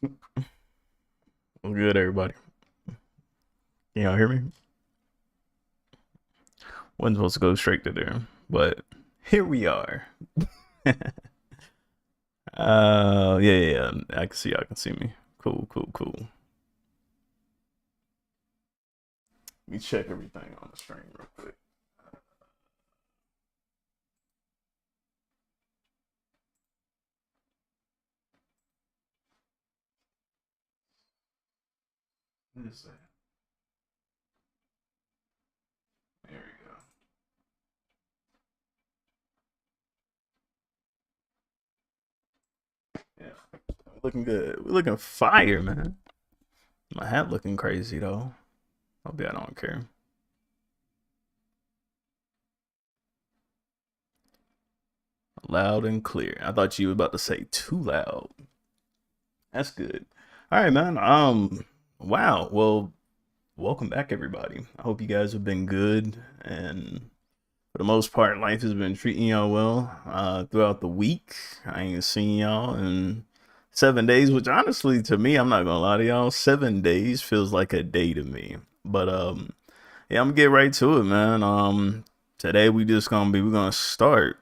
Well, good, everybody. Can y'all hear me? Wasn't supposed to go straight to there, but here we are. Yeah. I can see y'all can see me. Cool. Let me check everything on the stream real quick. Let's see. There we go. Yeah, looking good. We're looking fire, man. My hat looking crazy though. Hope y'all don't care. Loud and clear. I thought you were about to say too loud. That's good. All right, man. Wow. Well, welcome back, everybody. I hope you guys have been good, and for the most part, life has been treating y'all well throughout the week. I ain't seen y'all in 7 days, which honestly, to me, I'm not gonna lie to y'all, 7 days feels like a day to me. But yeah, I'm gonna get right to it, man. Today we're gonna start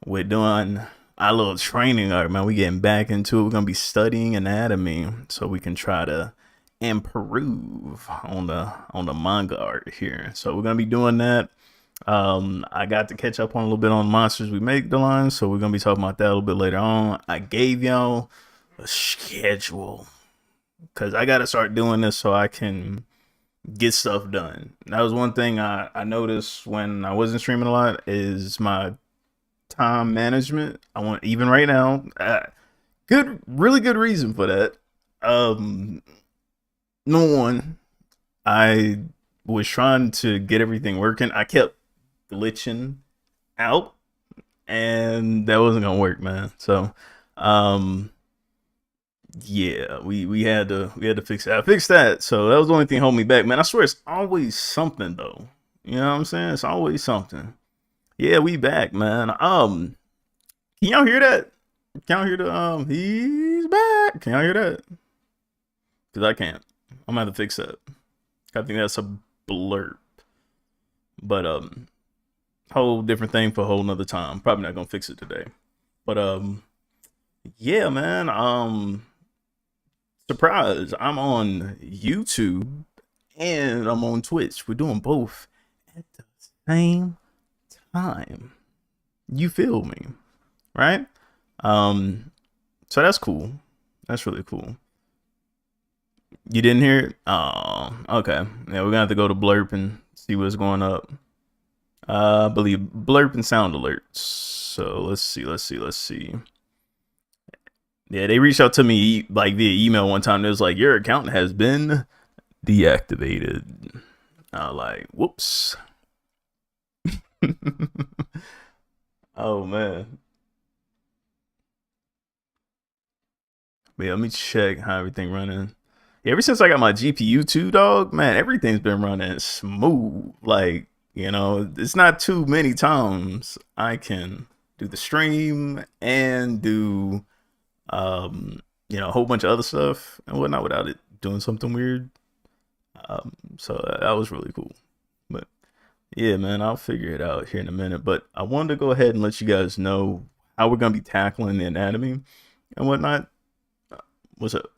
with doing our little training art, man. We getting back into it. We're gonna be studying anatomy so we can try to improve on the manga art here. So we're gonna be doing that. I got to catch up on a little bit on Monsters We Make the line, so we're gonna be talking about that a little bit later on. I gave y'all a schedule because I gotta start doing this so I can get stuff done. That was one thing I noticed when I wasn't streaming a lot is my time management. I want even right now. Really good reason for that. Um, Number one, I was trying to get everything working. I kept glitching out, and that wasn't gonna work, man. So, um, yeah, we had to fix that. I fixed that, so that was the only thing holding me back, man. I swear, it's always something though. You know what I'm saying? It's always something. Yeah, we back, man. Can y'all hear that? Can y'all hear the He's back. Can y'all hear that? Cause I can't. I'm gonna have to fix that. I think that's a blurb, but whole different thing for a whole nother time. Probably not gonna fix it today. But yeah, man. Surprise! I'm on YouTube and I'm on Twitch. We're doing both at the same time. You feel me, right? Um, so that's cool. That's really cool. You didn't hear it? Oh, okay. Yeah, we're gonna have to go to Blurp and see what's going up. I believe Blurp and sound alerts. So let's see. Yeah, they reached out to me like via email one time. It was like your account has been deactivated. I was like, whoops. Oh man. But yeah, let me check how everything running. Yeah, ever since I got my GPU too, dog, man, everything's been running smooth. Like, it's not too many times I can do the stream and do a whole bunch of other stuff and whatnot without it doing something weird. So that was really cool. But yeah, man, I'll figure it out here in a minute. But I wanted to go ahead and let you guys know how we're gonna be tackling the anatomy and whatnot. What's up?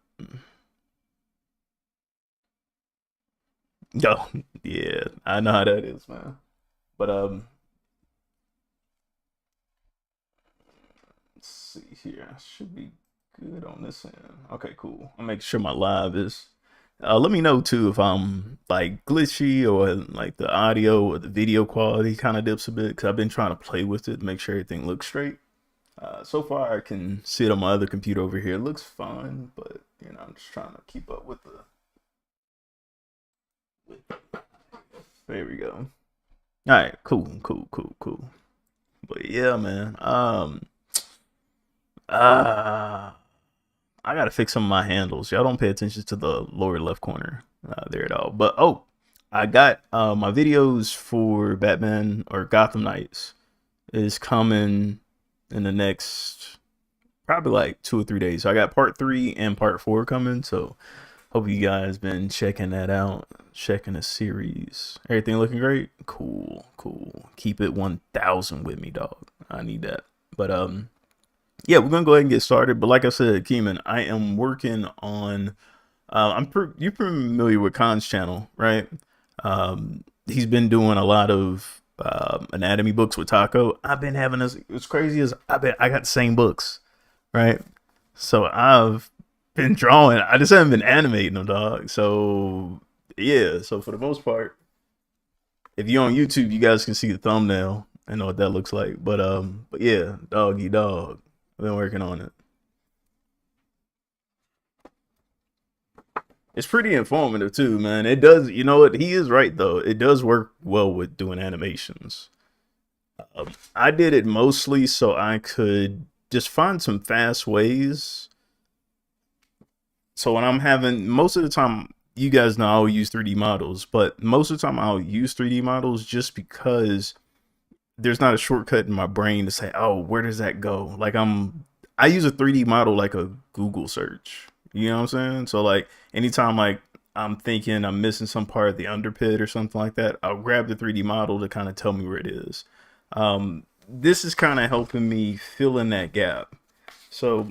Yo, yeah, I know how that is, man. But let's see here. I should be good on this end. Okay, cool. I'll make sure my live is. Let me know too if I'm like glitchy or like the audio or the video quality kind of dips a bit because I've been trying to play with it to make sure everything looks straight. So far, I can see it on my other computer over here. It looks fine, but I'm just trying to keep up with the. There we go. All right, cool. But yeah, man. Uh, I gotta fix some of my handles. Y'all don't pay attention to the lower left corner there at all. But I got my videos for Batman or Gotham Knights is coming in the next probably like 2 or 3 days. So I got part 3 and part 4 coming. So hope you guys been checking that out, checking the series. Everything looking great. Cool, cool. Keep it 1,000 with me, dog. I need that. But yeah, we're gonna go ahead and get started. But like I said, Keeman, I am working on. You're familiar with Khan's channel, right? He's been doing a lot of anatomy books with Taco. I've been having this. It's crazy as I got the same books, right? So I've been drawing. I just haven't been animating them, dog. So yeah. So for the most part, if you're on YouTube, you guys can see the thumbnail. I know what that looks like. But yeah, doggy dog. I've been working on it. It's pretty informative too, man. It does, you know what? He is right though. It does work well with doing animations. I did it mostly so I could just find some fast ways. So when I'm having most of the time, you guys know I'll use 3D models, but most of the time I'll use 3D models just because there's not a shortcut in my brain to say, oh, where does that go? Like I use a 3D model like a Google search. You know what I'm saying? So like anytime like I'm thinking I'm missing some part of the underpit or something like that, I'll grab the 3D model to kind of tell me where it is. This is kind of helping me fill in that gap. So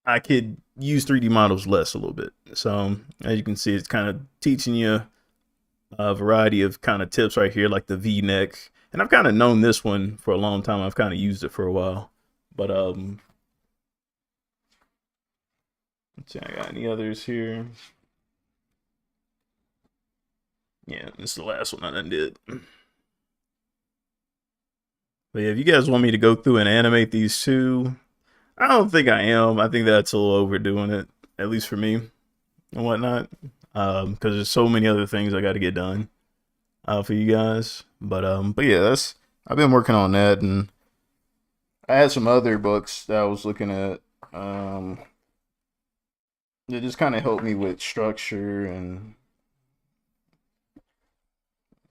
I could use 3D models less a little bit. So as you can see, it's kind of teaching you a variety of kind of tips right here, like the V-neck. And I've kind of known this one for a long time. I've kind of used it for a while. But let's see, I got any others here. Yeah, this is the last one I done did. But yeah, if you guys want me to go through and animate these two, I don't think I am. I think that's a little overdoing it, at least for me and whatnot. Because there's so many other things I got to get done for you guys. But yeah, I've been working on that, and I had some other books that I was looking at. It just kind of helped me with structure and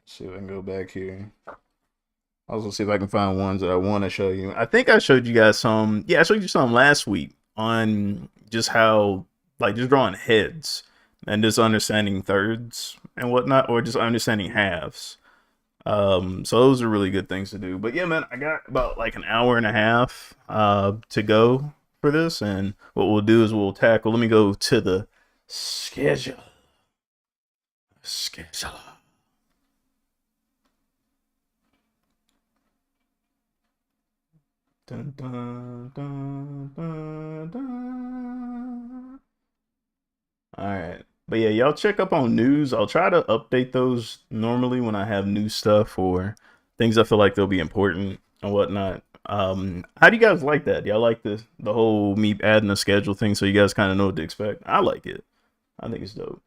see if I can go back here. I was gonna see if I can find ones that I want to show you. I think I showed you guys some. Yeah, I showed you some last week on just how, like, just drawing heads and just understanding thirds and whatnot, or just understanding halves. So those are really good things to do. But yeah, man, I got about like an hour and a half to go for this, and what we'll do is we'll tackle. Let me go to the schedule. Dun, dun, dun, dun, dun. All right. But yeah, y'all check up on news. I'll try to update those normally when I have new stuff or things I feel like they'll be important and whatnot. How do you guys like that? Y'all like the whole me adding a schedule thing so you guys kind of know what to expect? I like it. I think it's dope.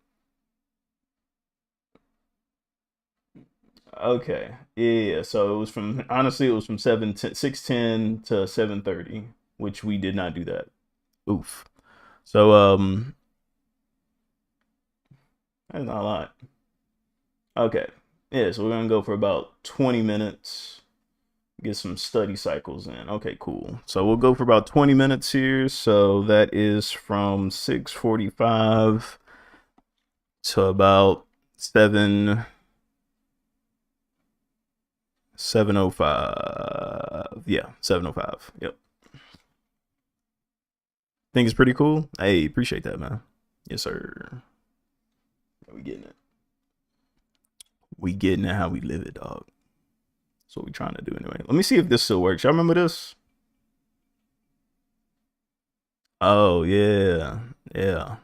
Okay. Yeah, so it was from, honestly, it was from 6:10 to 7:30, which we did not do that. Oof. So that's not a lot. Okay. Yeah, so we're gonna go for about 20 minutes. Get some study cycles in. Okay, cool. So we'll go for about 20 minutes here. So that is from 6:45 to about 7:05. Yeah, 7:05. Yep. Think it's pretty cool. Hey, appreciate that, man. Yes, sir. We getting it. We getting it how we live it, dog. That's what we trying to do anyway. Let me see if this still works. Y'all remember this? Oh yeah, yeah.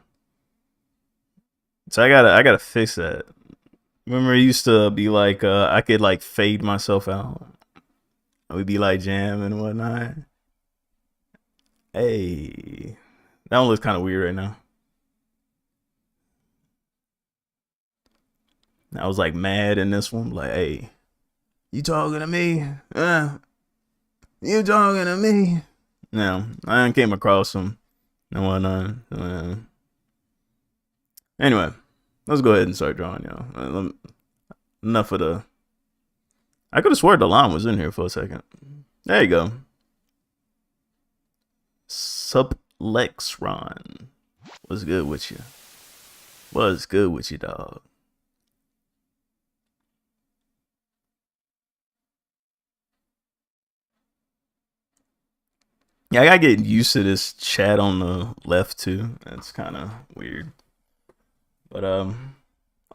So I gotta fix that. Remember, it used to be like I could like fade myself out. We'd be like jamming and whatnot. Hey, that one looks kind of weird right now. I was like mad in this one, like, hey, you talking to me? You talking to me? No, I came across him and whatnot. Anyway, let's go ahead and start drawing, y'all. Enough of the. I could have sworn the line was in here for a second. There you go. Sup Lex Ron. What's good with you? What's good with you, dog? Yeah, I gotta get used to this chat on the left too. That's kind of weird. But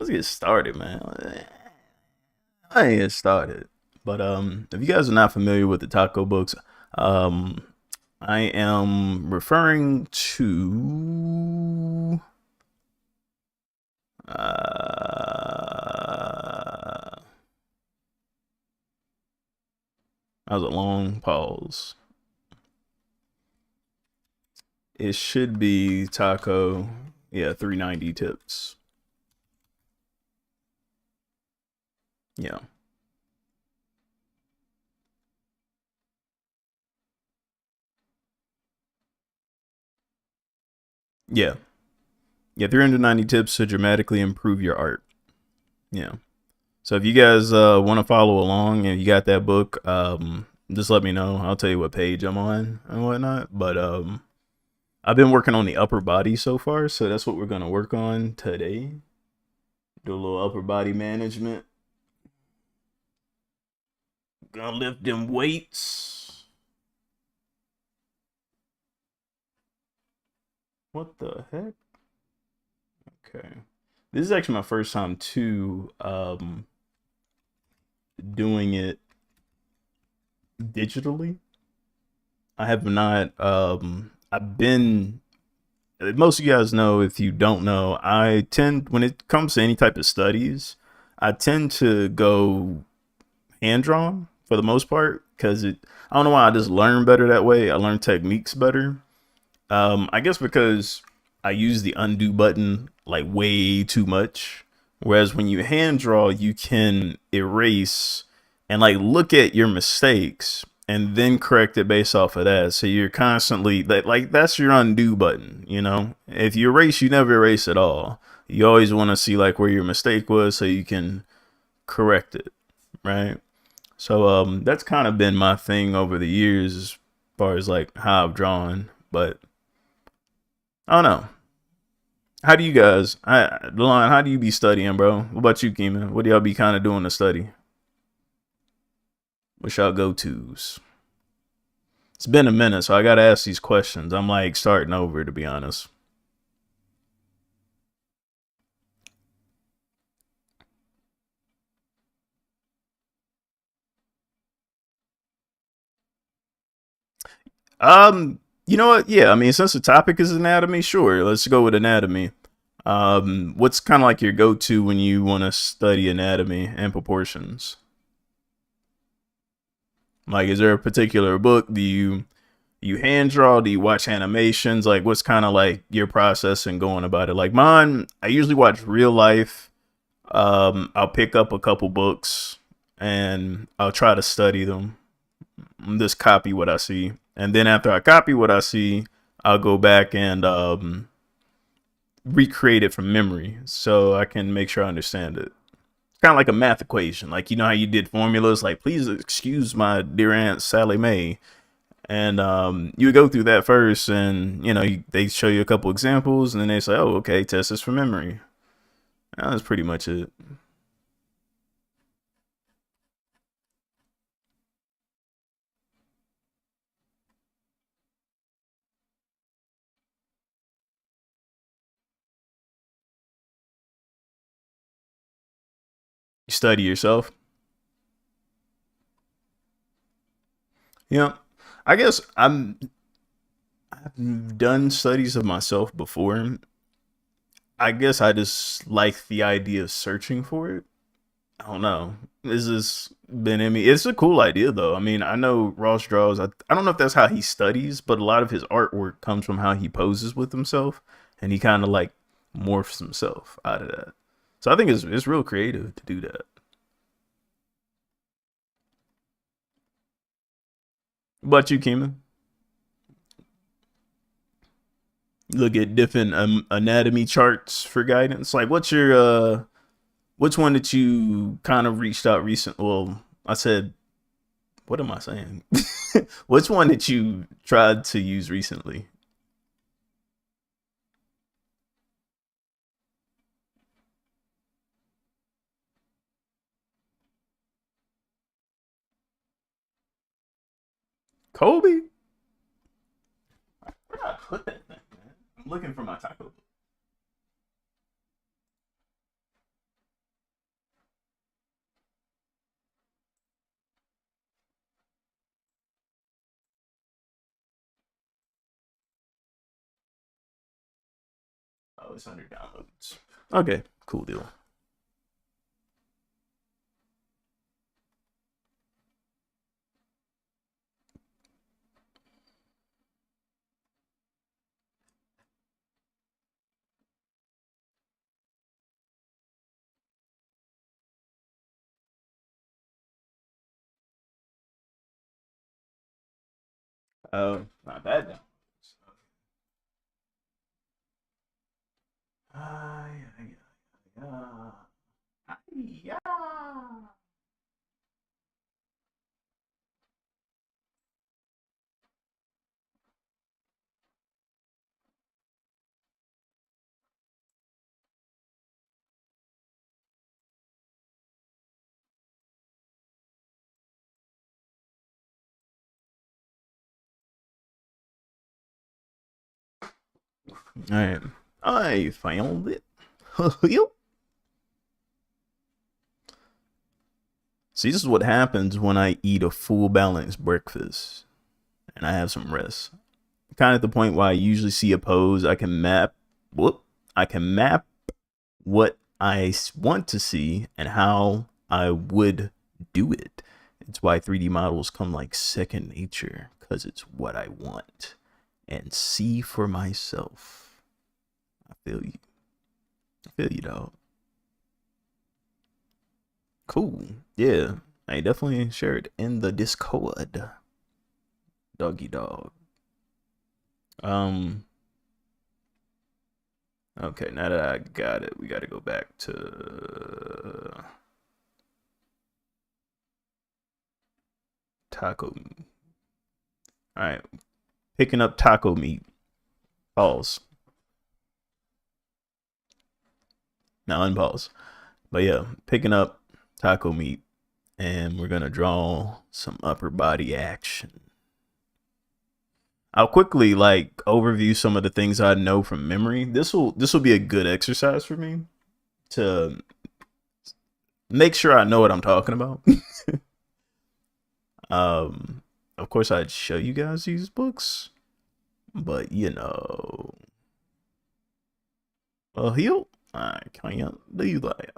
let's get started, man. I ain't get started. But if you guys are not familiar with the taco books, um, I am referring to that was a long pause. It should be taco, yeah, 390 tips. Yeah. Yeah. Yeah, 390 tips to dramatically improve your art. Yeah. So if you guys want to follow along and you got that book, just let me know. I'll tell you what page I'm on and whatnot. But I've been working on the upper body so far, so that's what we're gonna work on today. Do a little upper body management. Gonna lift them weights. What the heck? Okay. This is actually my first time too doing it digitally. I have not I've been most of you guys know. If you don't know, I tend, when it comes to any type of studies, I tend to go hand drawn for the most part because I don't know why, I just learn better that way. I learn techniques better. I guess because I use the undo button like way too much. Whereas when you hand draw, you can erase and like look at your mistakes and then correct it based off of that. So you're constantly like that's your undo button, you know? If you erase, you never erase at all. You always want to see like where your mistake was so you can correct it, right? So that's kind of been my thing over the years as far as like how I've drawn, but I don't know. How do you guys, Delon, how do you be studying, bro? What about you, Keeman? What do y'all be kind of doing to study? What's y'all go-tos? It's been a minute, so I got to ask these questions. I'm like starting over, to be honest. You know what? Yeah, I mean, since the topic is anatomy, sure, let's go with anatomy. What's kind of like your go-to when you want to study anatomy and proportions? Like, is there a particular book? Do you hand draw? Do you watch animations? Like, what's kind of like your process and going about it? Like mine, I usually watch real life. I'll pick up a couple books and I'll try to study them. Just copy what I see, and then after I copy what I see, I'll go back and recreate it from memory so I can make sure I understand it. It's kind of like a math equation. Like, you know how you did formulas, like please excuse my dear aunt Sally Mae, and you would go through that first, and you know they show you a couple examples, and then they say, oh, okay, test this from memory. That's pretty much it. You study yourself. Yeah, I guess I've done studies of myself before. I guess I just like the idea of searching for it. I don't know. This has been in me. It's a cool idea though. I mean, I know Ross draws. I don't know if that's how he studies, but a lot of his artwork comes from how he poses with himself, and he kind of like morphs himself out of that. So I think it's real creative to do that. But you, Keeman, look at different anatomy charts for guidance. Like, what's your which one that you kind of reached out recent? Well, I said, what am I saying? Which one that you tried to use recently? Kobe? Where did I put that thing, man? I'm looking for my taco. Oh, it's under downloads. Okay, cool deal. Oh, not bad downloads. Yeah. All right, I found it. Yep. See, this is what happens when I eat a full balanced breakfast and I have some rest. Kind of at the point where I usually see a pose, I can map. Whoop! I can map what I want to see and how I would do it. It's why 3D models come like second nature, because it's what I want and see for myself. I feel you. I feel you, dog. Cool. Yeah, I definitely shared in the Discord. Doggy dog. Um. Okay, now that I got it, we got to go back to taco. All right, picking up taco meat. Pause. Now unpause. But yeah, picking up taco meat, and we're gonna draw some upper body action. I'll quickly like overview some of the things I know from memory. This will be a good exercise for me to make sure I know what I'm talking about. Of course I'd show you guys these books, but you know, heal. I can't do that.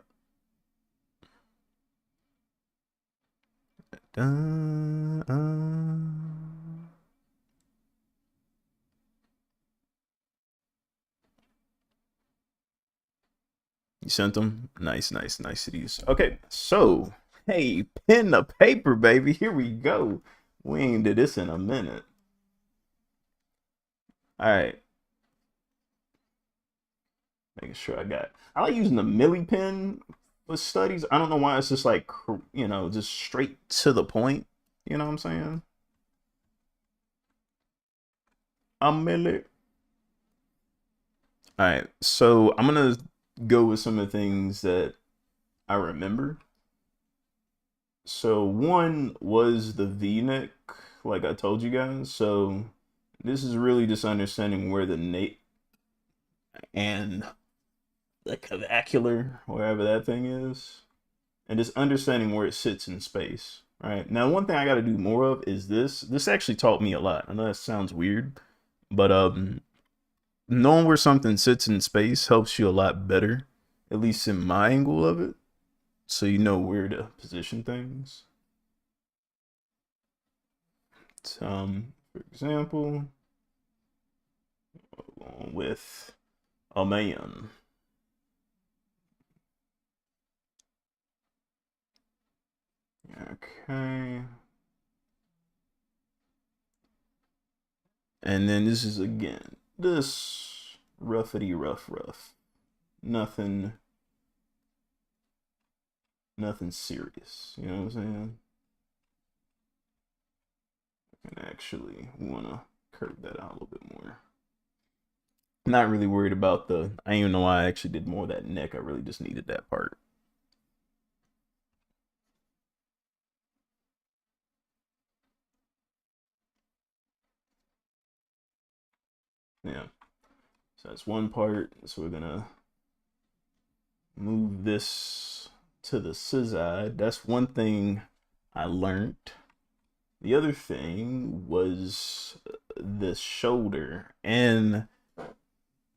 You sent them? Nice, nice, niceties. Okay, so, hey, pen to paper, baby. Here we go. We ain't did this in a minute. All right. Making sure I got. I like using the Millie pen for studies. I don't know why it's just like, just straight to the point. You know what I'm saying? I'm Millie. All right. So I'm going to go with some of the things that I remember. So one was the V-neck, like I told you guys. So this is really just understanding where the nape and the clavicular, wherever that thing is, and just understanding where it sits in space. Right now, one thing I got to do more of is this. This actually taught me a lot. I know that sounds weird, but knowing where something sits in space helps you a lot better, at least in my angle of it. So you know where to position things. For example, with a man. Okay. And then this is again, this roughity rough. Nothing serious. You know what I'm saying? And actually want to curve that out a little bit more. I'm not really worried about I don't even know why I actually did more of that neck. I really just needed that part. Yeah. So that's one part. So we're gonna move this to the side. That's one thing I learned. The other thing was the shoulder, and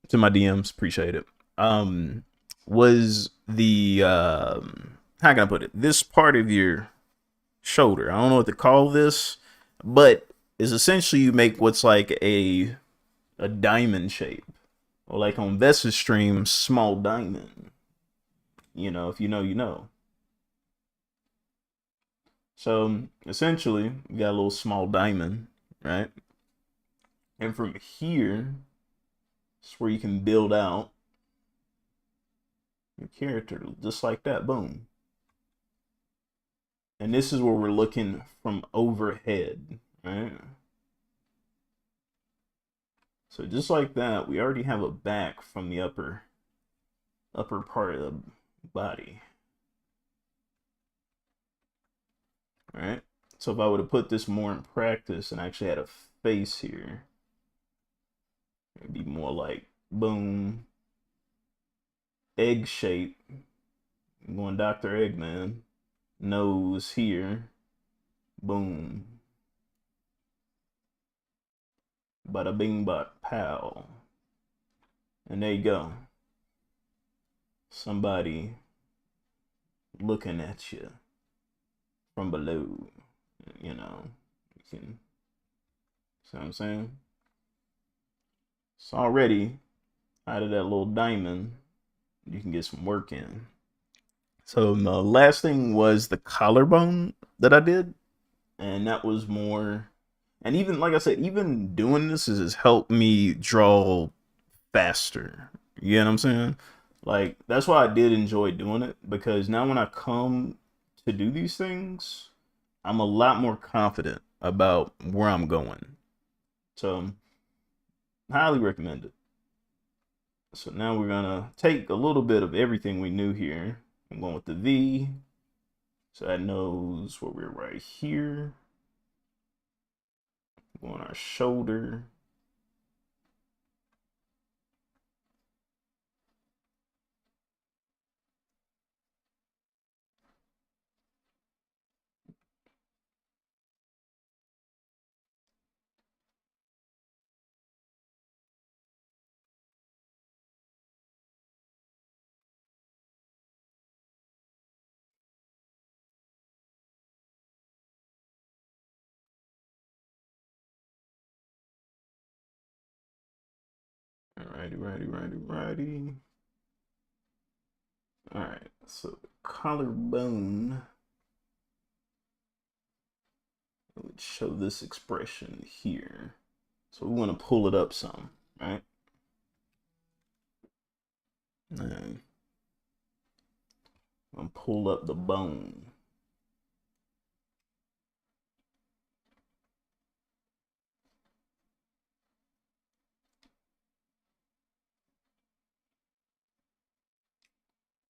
to my DMs, appreciate it. Was the how can I put it? This part of your shoulder. I don't know what to call this, but is essentially you make what's like a diamond shape, or like on Vessa's stream, small diamond. You know, if you know, you know. So essentially, you got a little small diamond, right? And from here, it's where you can build out your character just like that. Boom. And this is where we're looking from overhead, right? So just like that, we already have a back from the upper part of the body. Right? So if I would have put this more in practice and actually had a face here, it'd be more like boom, egg shape. I'm going Dr. Eggman. Nose here. Boom. Bada bing bada pow. And there you go. Somebody looking at you from below. You know, you can see what I'm saying? So already out of that little diamond, you can get some work in. So the last thing was the collarbone that I did, and that was more. And even like I said, even doing this has helped me draw faster. You know what I'm saying? Like that's why I did enjoy doing it, because now when I come to do these things, I'm a lot more confident about where I'm going. So highly recommend it. So now we're gonna take a little bit of everything we knew here. I'm going with the V. So that knows where we're right here. On our shoulder. Righty. All right, so the collarbone would show this expression here. So we want to pull it up some, right? And I'm pull up the bone.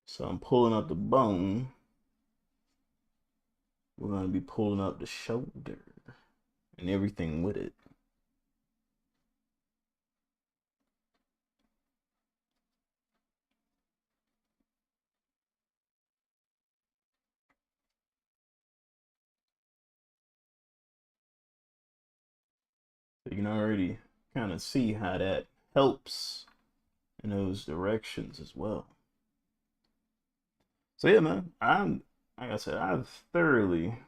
So I'm pulling up the bone. We're going to be pulling up the shoulder and everything with it. So you can already kind of see how that helps in those directions as well. So yeah, man, I'm like I said, I've thoroughly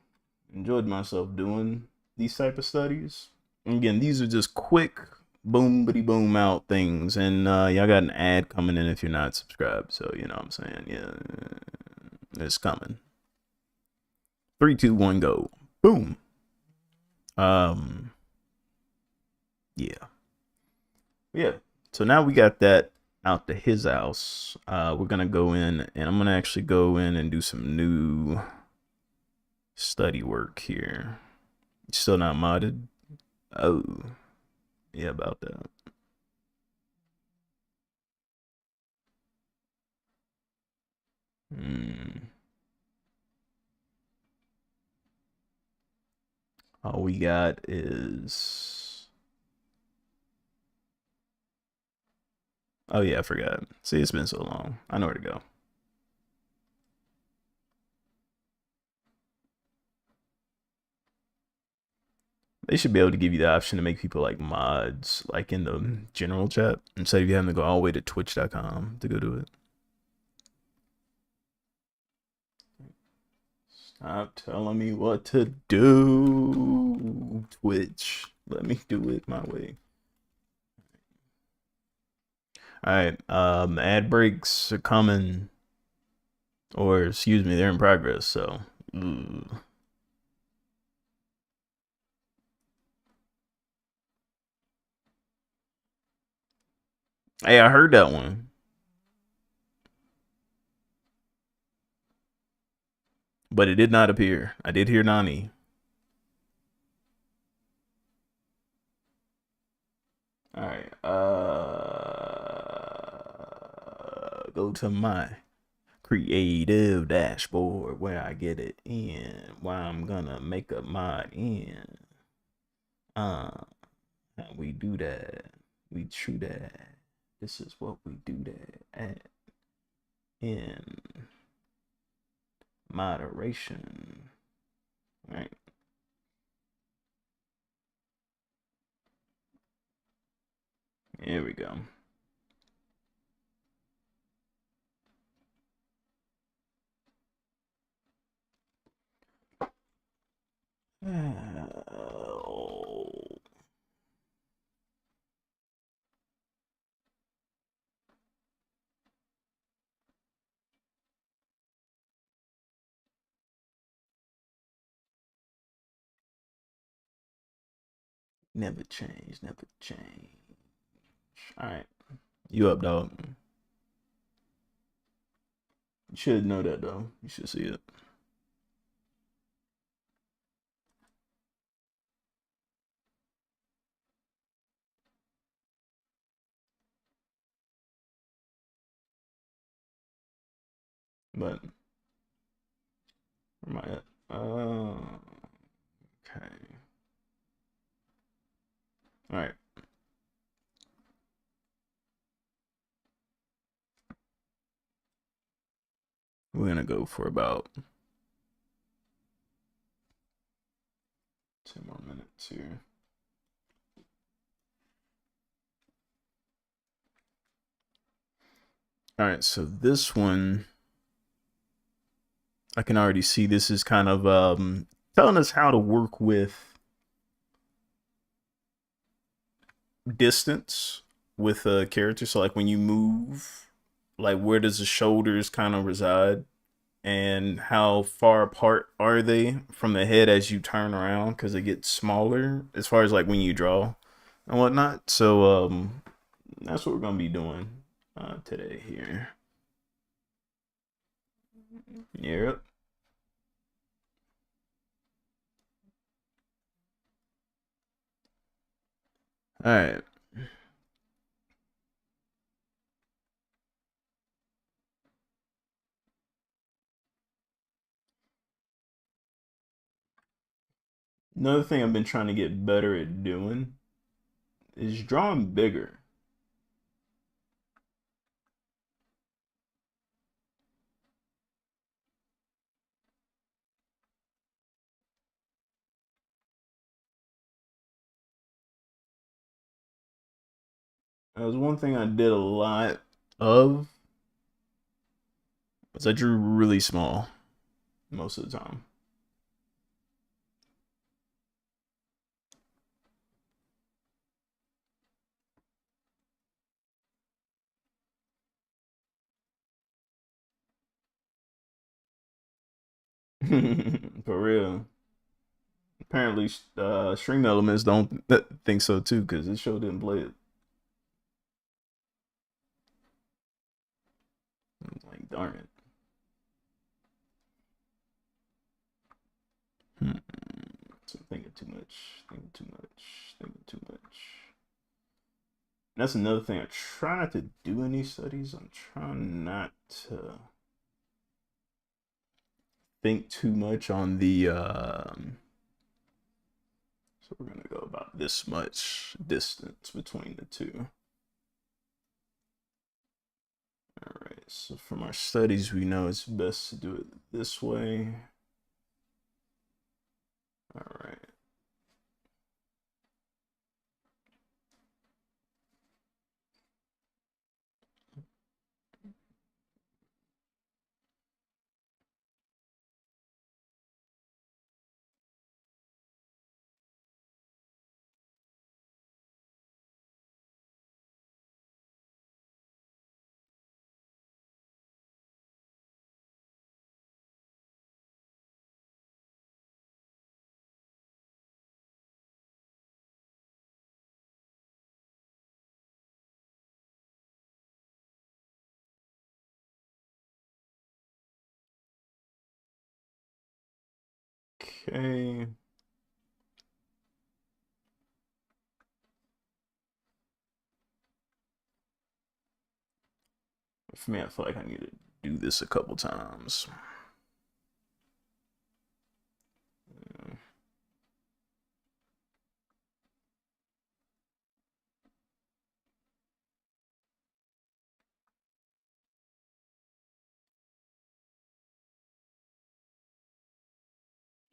enjoyed myself doing these type of studies. And again, these are just quick boom bitty boom out things, and y'all got an ad coming in if you're not subscribed. So you know what I'm saying, yeah, it's coming. 3, 2, 1, go, boom. Um, yeah. So now we got that out to his house. We're gonna go in, and I'm gonna actually go in and do some new study work here. Still not modded. Oh, yeah, about that. All we got is Oh yeah, I forgot. See, it's been so long. I know where to go. They should be able to give you the option to make people like mods, like in the general chat, instead of you having to go all the way to twitch.com to go do it. Stop telling me what to do, Twitch. Let me do it my way. All right, ad breaks are coming, or excuse me, they're in progress. So, hey, I heard that one, but it did not appear. I did hear Nani. All right, go to my creative dashboard where I get it in. Why I'm gonna make a mod in. How we do that. We true that. This is what we do that at in moderation. All right. Here we go. Oh. Never change, never change. All right. You up, dog. You should know that, though. You should see it. But where am I at? Okay. All right. We're gonna go for about 10 more minutes here. All right, so this one, I can already see this is kind of telling us how to work with distance with a character. So like when you move, like where does the shoulders kind of reside, and how far apart are they from the head as you turn around, because it gets smaller as far as like when you draw and whatnot. So that's what we're gonna be doing today here. Yep. All right. Another thing I've been trying to get better at doing is drawing bigger. That was one thing I did a lot of, was I drew really small most of the time. For real. Apparently, Stream Elements don't think so too, because this show didn't play it. I was like, darn it. Hmm. So thinking too much, thinking too much, thinking too much. And that's another thing I try not to do in these studies. I'm trying not to think too much on the so we're gonna go about this much distance between the two. so from our studies, we know it's best to do it this way. All right. Okay. For me, I feel like I need to do this a couple times.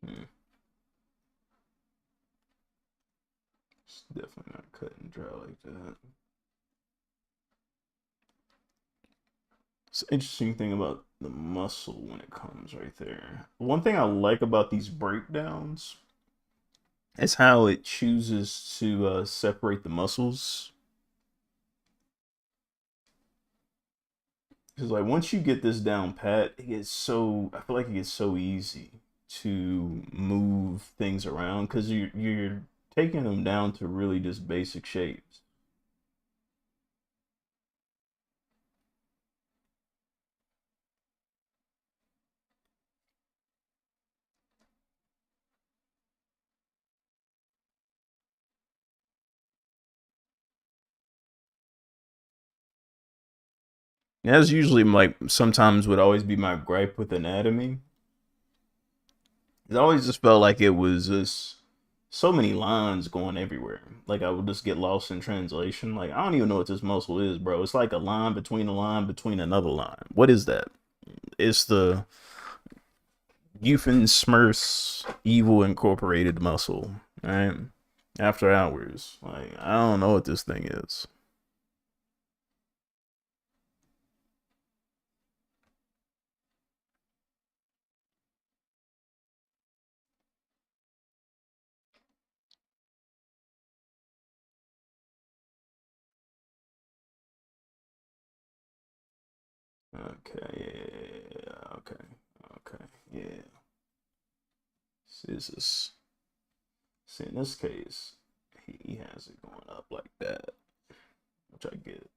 Hmm. It's definitely not cut and dry like that. It's an interesting thing about the muscle when it comes right there. One thing I like about these breakdowns is how it chooses to separate the muscles. Because like once you get this down pat, it gets so I feel like it gets so easy to move things around because you're taking them down to really just basic shapes. And that's usually like sometimes would always be my gripe with anatomy. It always just felt like it was just so many lines going everywhere. Like I would just get lost in translation. Like I don't even know what this muscle is, bro. It's like a line between another line. What is that? It's the Eufen Smurfs Evil Incorporated muscle, right? After hours. Like I don't know what this thing is. Okay, yeah, okay, okay, yeah. This is see in this case, he has it going up like that, which I get.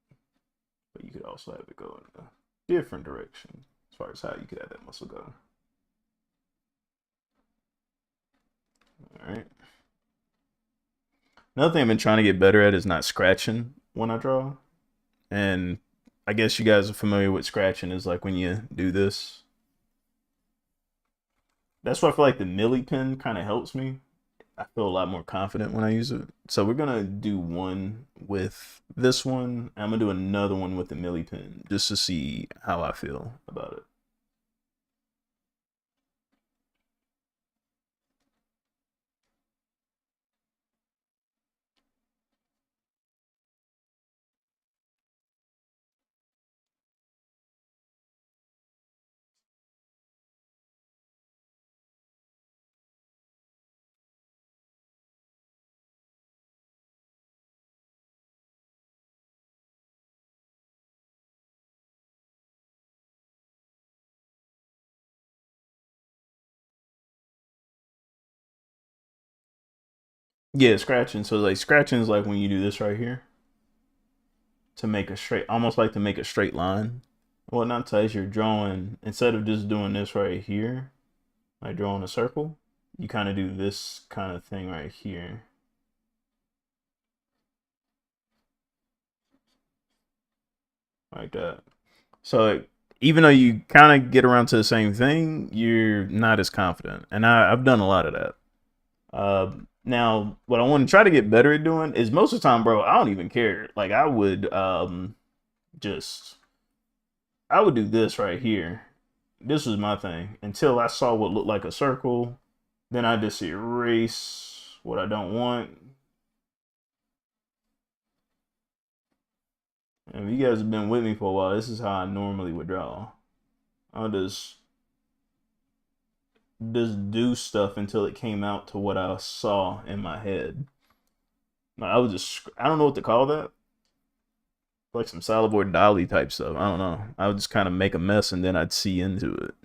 But you could also have it go in a different direction as far as how you could have that muscle go. All right. Another thing I've been trying to get better at is not scratching when I draw. And I guess you guys are familiar with scratching is like when you do this. That's why I feel like the Millie pen kind of helps me. I feel a lot more confident when I use it. So we're gonna do one with this one. I'm gonna do another one with the Millie pen just to see how I feel about it. Yeah, scratching. So like scratching is like when you do this right here to make a straight, almost like to make a straight line. Well, not to as you're drawing, instead of just doing this right here, like drawing a circle, you kind of do this kind of thing right here, like that. So like, even though you kind of get around to the same thing, you're not as confident. And I've done a lot of that. Now, what I want to try to get better at doing is most of the time, bro, I don't even care. Like I would just I would do this right here. This was my thing until I saw what looked like a circle. Then I just erase what I don't want. And if you guys have been with me for a while, this is how I normally would draw. I'll just do stuff until it came out to what I saw in my head. I was just, I don't know what to call that. Like some Salvador Dali type stuff. I don't know. I would just kind of make a mess and then I'd see into it.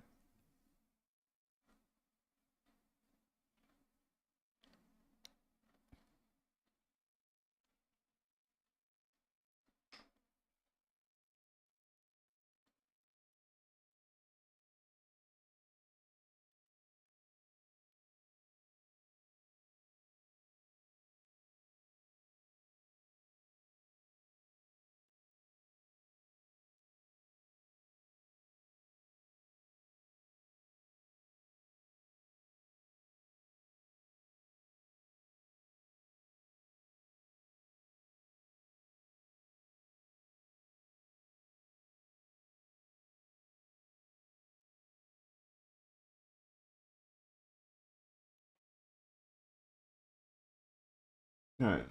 All right.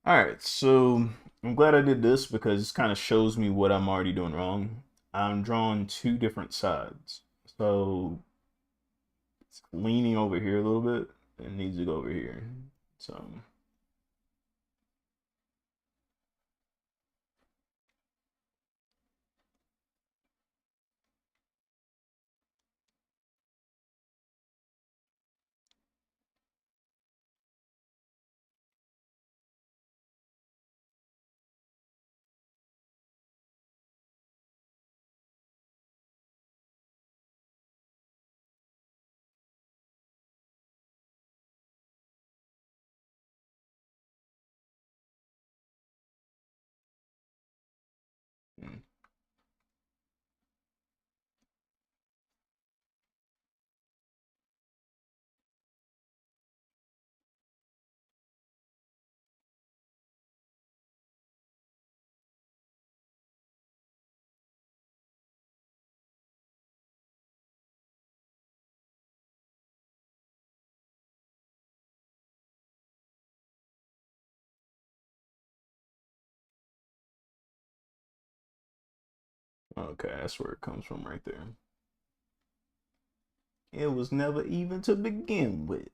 All right. So I'm glad I did this because this kind of shows me what I'm already doing wrong. I'm drawing two different sides. So it's leaning over here a little bit. It needs to go over here. So okay, that's where it comes from right there. It was never even to begin with.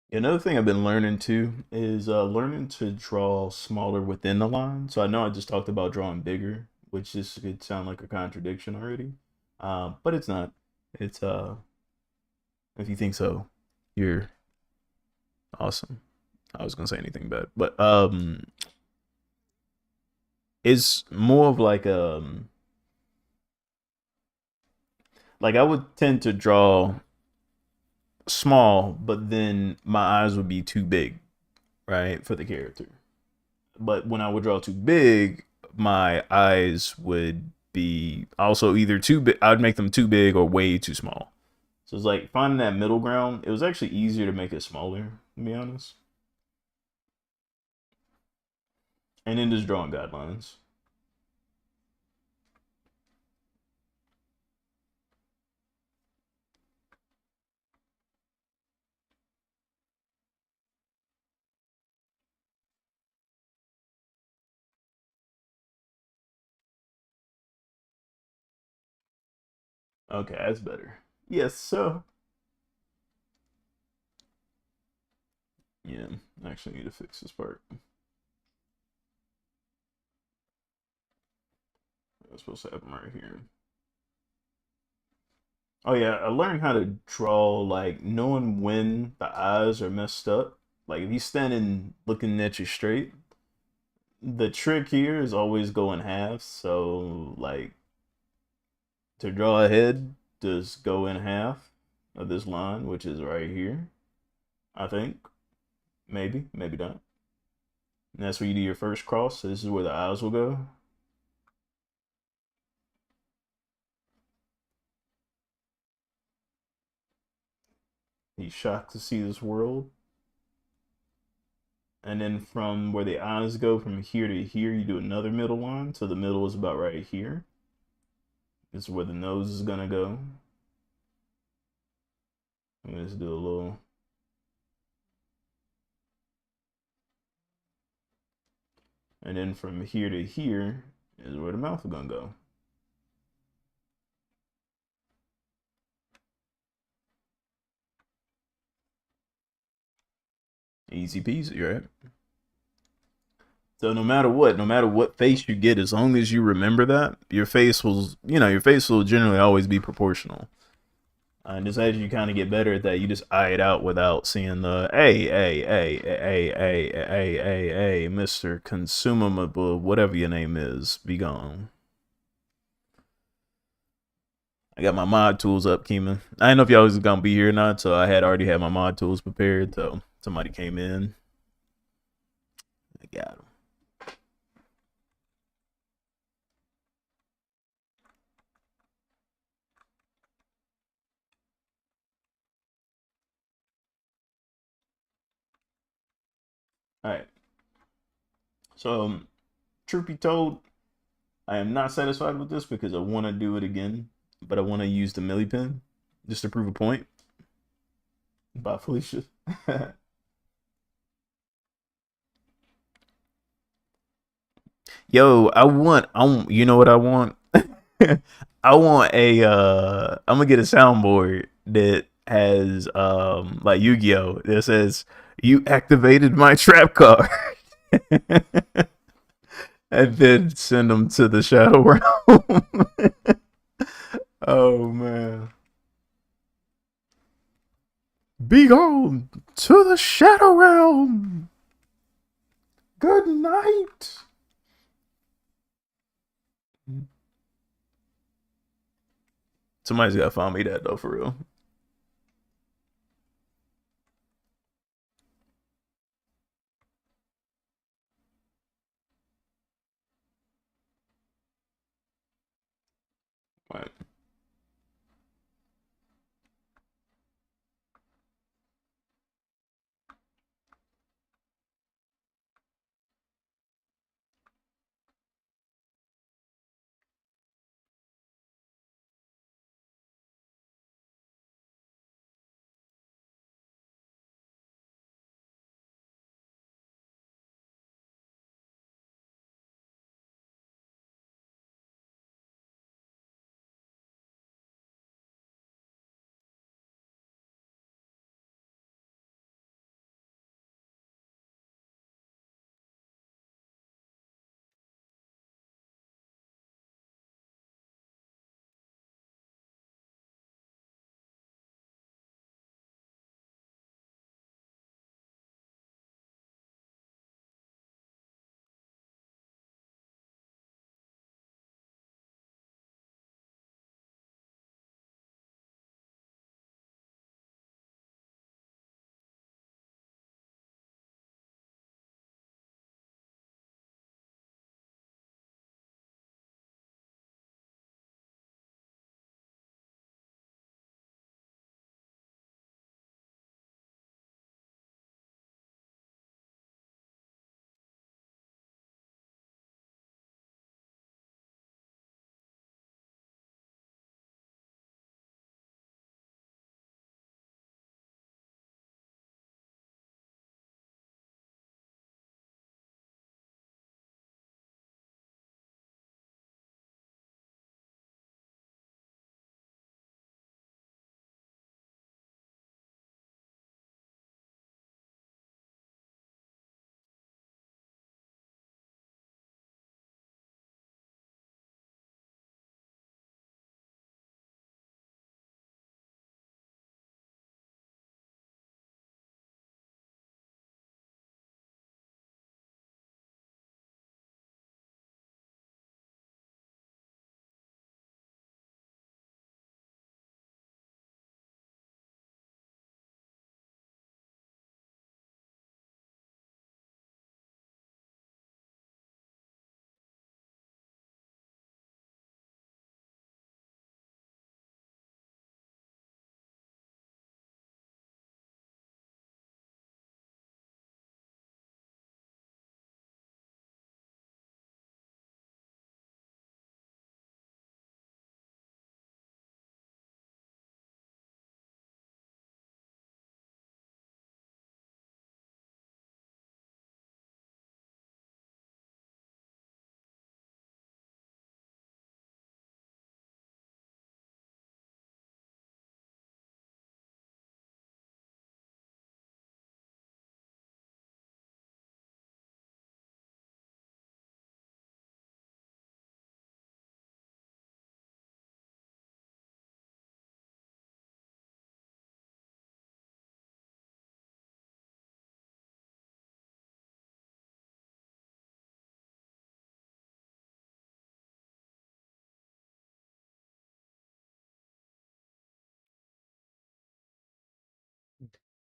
Another thing I've been learning too is learning to draw smaller within the line. So I know I just talked about drawing bigger, which just could sound like a contradiction already, but it's not. It's if you think so, you're awesome. I was gonna say anything bad, but it's more of like I would tend to draw small, but then my eyes would be too big, right, for the character. But when I would draw too big, my eyes would be also either too big. I would make them too big or way too small. So it's like finding that middle ground. It was actually easier to make it smaller, to be honest. And then just drawing guidelines. Okay, that's better. Yes, so yeah, I actually need to fix this part. That's supposed to happen right here. Oh yeah, I learned how to draw like knowing when the eyes are messed up Like if he's standing looking at you straight, the trick here is always go in half. So like to draw a head, just go in half of this line, which is right here. I think maybe, maybe not. And that's where you do your first cross. So this is where the eyes will go. He's shocked to see this world. And then from where the eyes go from here to here, you do another middle line. So the middle is about right here. This is where the nose is gonna go. I'm gonna just do a little. And then from here to here is where the mouth is gonna go. Easy peasy, right? So no matter what face you get, as long as you remember that, your face will, your face will generally always be proportional. And just as you kind of get better at that, you just eye it out without seeing the hey, Mr. Consumable, whatever your name is, be gone. I got my mod tools up, Keeman. I didn't know if y'all was gonna be here or not, so I had already had my mod tools prepared. So somebody came in. I got them. All right. So, truth be told, I am not satisfied with this because I want to do it again, but I want to use the millipin just to prove a point. By Felicia. Yo, you know what I want? I want I'm gonna get a soundboard that has like Yu-Gi-Oh! That says you activated my trap card. And then send them to the shadow realm. Oh man. Be gone to the shadow realm. Good night. Somebody's gotta find me that though, for real. Right.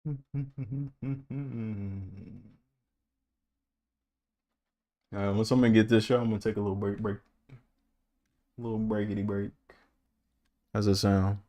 All right, once I'm gonna get this show, I'm gonna take a little a little breakity break. How's that sound?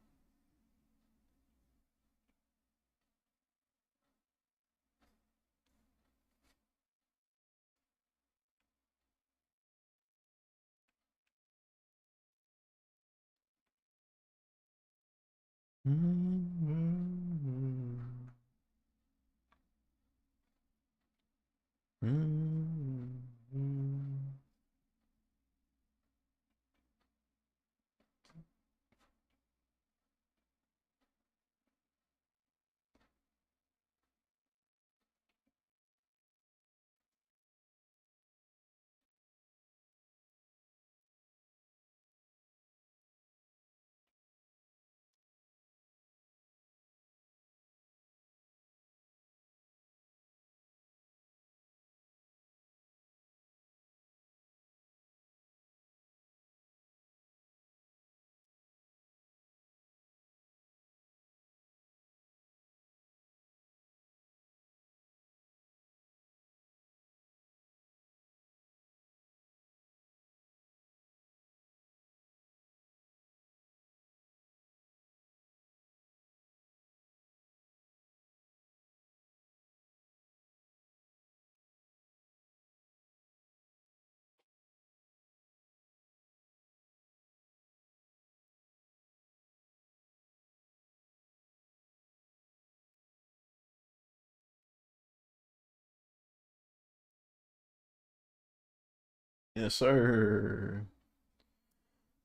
Yes, sir.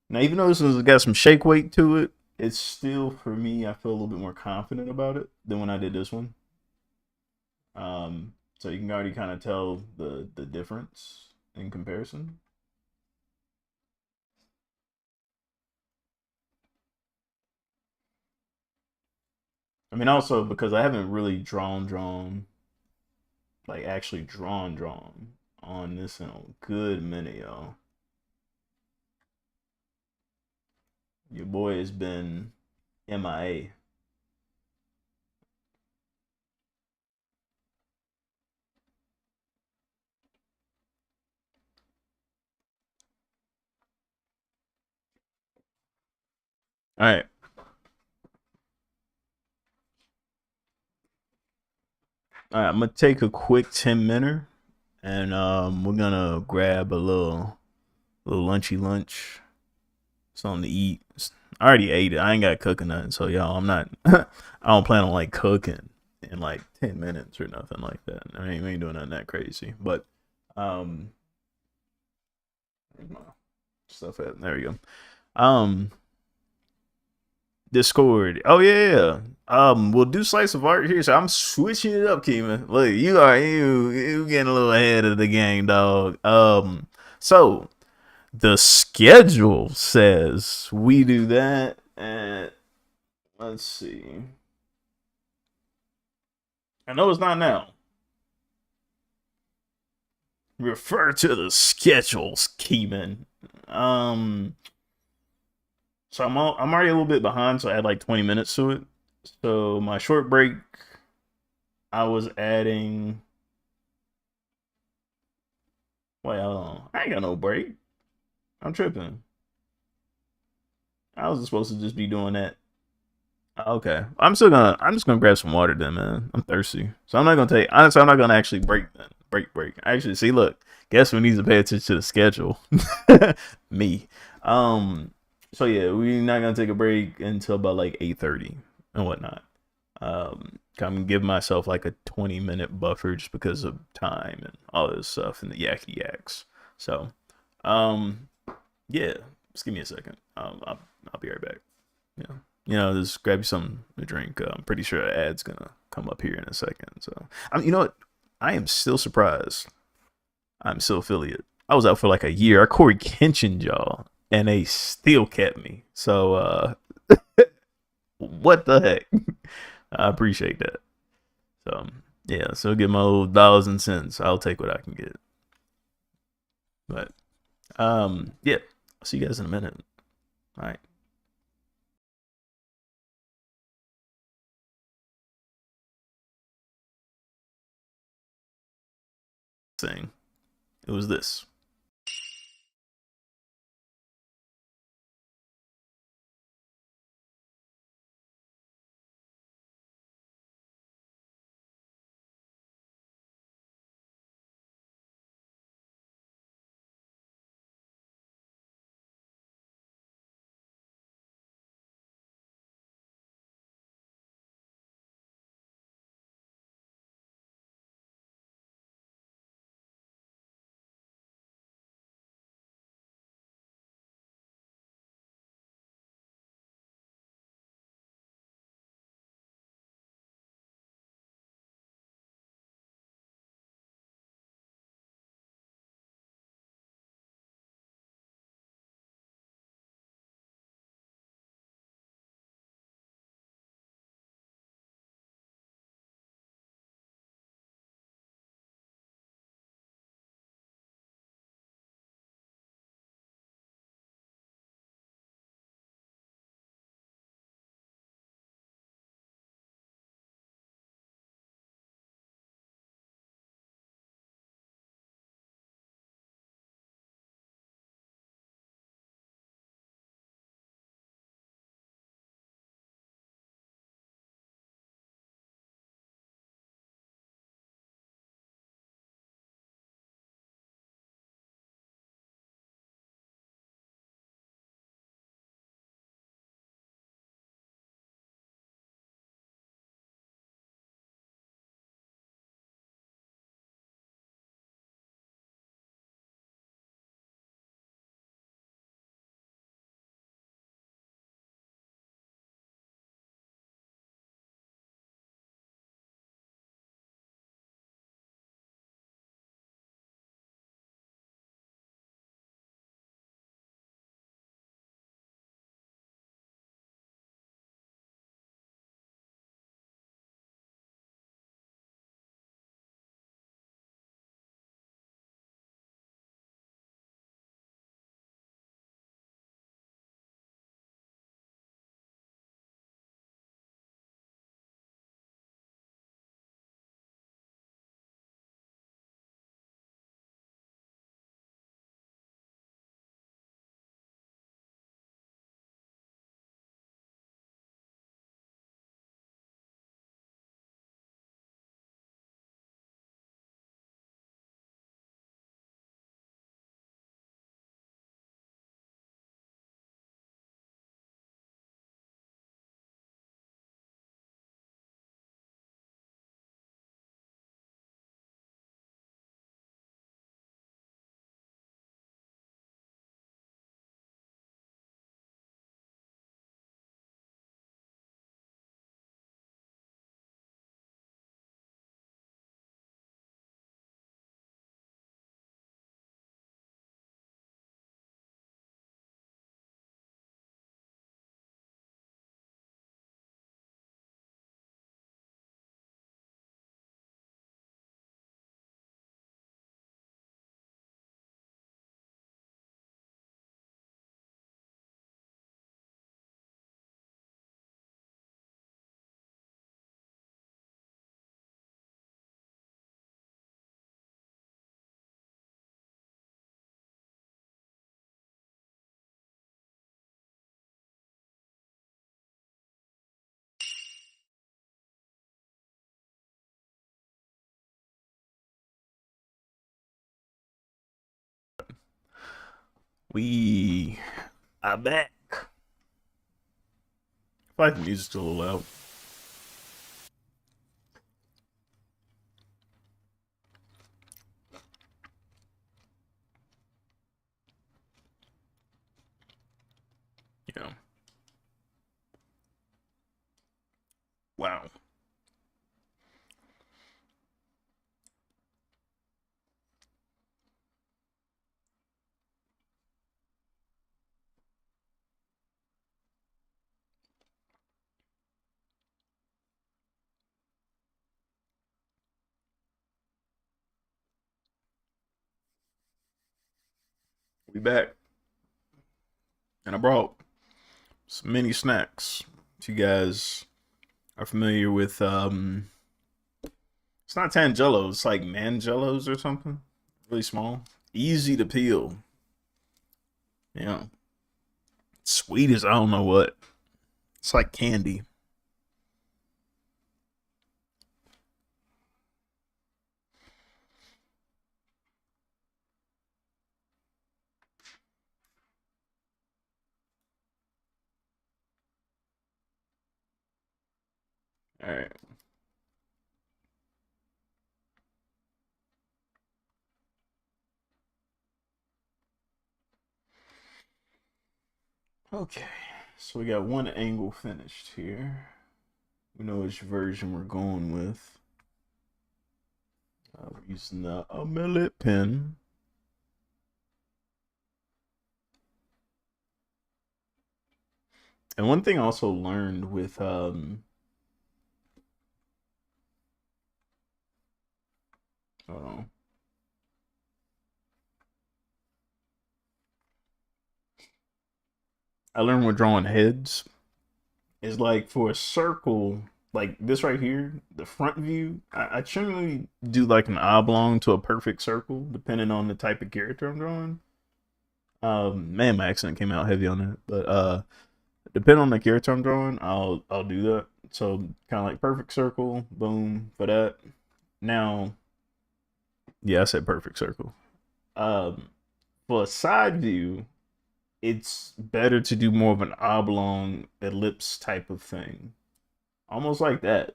Now, even though this has got some shake weight to it, it's still for me. I feel a little bit more confident about it than when I did this one. So you can already kind of tell the difference in comparison. I mean, also because I haven't really drawn like actually drawn on this in a good minute, y'all. Your boy has been MIA. All right. All right, I'm gonna take a quick 10 minute, and we're gonna grab a little lunchy lunch, something to eat. I already ate it. I ain't got cooking nothing, so y'all, I'm not. I don't plan on like cooking in like 10 minutes or nothing like that. We ain't doing nothing that crazy. But um, where's my stuff at? There we go. Um, Discord. Oh yeah. We'll do slice of art here. So I'm switching it up, Keeman. Look, you getting a little ahead of the game, dog. So the schedule says we do that at, let's see. I know it's not now. Refer to the schedules, Keeman. Um, so I'm already a little bit behind, so I had like 20 minutes to it. So my short break, I was adding. Wait, hold on. I ain't got no break. I'm tripping. I was supposed to just be doing that. Okay, I'm just gonna grab some water then, man. I'm thirsty, so I'm not gonna take. Honestly, I'm not gonna actually break then. Break. Actually, see, look. Guess who needs to pay attention to the schedule? Me. Um. So yeah, we're not gonna take a break until about like 8:30 and whatnot. I'm give myself like a 20-minute buffer just because of time and all this stuff and the yakety yaks. So, um, yeah, just give me a second. I'll be right back. Yeah, just grab you something to drink. I'm pretty sure an ad's gonna come up here in a second. So, you know what? I am still surprised. I'm still affiliate. I was out for like a year. I Corey Kenshin y'all, and they still kept me. So, what the heck? I appreciate that. So, yeah, so get my old dollars and cents. I'll take what I can get. But, yeah, I'll see you guys in a minute. All right. Saying it was this. We are back. I feel like the music's still a little loud. Yeah. Wow. We back. And I brought some mini snacks. If you guys are familiar with it's not Tangelos, it's like Mangelos or something. Really small. Easy to peel. Yeah. Sweet as I don't know what. It's like candy. All right. Okay. So we got one angle finished here. We know which version we're going with. We're using the millet pen. And one thing I also learned with hold on. I learned with drawing heads is like for a circle like this right here, the front view, I generally do like an oblong to a perfect circle, depending on the type of character I'm drawing. Man, my accent came out heavy on that, but depending on the character I'm drawing, I'll do that. So kind of like perfect circle, boom for that. Now, yeah, I said perfect circle. Um, for a side view, it's better to do more of an oblong ellipse type of thing, almost like that,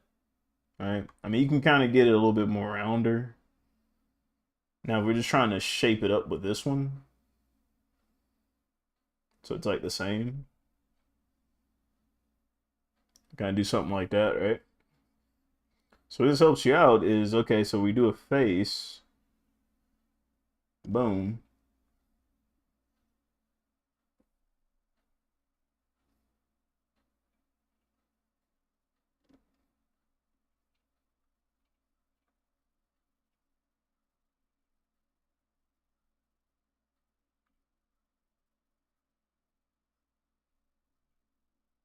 right? I mean, you can kind of get it a little bit more rounder. Now we're just trying to shape it up with this one, so it's like the same. Kind of do something like that, right? So this helps you out is okay. So we do a face, boom.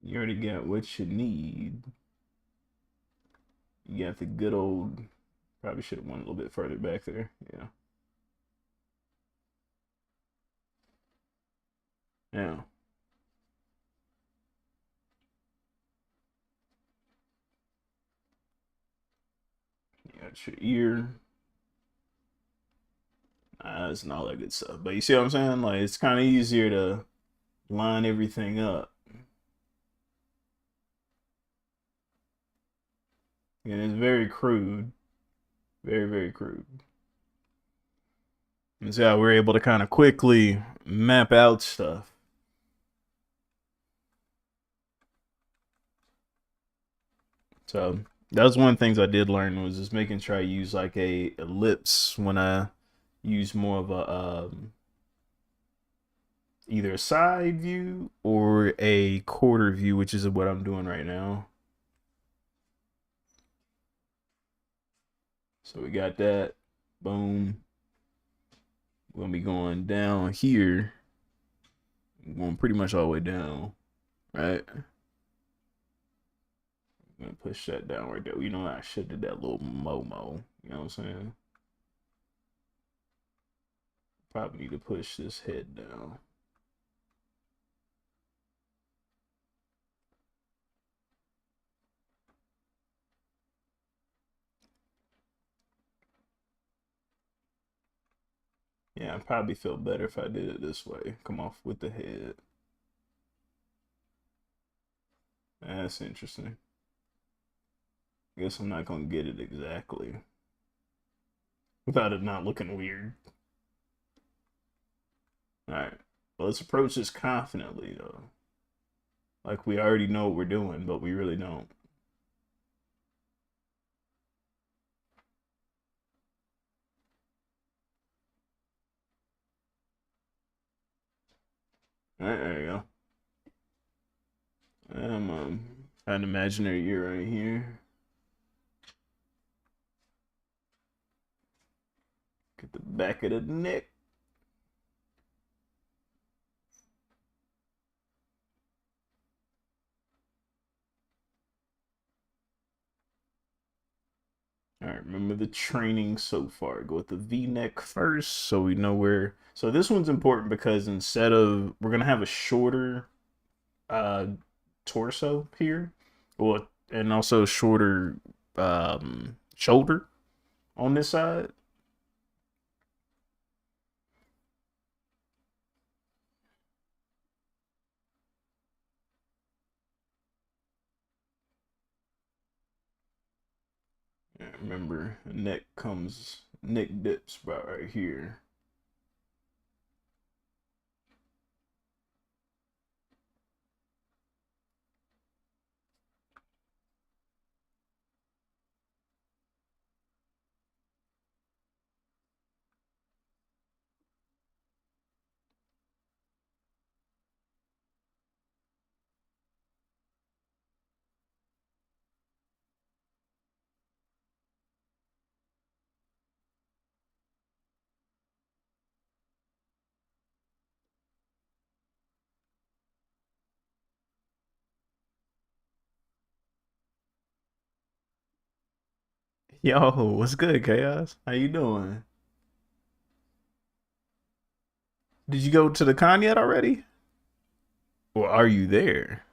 You already got what you need. You got the good old. Probably should have went a little bit further back there. Yeah. Now, you got your ear, eyes, and all that good stuff. But you see what I'm saying? Like, it's kind of easier to line everything up. And it's very crude. Very, very crude. And see how we're able to kind of quickly map out stuff. So that was one of the things I did learn was just making sure I use like a ellipse when I use more of a either a side view or a quarter view, which is what I'm doing right now. So we got that. Boom. We're gonna be going down here. Going pretty much all the way down. Right? I'm gonna push that down right there. You know, I should have did that little Momo. You know what I'm saying? Probably need to push this head down. Yeah, I probably feel better if I did it this way. Come off with the head. That's interesting. Guess I'm not gonna get it exactly without it not looking weird. All right, well, let's approach this confidently though. Like we already know what we're doing, but we really don't. All right, there you go. I'm an imaginary ear right here. Get the back of the neck. All right, remember the training so far. Go with the V-neck first so we know where. So this one's important because instead of, we're going to have a shorter uh, torso here, or and also shorter shoulder on this side. Yeah, remember, neck dips about right here. Yo, what's good, Chaos? How you doing? Did you go to the con yet already? Or are you there?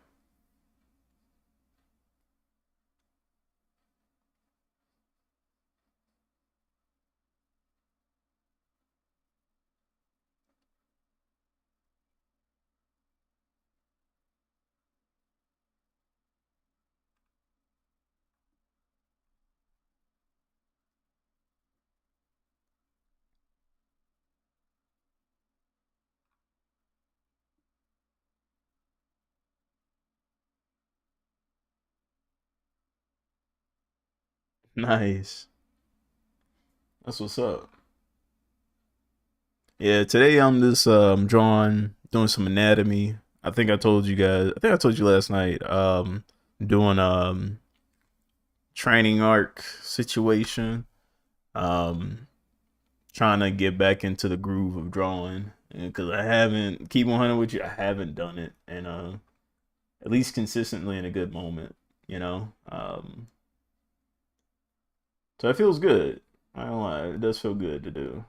Nice. That's what's up. Yeah, today I'm just drawing, doing some anatomy. I think I told you guys. I think I told you last night. Doing training arc situation. Um, Trying to get back into the groove of drawing because I haven't keep 100 with you. I haven't done it, and at least consistently in a good moment. You know. So it feels good. I don't lie. It does feel good to do.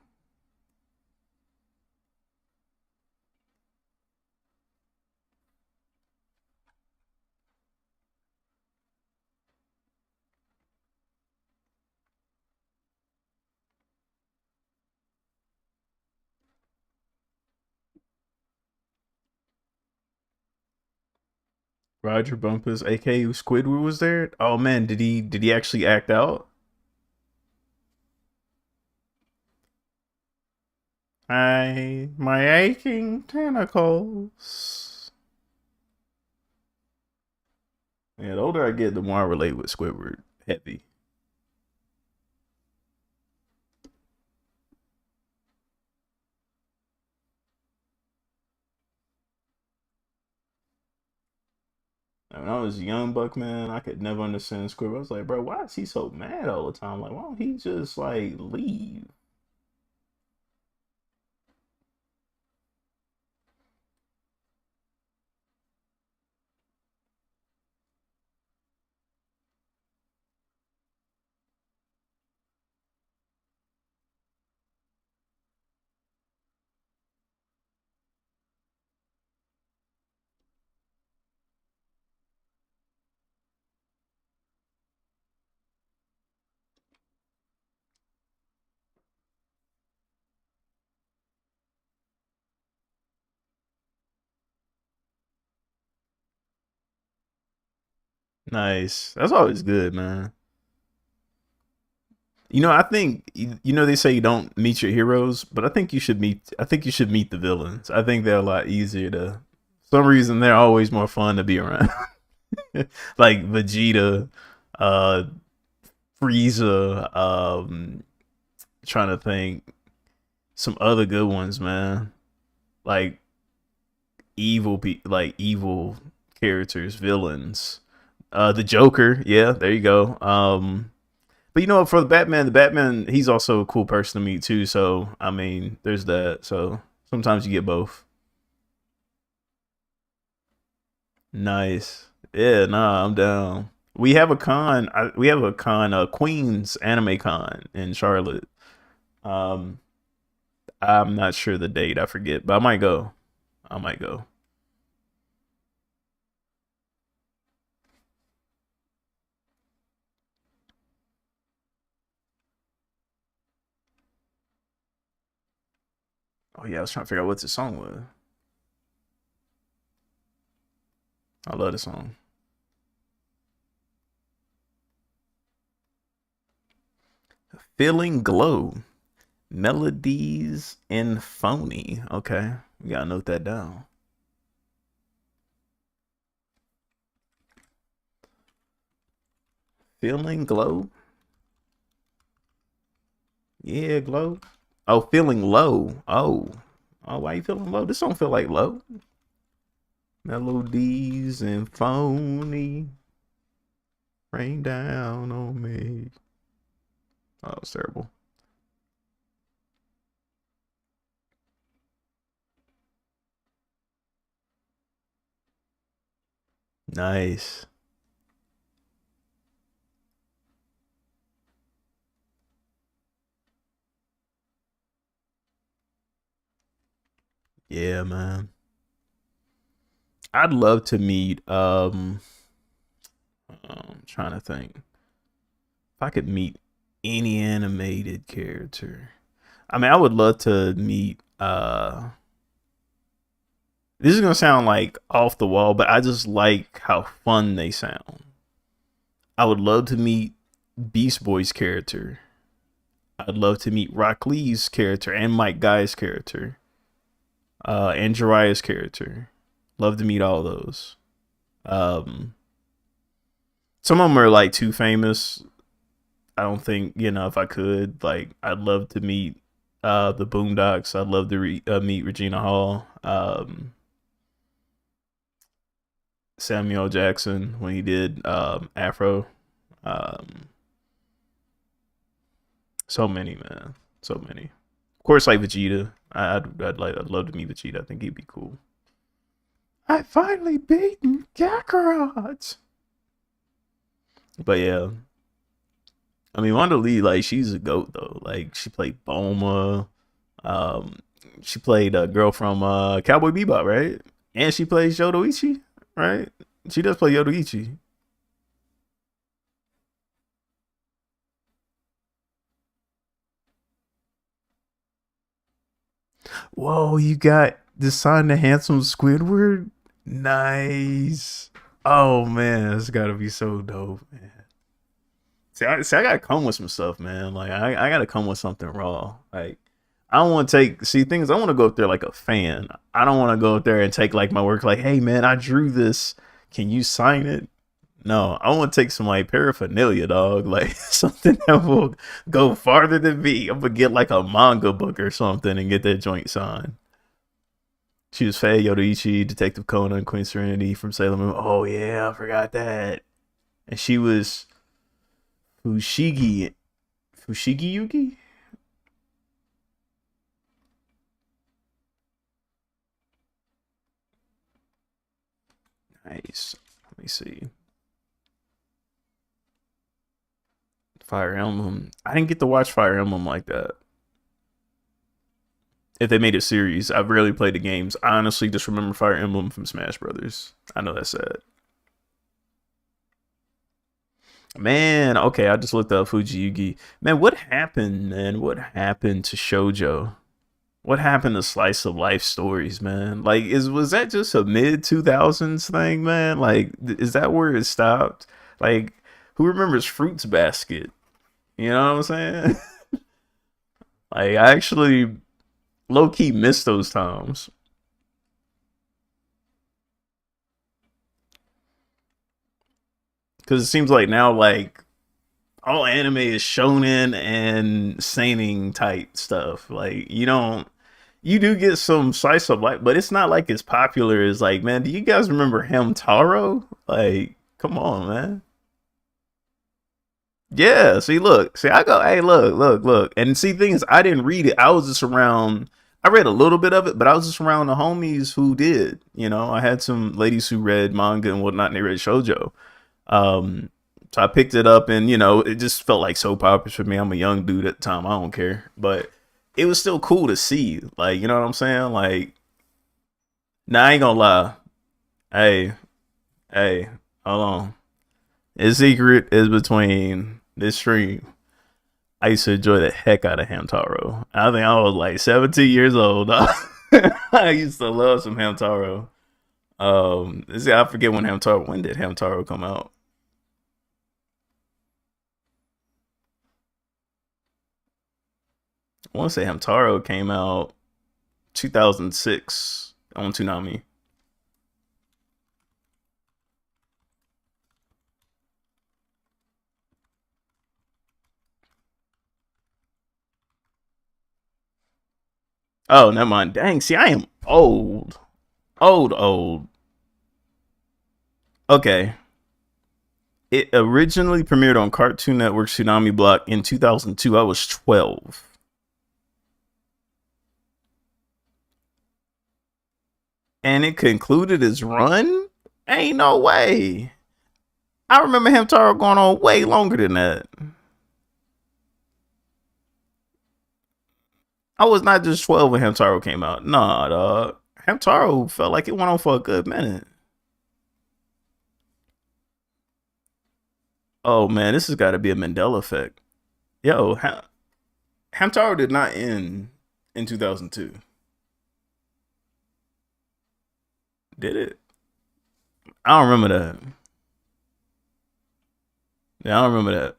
Roger Bumpus, aka Squidward, was there. Oh man, did he actually act out? My aching tentacles. Yeah, the older I get, the more I relate with Squidward. Heavy. When I was a young buck, man, I could never understand Squidward. I was like, bro, why is he so mad all the time? Like, why don't he just like leave? Nice. That's always good, man. I think they say you don't meet your heroes, but I think you should meet. I think you should meet the villains. I think they're a lot easier to. For some reason, they're always more fun to be around. Like Vegeta, uh, Frieza. Trying to think some other good ones, man. Like like evil characters, villains. The Joker. Yeah, there you go. But for the Batman, he's also a cool person to meet too. So I mean, there's that. So sometimes you get both. Nice. Yeah, nah, I'm down. We have a con. We have a con, Queens Anime Con in Charlotte. Um, I'm not sure the date. I forget, but I might go. I might go. Oh yeah, I was trying to figure out what the song was. I love the song. Feeling glow. Melodies and phony. Okay, we gotta note that down. Feeling glow. Yeah, glow. Oh, feeling low. Oh, why you feeling low? This don't feel like low. Melodies and phony. Rain down on me. Oh, it's terrible. Nice. Yeah, man. I'd love to meet I'm trying to think. If I could meet any animated character. I mean, I would love to meet this is gonna sound like off the wall, but I just like how fun they sound. I would love to meet Beast Boy's character. I'd love to meet Rock Lee's character and Mike Guy's character. And Jiraiya's character. Love to meet all those. Um some of them are like too famous. I don't think, if I could, like, I'd love to meet the Boondocks. I'd love to meet Regina Hall. Samuel Jackson when he did Afro. Um, so many, man, so many. Of course, like Vegeta. I'd love to meet Vegeta. I think he'd be cool. I finally beaten Kakarot. But yeah, I mean, Wanda Lee, like, she's a goat though. Like, she played Bulma. Um, she played a girl from Cowboy Bebop, right? And she plays Yodoichi, right? She does play Yodoichi. Whoa, you got Design the Handsome Squidward? Nice. Oh man, it's gotta be so dope, man. See, I gotta come with some stuff, man. Like I gotta come with something raw. Like I don't want to take things. I want to go up there like a fan. I don't want to go up there and take like my work. Like, hey man, I drew this. Can you sign it? No, I want to take some like paraphernalia, dog. Like something that will go farther than me. I'm gonna get like a manga book or something and get that joint signed. She was Faye Yodoichi, Detective Conan, Queen Serenity from Sailor Moon. Oh yeah, I forgot that. And she was Fushigi Fushigi Yugi. Nice. Let me see. Fire Emblem. I didn't get to watch Fire Emblem like that. If they made a series, I've rarely played the games. I honestly just remember Fire Emblem from Smash Brothers. I know that's sad. Man, okay, I just looked up Fuji Yugi. Man, what happened, man? What happened to Shoujo? What happened to slice of life stories, man? Like, was that just a mid 2000s thing, man? Like, is that where it stopped? Like, who remembers Fruits Basket? You know what I'm saying? Like, I actually low key miss those times because it seems like now, like, all anime is shonen and seinen type stuff. Like, you do get some slice of life, but it's not like as popular as, like, man, do you guys remember Hamtaro? Like, come on, man. Yeah, see, I go, hey, look, and see, things I didn't read it. I was just around. I read a little bit of it, but I was just around the homies who did. I had some ladies who read manga and whatnot, and they read shojo. Um, So I picked it up, and it just felt like soap operas for me. I'm a young dude at the time. I don't care, but it was still cool to see. Like, you know what I'm saying? Like, now I ain't gonna lie. Hey, hey, hold on. The secret is between this stream. I used to enjoy the heck out of Hamtaro. I think I was like 17 years old. I used to love some Hamtaro. See, I forget when Hamtaro. When did Hamtaro come out? I want to say Hamtaro came out 2006 on Toonami. Oh, never mind. Dang, see, I am old. Old, old. Okay. It originally premiered on Cartoon Network's Tsunami Block in 2002. I was 12. And it concluded its run? Ain't no way. I remember Hamtaro going on way longer than that. I was not just 12 when Hamtaro came out. Nah, dog. Hamtaro felt like it went on for a good minute. Oh man, this has got to be a Mandela effect. Yo, Hamtaro did not end in 2002. Did it? I don't remember that. Yeah, I don't remember that.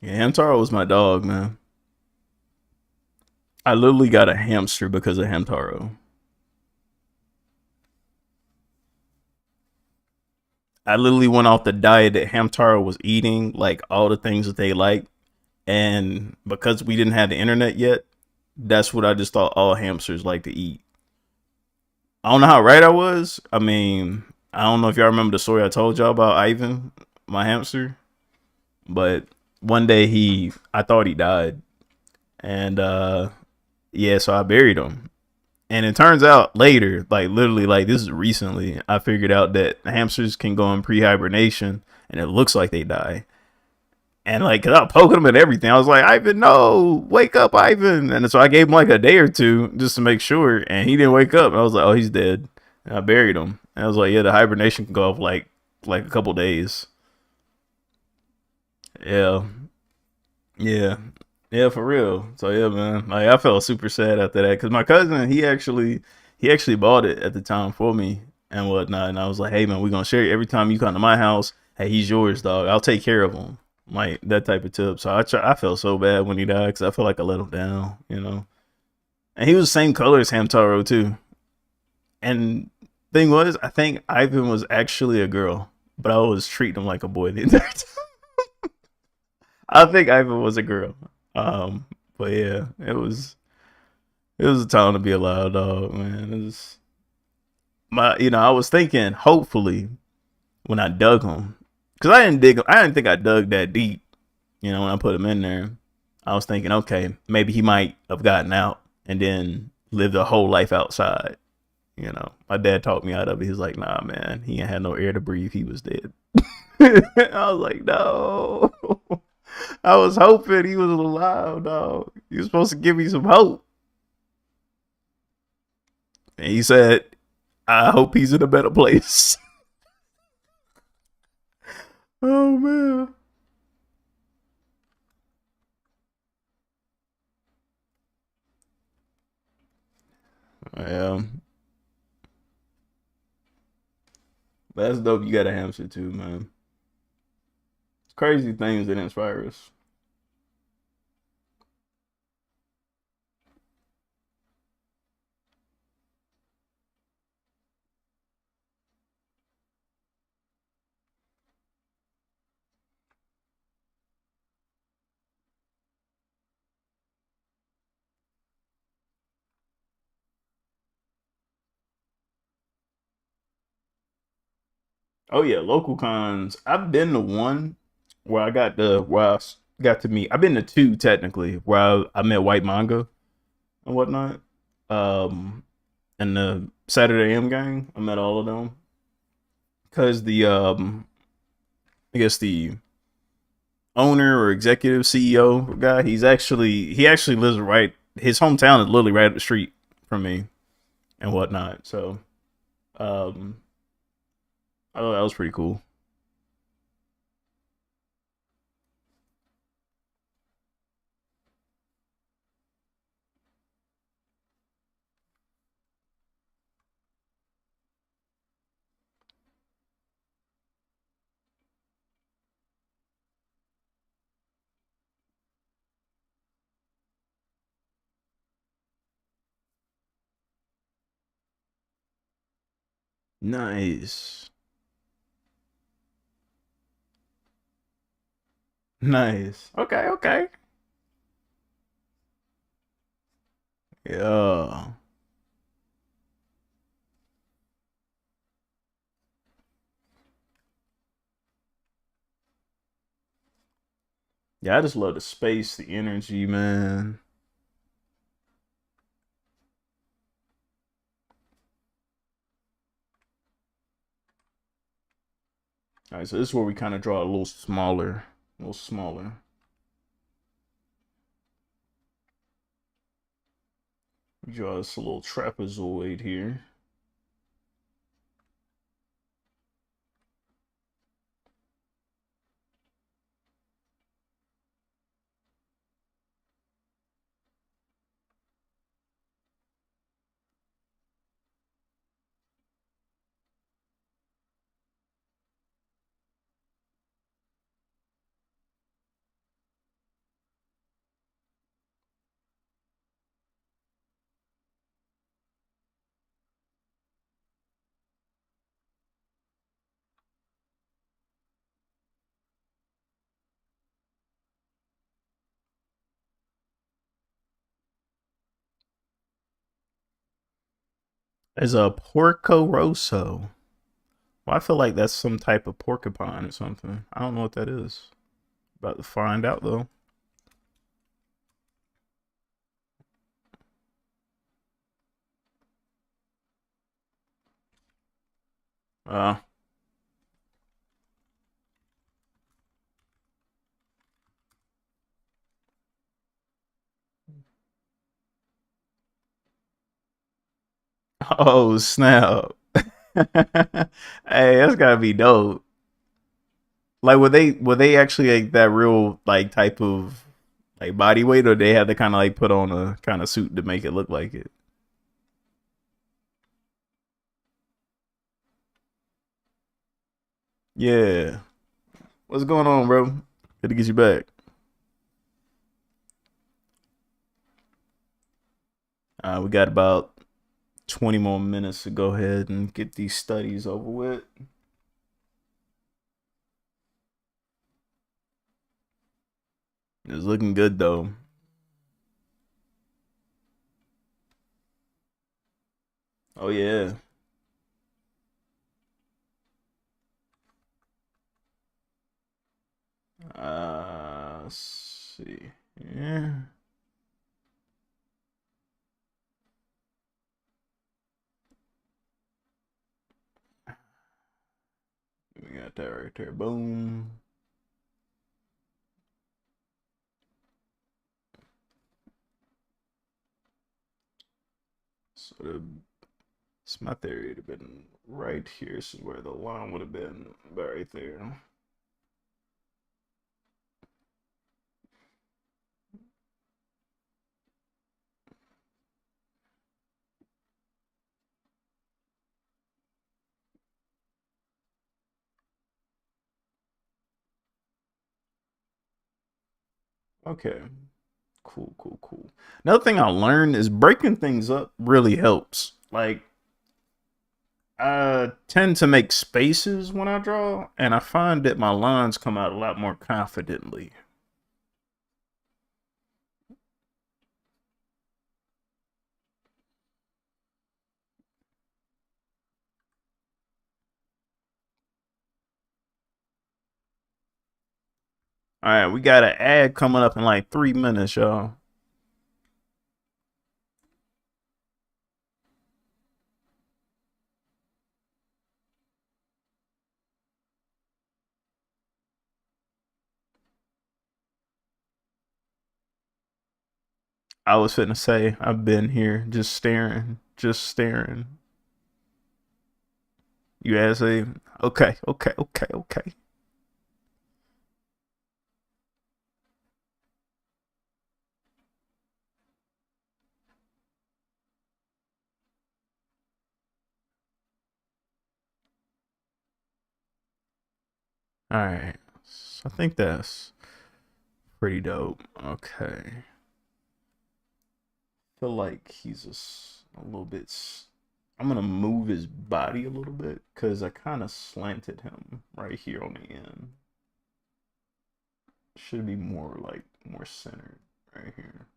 Yeah, Hamtaro was my dog, man. I literally got a hamster because of Hamtaro. I literally went off the diet that Hamtaro was eating, like all the things that they like. And because we didn't have the internet yet, that's what I just thought all hamsters like to eat. I don't know how right I was. I mean, I don't know if y'all remember the story I told y'all about Ivan, my hamster, but one day I thought he died. And yeah, so I buried him. And it turns out later, like literally, like this is recently, I figured out that hamsters can go in pre-hibernation and it looks like they die. And like, cause I was poking him and everything. I was like, Ivan, no, wake up, Ivan. And so I gave him like a day or two just to make sure. And he didn't wake up. I was like, oh, he's dead. And I buried him. And I was like, yeah, the hibernation can go off like a couple days. Yeah, yeah, yeah, for real. So yeah, man, like I felt super sad after that because my cousin he actually bought it at the time for me and whatnot. And I was like, hey man, we're gonna share it every time you come to my house. Hey, he's yours, dog. I'll take care of him. Like that type of tip. So I felt so bad when he died because I felt like I let him down. And he was the same color as Hamtaro too. And thing was, I think Ivan was actually a girl, but I was treating him like a boy the entire time. I think Ivan was a girl. But yeah, it was a time to be alive, dog, man. It was I was thinking, hopefully, when I dug him, because I didn't think I dug that deep. When I put him in there, I was thinking, okay, maybe he might have gotten out and then lived a whole life outside. My dad talked me out of it. He was like, nah, man, he ain't had no air to breathe. He was dead. I was like, no. I was hoping he was alive, dog. You was supposed to give me some hope. And he said, I hope he's in a better place. Oh man. Yeah. That's dope. You got a hamster too, man. It's crazy things that inspire us. Oh yeah, local cons. I've been to one where I got the where I got to meet. I've been to two technically, where I met White Manga and whatnot. Um, and the Saturday M gang, I met all of them because I guess the owner or executive CEO guy, he actually lives right. His hometown is literally right up the street from me and whatnot. So, um, I thought that was pretty cool. Nice, nice. Okay, okay. Yeah, yeah. I just love the space, the energy, man. All right, so this is where we kind of draw a little smaller. We draw this little trapezoid here. As a Porco Rosso. Well, I feel like that's some type of porcupine or something. I don't know what that is. About to find out though. Uh oh snap. Hey, that's gotta be dope. Like were they actually like that real like type of like body weight, or they had to kind of like put on a kind of suit to make it look like it? Yeah. What's going on, bro? Good to get you back. We got about 20 more minutes to go ahead and get these studies over with. It's looking good though. Oh yeah. Let's see. Yeah. We got that right there. Boom. So the it's my theory would have been right here. This is where the line would have been, but right there. Okay. Cool, cool, cool. Another thing I learned is breaking things up really helps. Like I tend to make spaces when I draw, and I find that my lines come out a lot more confidently. All right, we got an ad coming up in like 3 minutes, y'all. I was fitting to say, I've been here just staring, just staring. You ask me, okay, okay, okay, okay. All right. So I think that's pretty dope. Okay. Feel like he's a little bit. I'm gonna move his body a little bit because I kind of slanted him right here on the end. Should be more like more centered right here.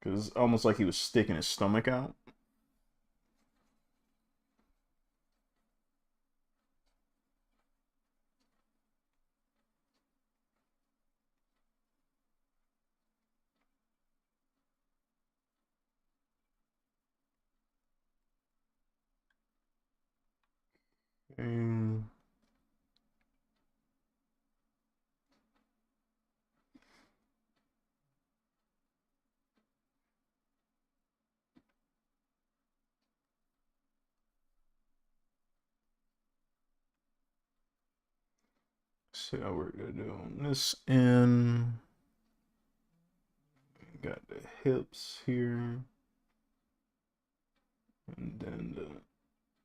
Because almost like he was sticking his stomach out. And see how we're gonna do on this end. Got the hips here, and then the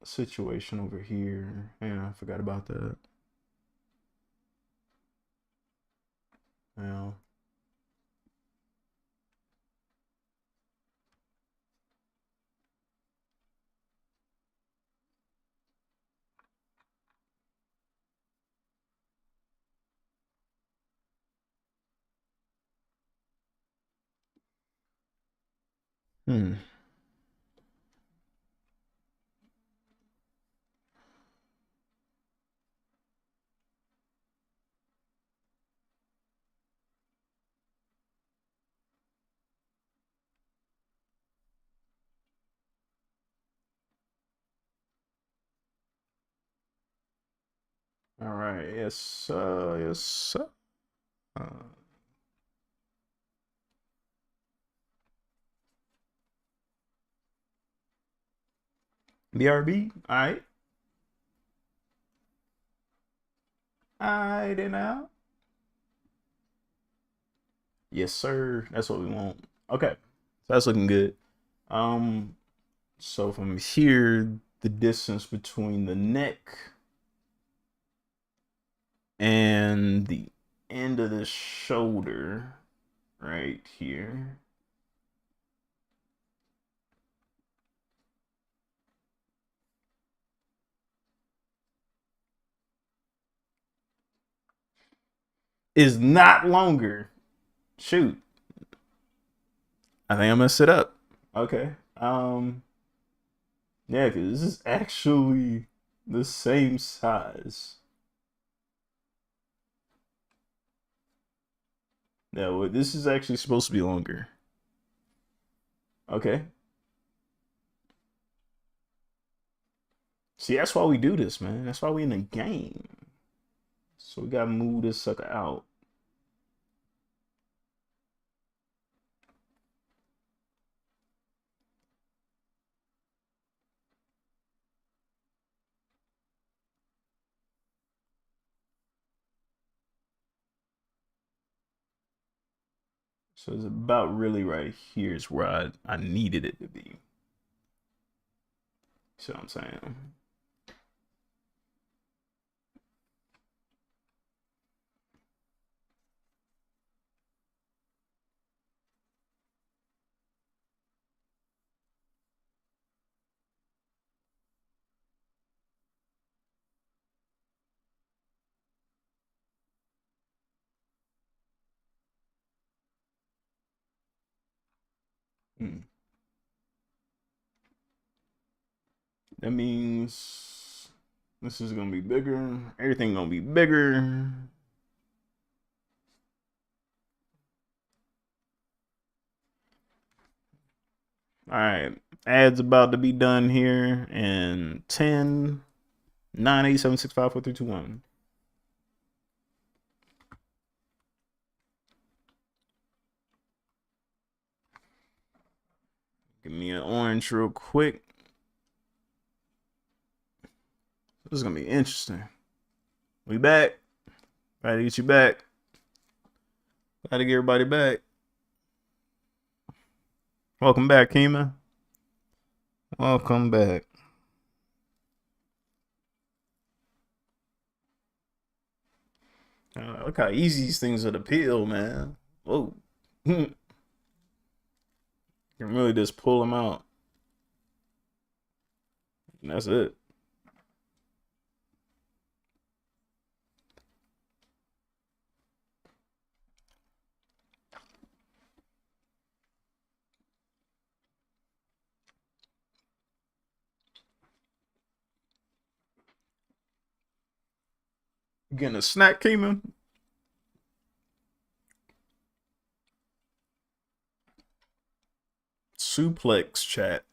situation over here. Yeah, I forgot about that. Now, hmm. All right. Yes. Yes. Uh, BRB. All right. All right. Then now. Yes, sir. That's what we want. Okay. So that's looking good. Um. So from here, the distance between the neck and the end of the shoulder, right here, is not longer. Shoot. I think I messed it up. Okay. Yeah, because this is actually the same size. No, this is actually supposed to be longer. Okay. See, that's why we do this, man. That's why we in the game. So we gotta move this sucker out. So it's about really right here is where I needed it to be. See what I'm saying? Hmm. That means This is gonna be bigger. Everything gonna be bigger. All right, ads about to be done here in 10, 9, 8, 7, 6, 5, 4, 3, 2, 1. Give me an orange real quick. This is gonna be interesting. We back. Gotta get you back. Gotta get everybody back. Welcome back, Kima. Welcome back. Look how easy these things are to peel, man. Whoa. You can really just pull them out. And that's it. You getting a snack, Kima? Suplex chat.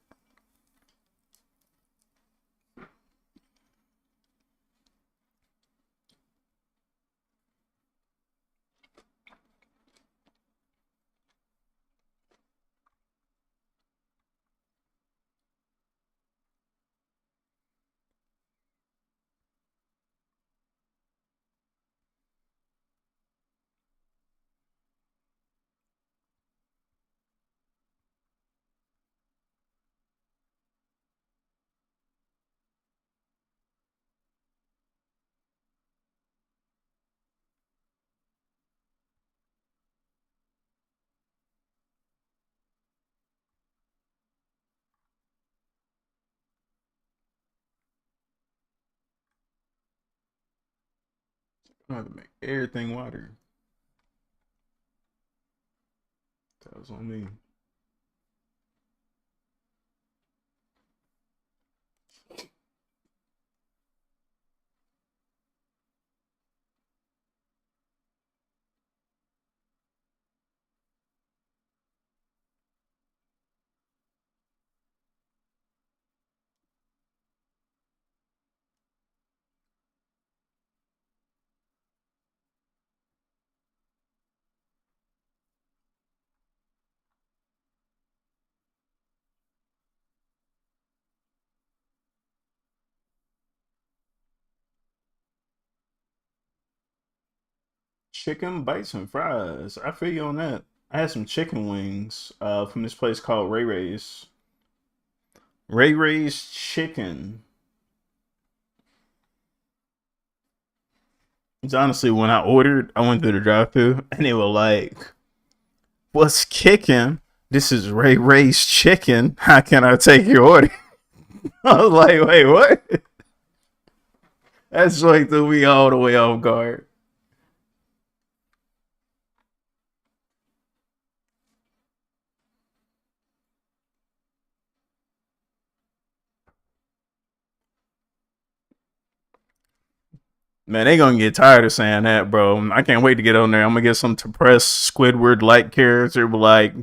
I'm gonna make everything water. That was on me. Chicken bites and fries. I feel you on that. I had some chicken wings from this place called Ray Ray's. Ray Ray's chicken. It's honestly when I ordered, I went through the drive-thru and they were like, "What's kicking? This is Ray Ray's chicken. How can I take your order?" I was like, "Wait, what?" That's like threw me all the way off guard. Man, they gonna get tired of saying that, bro. I can't wait to get on there. I'm gonna get some depressed Squidward like character, like,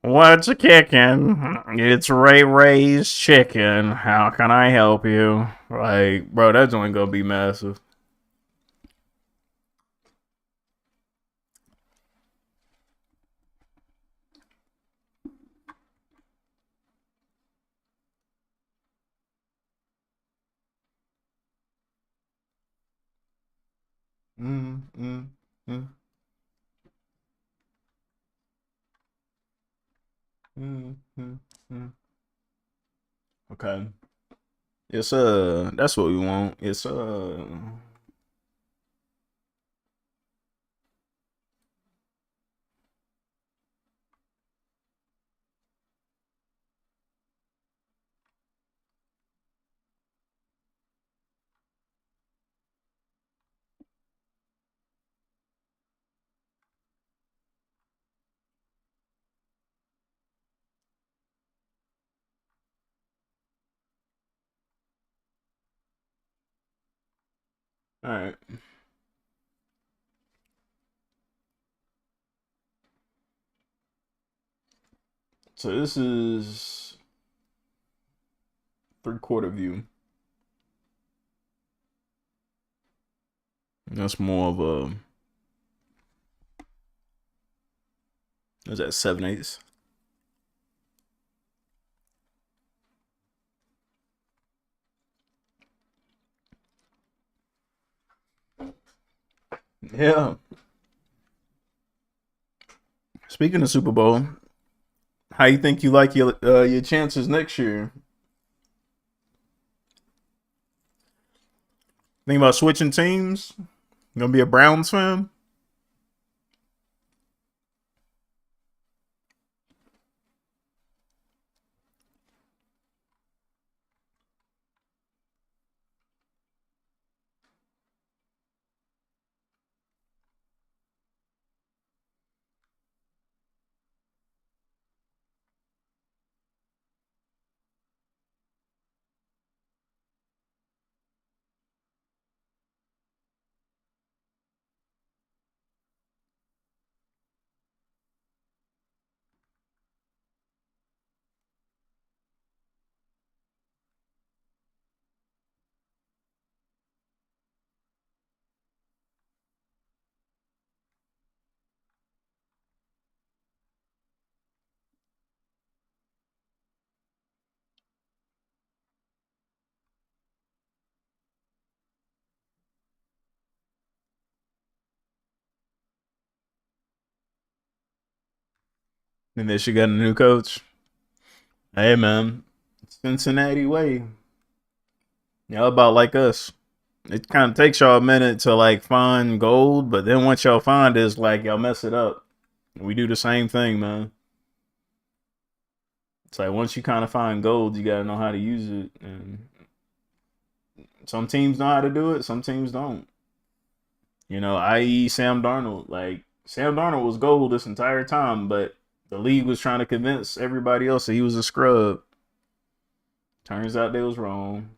"What's a kicking? It's Ray Ray's chicken. How can I help you?" Like, bro, that joint gonna be massive. Mm, mm, mm, mm, mm, mm. Okay. It's that's what we want. It's All right. So this is 3/4 view. That's more of a. Is that 7/8? Yeah. Speaking of Super Bowl, how you think you like your chances next year? Think about switching teams? You gonna be a Browns fan? And then she got a new coach. Hey man, Cincinnati way. Y'all about like us. It kind of takes y'all a minute to like find gold, but then once y'all find it, it's like y'all mess it up. We do the same thing, man. It's like once you kind of find gold, you gotta know how to use it. And some teams know how to do it, some teams don't. I.e. Sam Darnold. Like Sam Darnold was gold this entire time, but the league was trying to convince everybody else that he was a scrub. Turns out they was wrong.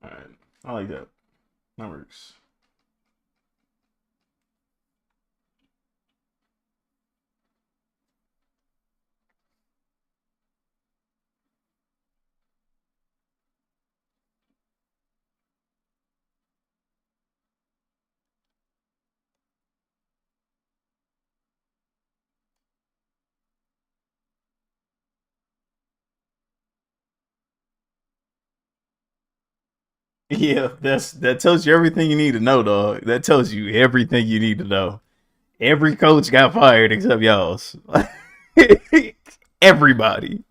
All right, I like that. That works. Yeah, that tells you everything you need to know, dog. That tells you everything you need to know. Every coach got fired except y'all's. Everybody.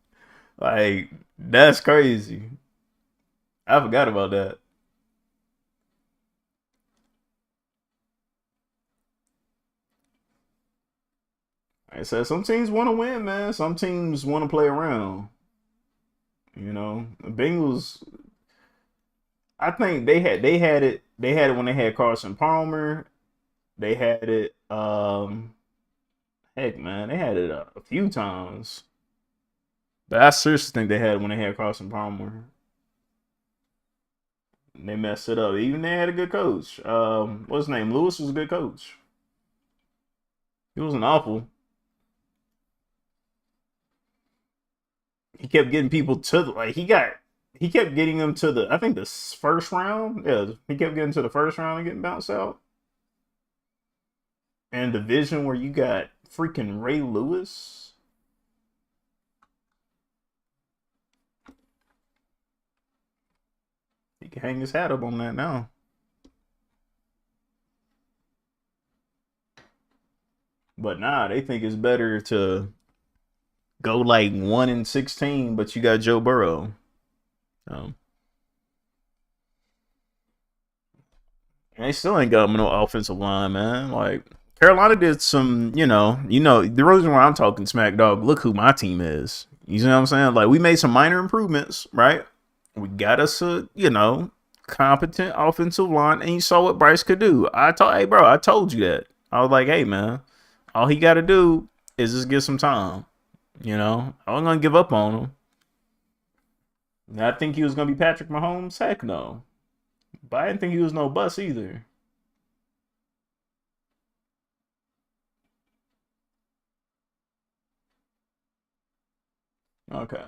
Like that's crazy. I forgot about that. I said some teams want to win, man. Some teams want to play around. The Bengals. I think they had it when they had Carson Palmer. They had it. Heck, man, they had it a few times. But I seriously think they had it when they had Carson Palmer. They messed it up. Even they had a good coach. What's his name? Lewis was a good coach. He wasn't awful. He kept getting people to the like he kept getting them to the I think the first round. Yeah, he kept getting to the first round and getting bounced out. And division where you got freaking Ray Lewis. He can hang his hat up on that now. But nah, they think it's better to go like 1-16, but you got Joe Burrow. Um, and they still ain't got no offensive line, man. Like Carolina did some, the reason why I'm talking smack dog. Look who my team is. You know what I'm saying? Like we made some minor improvements, right? We got us a, competent offensive line, and you saw what Bryce could do. Hey, bro, I told you that. I was like, hey, man, all he got to do is just get some time. I wasn't gonna give up on him. And I think he was gonna be Patrick Mahomes. Heck no, but I didn't think he was no bust either. Okay.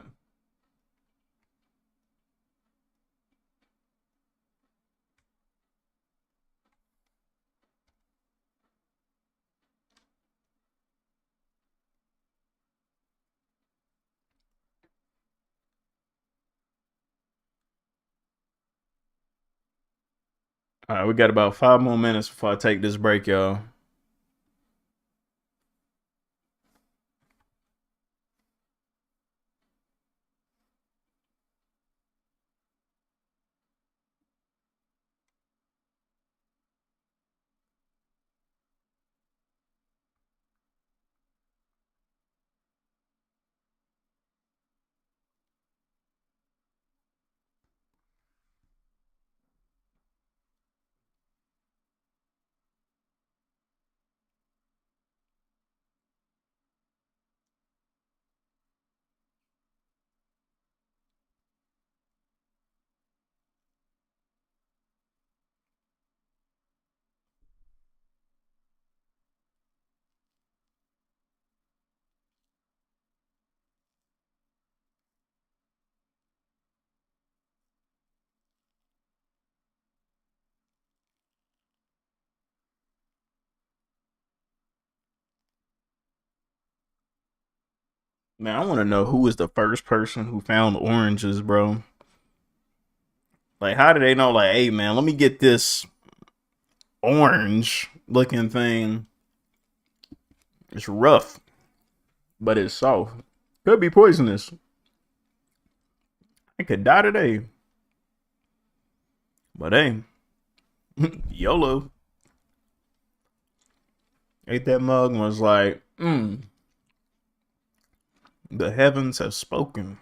All right, we got about 5 more minutes before I take this break, y'all. Man, I want to know who was the first person who found oranges, bro. Like, how do they know? Like, hey, man, let me get this orange looking thing. It's rough, but it's soft. Could be poisonous. I could die today. But hey, YOLO. Ate that mug and was like, the heavens have spoken.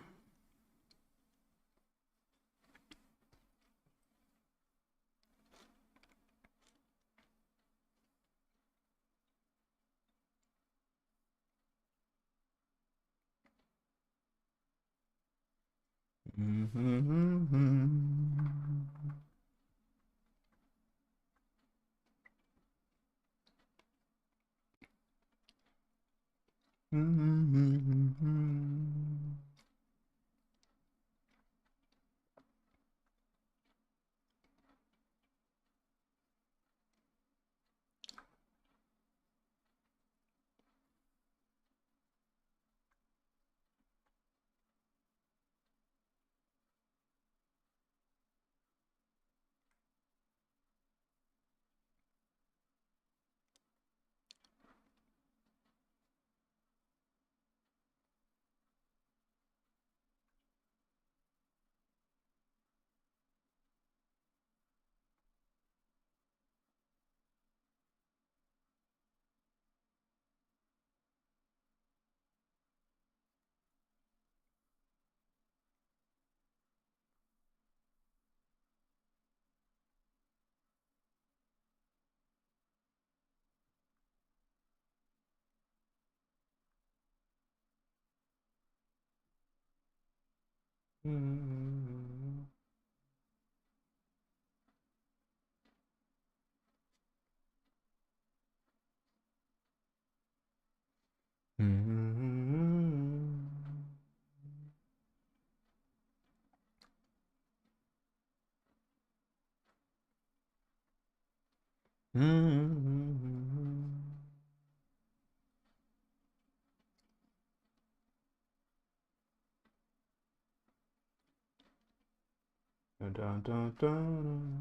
Dun, dun, dun.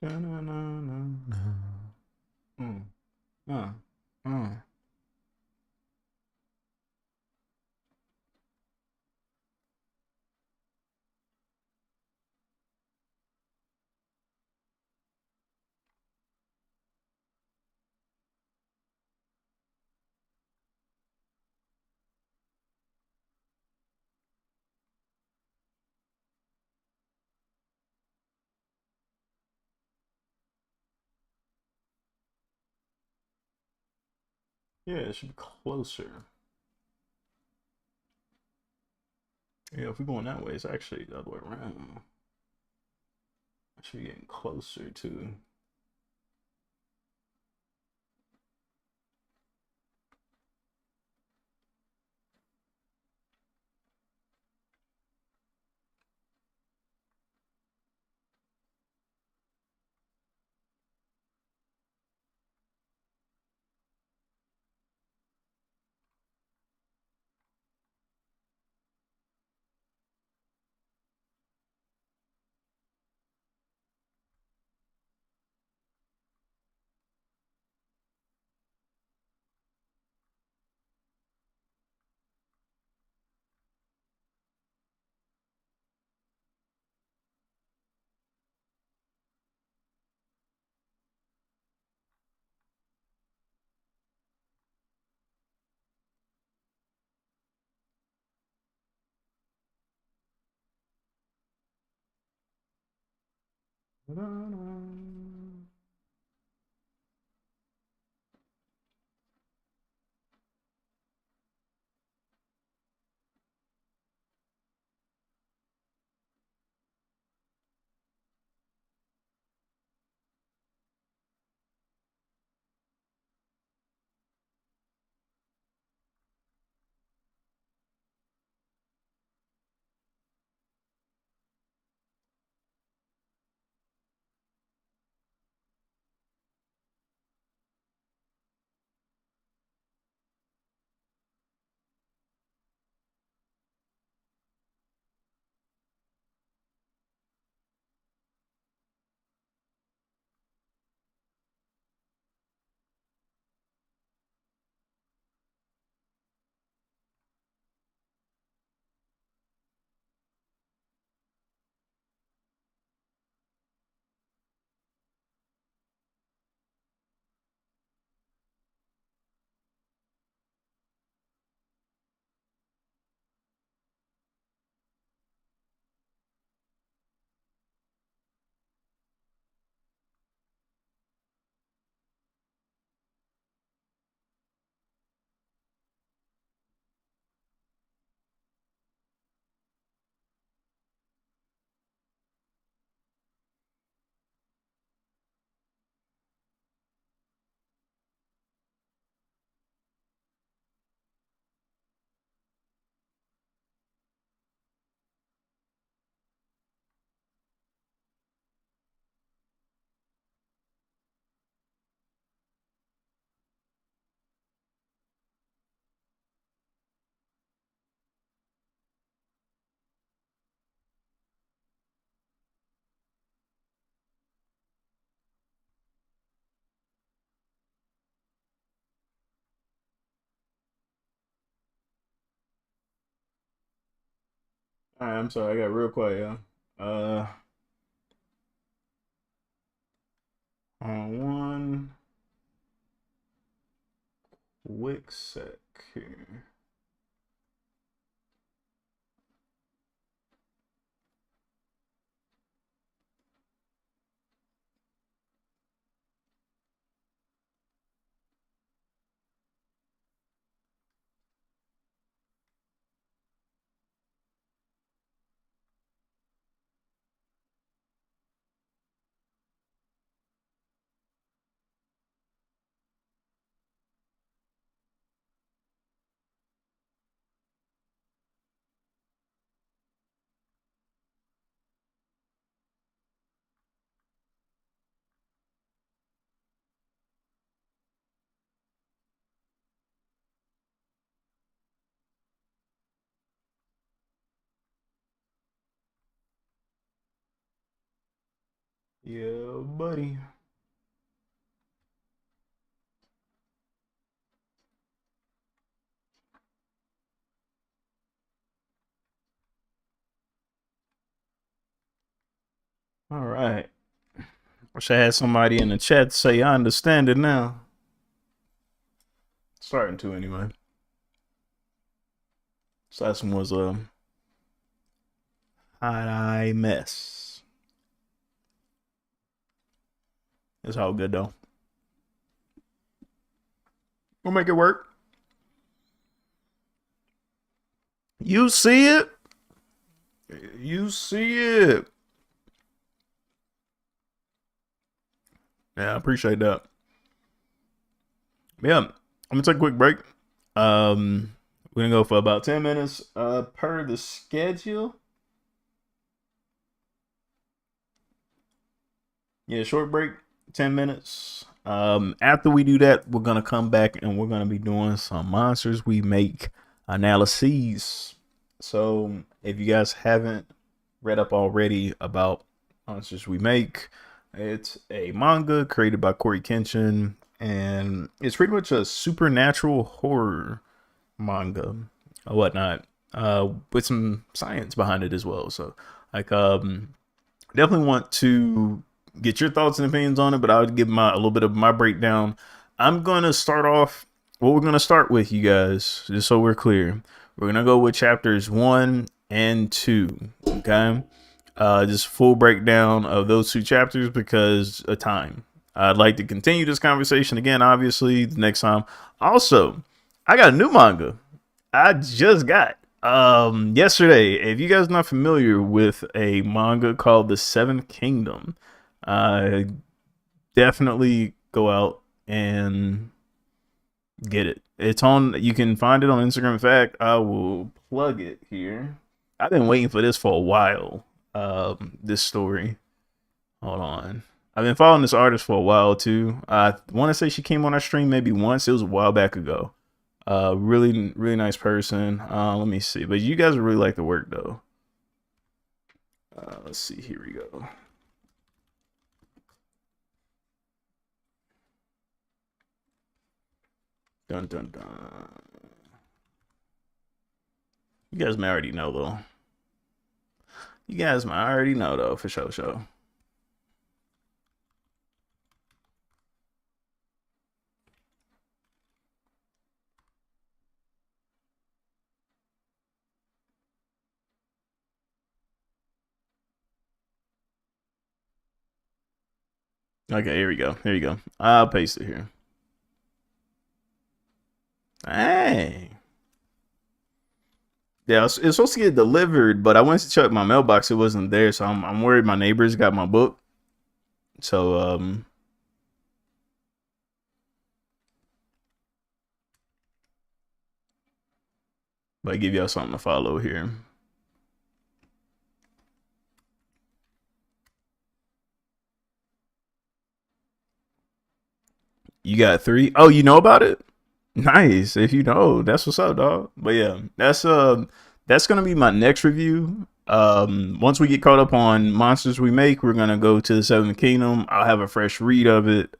Da-na-na-na-na. Mm, uh, uh. Yeah, it should be closer. Yeah, if we're going that way, it's actually the other way around. I should be getting closer to. All right, I'm sorry, I got real quiet, y'all. On one quick sec here. Yeah, buddy. All right. Wish I had somebody in the chat to say I understand it now. Starting to anyway. So last one was a hot eye mess. It's all good though. We'll make it work. You see it. You see it. Yeah, I appreciate that. Yeah, I'm gonna take a quick break. We're gonna go for about 10 minutes. Per the schedule. Yeah, short break, 10 minutes. After we do that, we're gonna come back and we're gonna be doing some monsters we make analyses. So if you guys haven't read up already about monsters we make, it's a manga created by Corey Kenshin, and it's pretty much a supernatural horror manga or whatnot, with some science behind it as well. So like definitely want to get your thoughts and opinions on it, but I'll give my a little bit of my breakdown. I'm gonna start off what we're gonna start with, you guys, just so we're clear. We're gonna go with chapters 1 and 2. Okay. Just full breakdown of those two chapters because of time. I'd like to continue this conversation again, obviously, the next time. Also, I got a new manga I just got yesterday. If you guys not familiar with a manga called The Seventh Kingdom, uh definitely go out and get it. It's on, you can find it on Instagram. In fact, I will plug it here. I've been waiting for this for a while. This story. Hold on. I've been following this artist for a while too. I want to say she came on our stream maybe once. It was a while back ago. Really, really nice person. Let me see. But you guys really like the work though. Let's see. Here we go. Dun dun dun. You guys may already know though. You guys might already know though, for sure, sure. Okay, here we go. Here you go. I'll paste it here. Hey. Yeah, it's supposed to get delivered, but I went to check my mailbox. It wasn't there, so I'm worried my neighbors got my book. So but I give y'all something to follow here. You got 3? Oh, you know about it? Nice. If you know, that's what's up, dog. But yeah, that's gonna be my next review. Once we get caught up on monsters we make, we're gonna go to the Seventh Kingdom. I'll have a fresh read of it,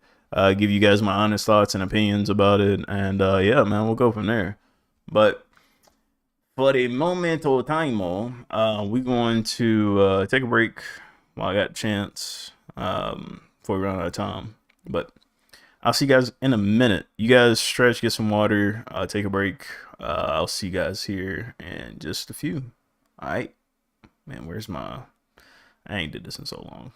give you guys my honest thoughts and opinions about it, and yeah, man, we'll go from there. But for the momento time, we're going to take a break while I got a chance, before we run out of time. But I'll see you guys in a minute. You guys stretch, get some water, take a break. I'll see you guys here in just a few. All right, man. Where's my? I ain't did this in so long.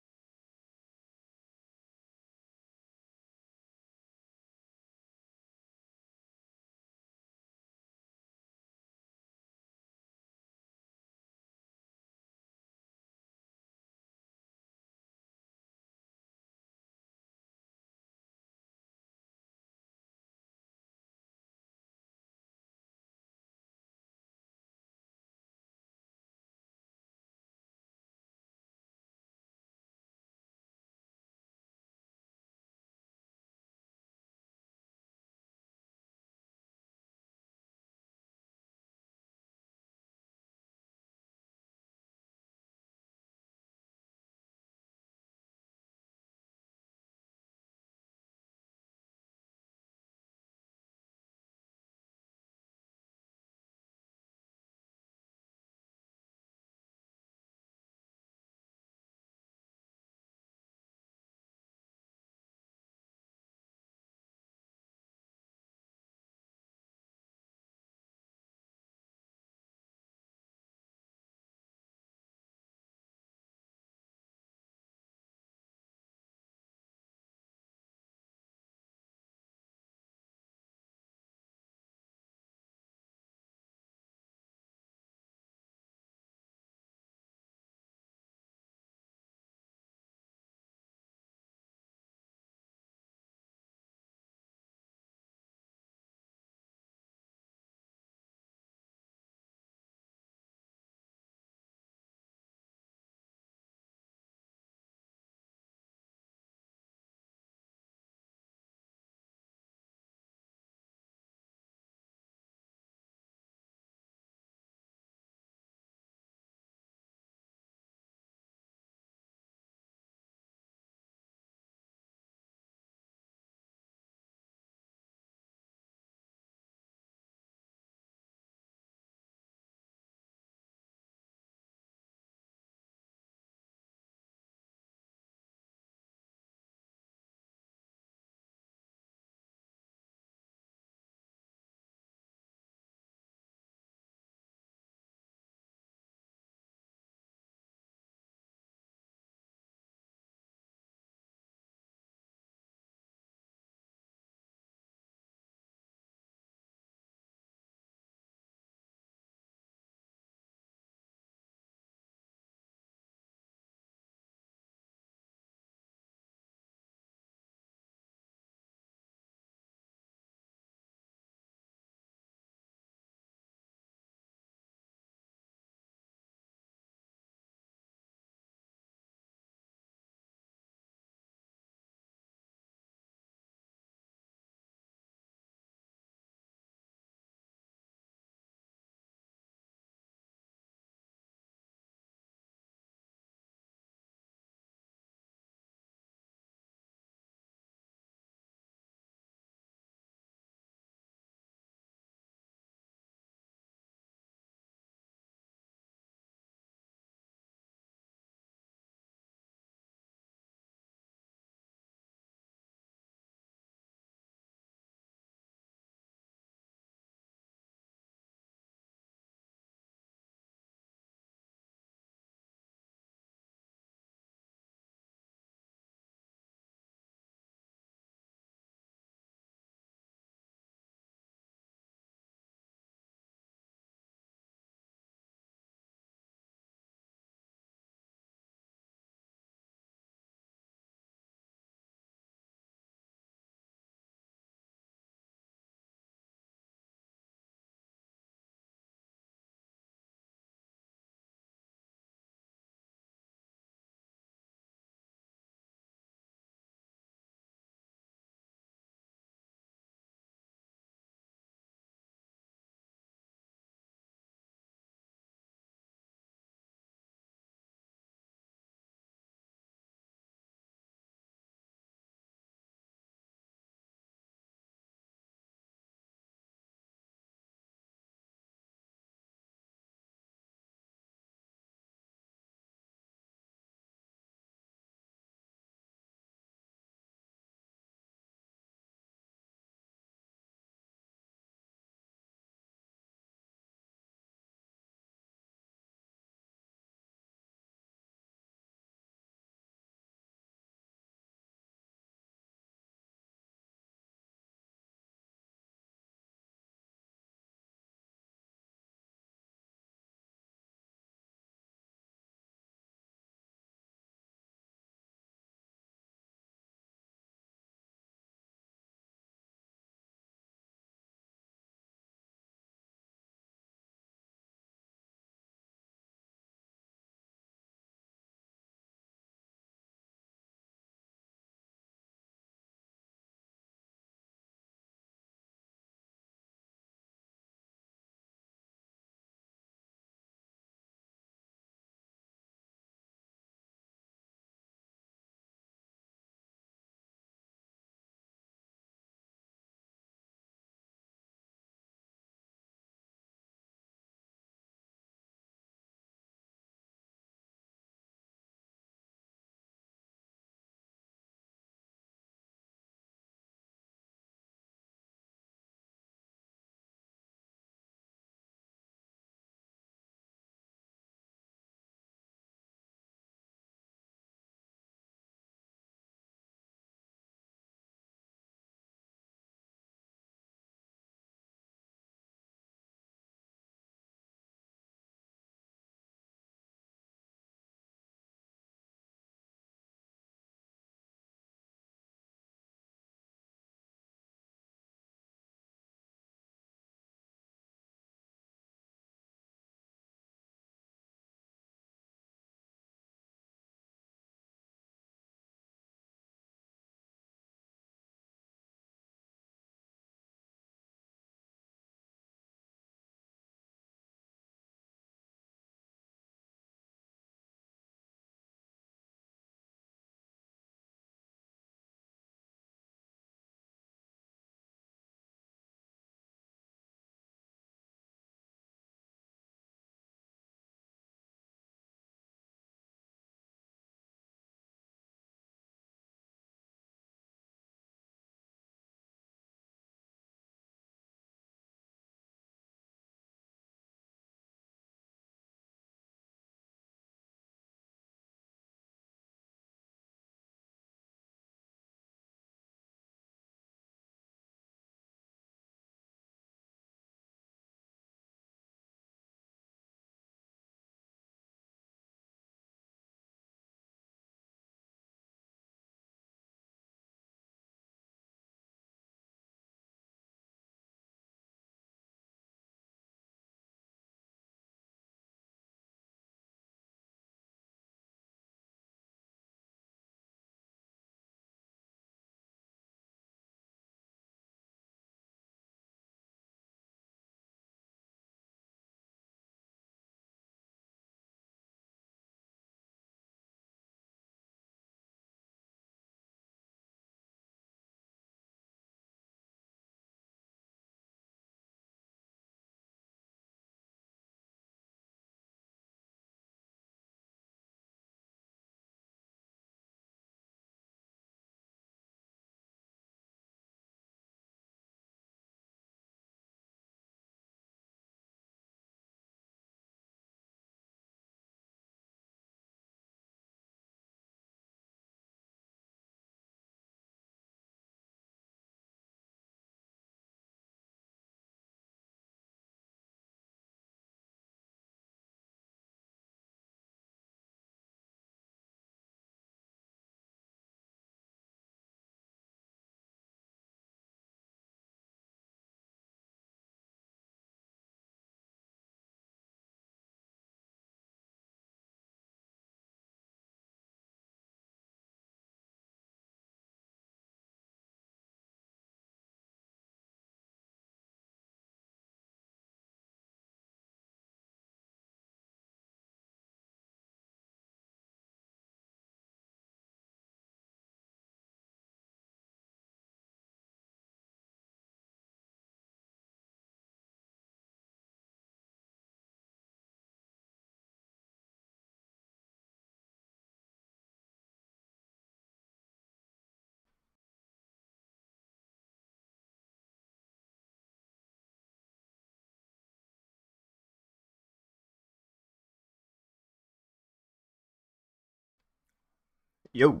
Yo,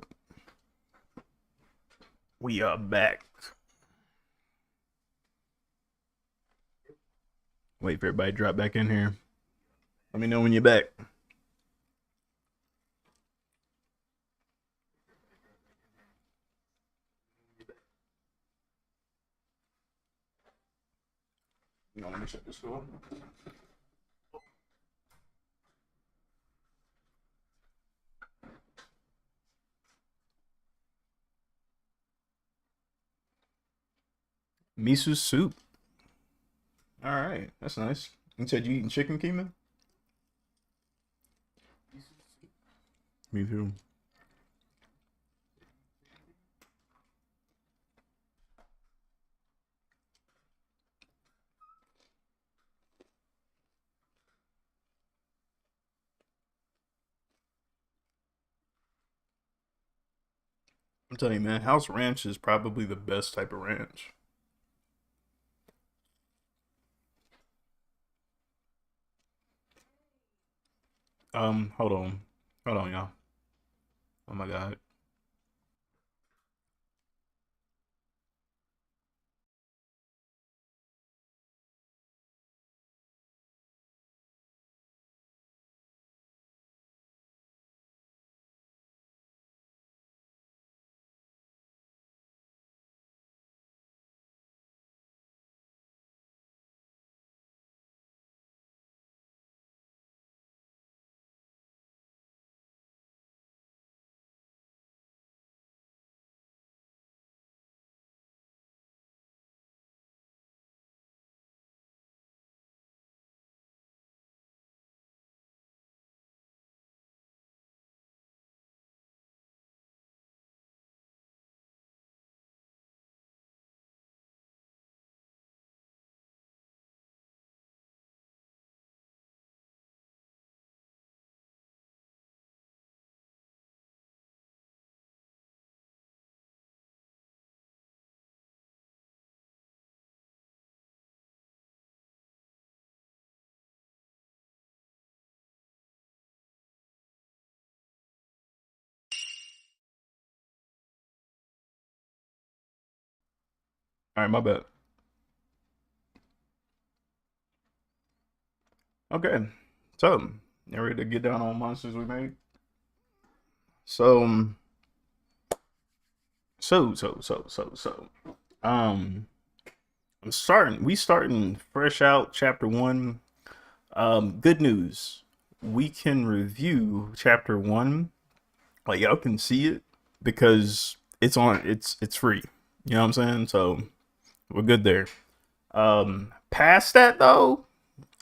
we are back. Wait for everybody to drop back in here. Let me know when you're back. Let me shut this door. Miso soup. All right, that's nice. You said you eating chicken, Keeman? Me too. I'm telling you, man, house ranch is probably the best type of ranch. Hold on, y'all. Oh my god. All right, my bad. Okay, so you ready to get down on monsters we made? So, so. Um, I'm starting. We starting fresh out chapter one. Good news. We can review chapter one. Like y'all can see it because it's on. It's free. You know what I'm saying? So we're good there. Past that though,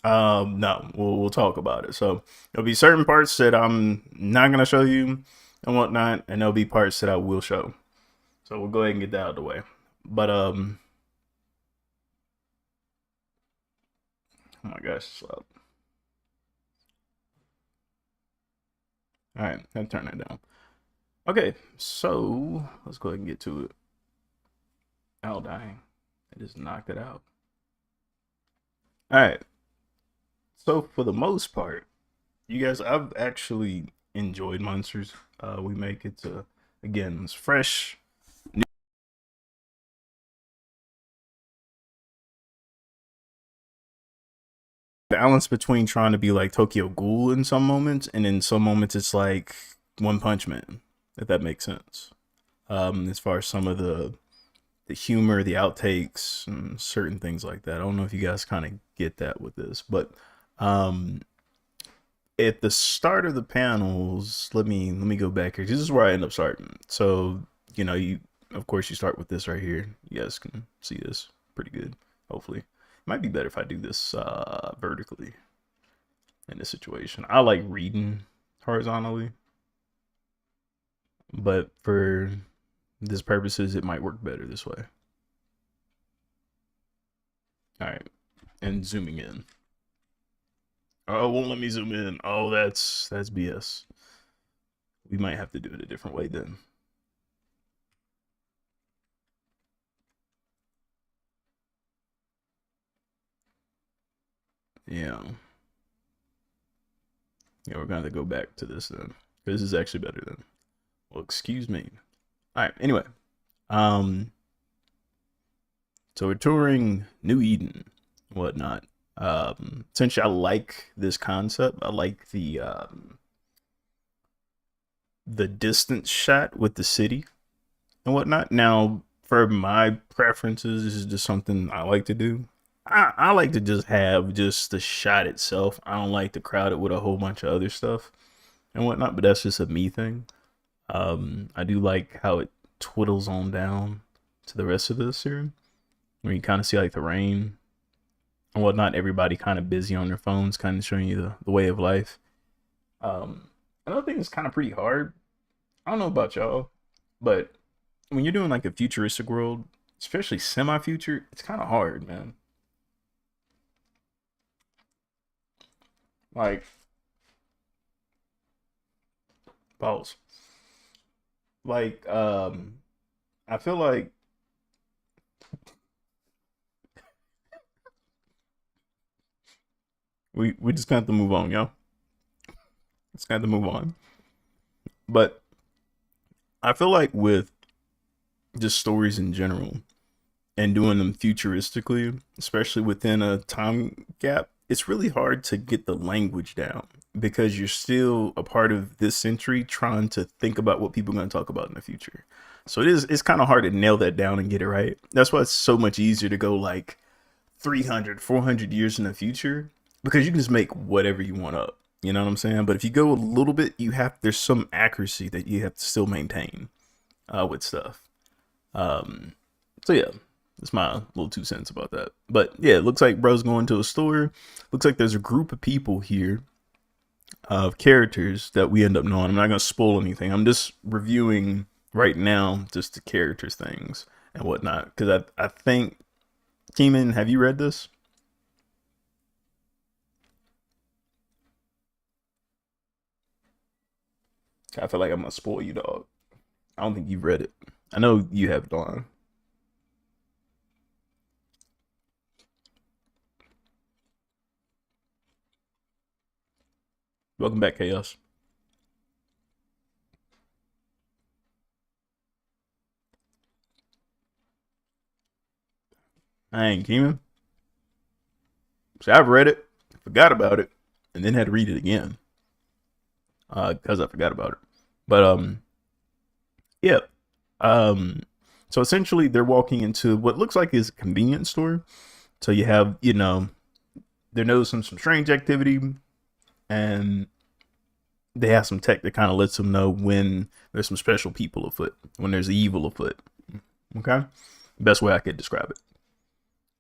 no, we'll talk about it. So there'll be certain parts that I'm not gonna show you and whatnot, and there'll be parts that I will show. So we'll go ahead and get that out of the way. But oh my gosh, it's loud. All right, I'll turn that down. Okay, so let's go ahead and get to it. Oh dang, I just knocked it out. All right, so for the most part, you guys, I've actually enjoyed monsters. We make it to again, it's fresh, balance between trying to be like Tokyo Ghoul in some moments, and in some moments it's like One Punch Man, if that makes sense. As far as some of the humor, the outtakes, and certain things like that. I don't know if you guys kind of get that with this, but um, at the start of the panels, let me go back here. This is where I end up starting. So you of course you start with this right here. You guys can see this pretty good. Hopefully, it might be better if I do this vertically in this situation. I like reading horizontally, but for this purposes, it might work better this way. All right, and zooming in. Oh, it won't let me zoom in. Oh, that's BS. We might have to do it a different way then. Yeah. Yeah, we're gonna have to go back to this then. This is actually better than. Well, excuse me. All right. Anyway, um, so we're touring New Eden, whatnot. Essentially, I like this concept. I like the distance shot with the city and whatnot. Now, for my preferences, this is just something I like to do. I like to just have just the shot itself. I don't like to crowd it with a whole bunch of other stuff and whatnot, but that's just a me thing. I do like how it twiddles on down to the rest of this here, where you kind of see like the rain and whatnot. Everybody kind of busy on their phones, kind of showing you the way of life. Another thing is kind of pretty hard. I don't know about y'all, but when you're doing like a futuristic world, especially semi-future, it's kind of hard, man. Like, pause. Like, I feel like we just got to move on, yo. Just got to move on. But I feel like with just stories in general and doing them futuristically, especially within a time gap, it's really hard to get the language down because you're still a part of this century trying to think about what people are going to talk about in the future. So it's kind of hard to nail that down and get it right. That's why it's so much easier to go like 300, 400 years in the future because you can just make whatever you want up. You know what I'm saying? But if you go a little bit, there's some accuracy that you have to still maintain with stuff. Um, so yeah, that's my little 2 cents about that. But yeah, it looks like bro's going to a store. Looks like there's a group of people here of characters that we end up knowing. I'm not gonna spoil anything. I'm just reviewing right now just the characters things and whatnot. Because I think Keeman, have you read this? I feel like I'm gonna spoil you, dog. I don't think you've read it. I know you have, Dawn. Welcome back, Chaos. I ain't Keeman. So I've read it, forgot about it, and then had to read it again because I forgot about it. But yeah. Um, so essentially, they're walking into what looks like is a convenience store. So you have, there knows some strange activity, and they have some tech that kind of lets them know when there's some special people afoot, when there's evil afoot. Okay, best way I could describe it.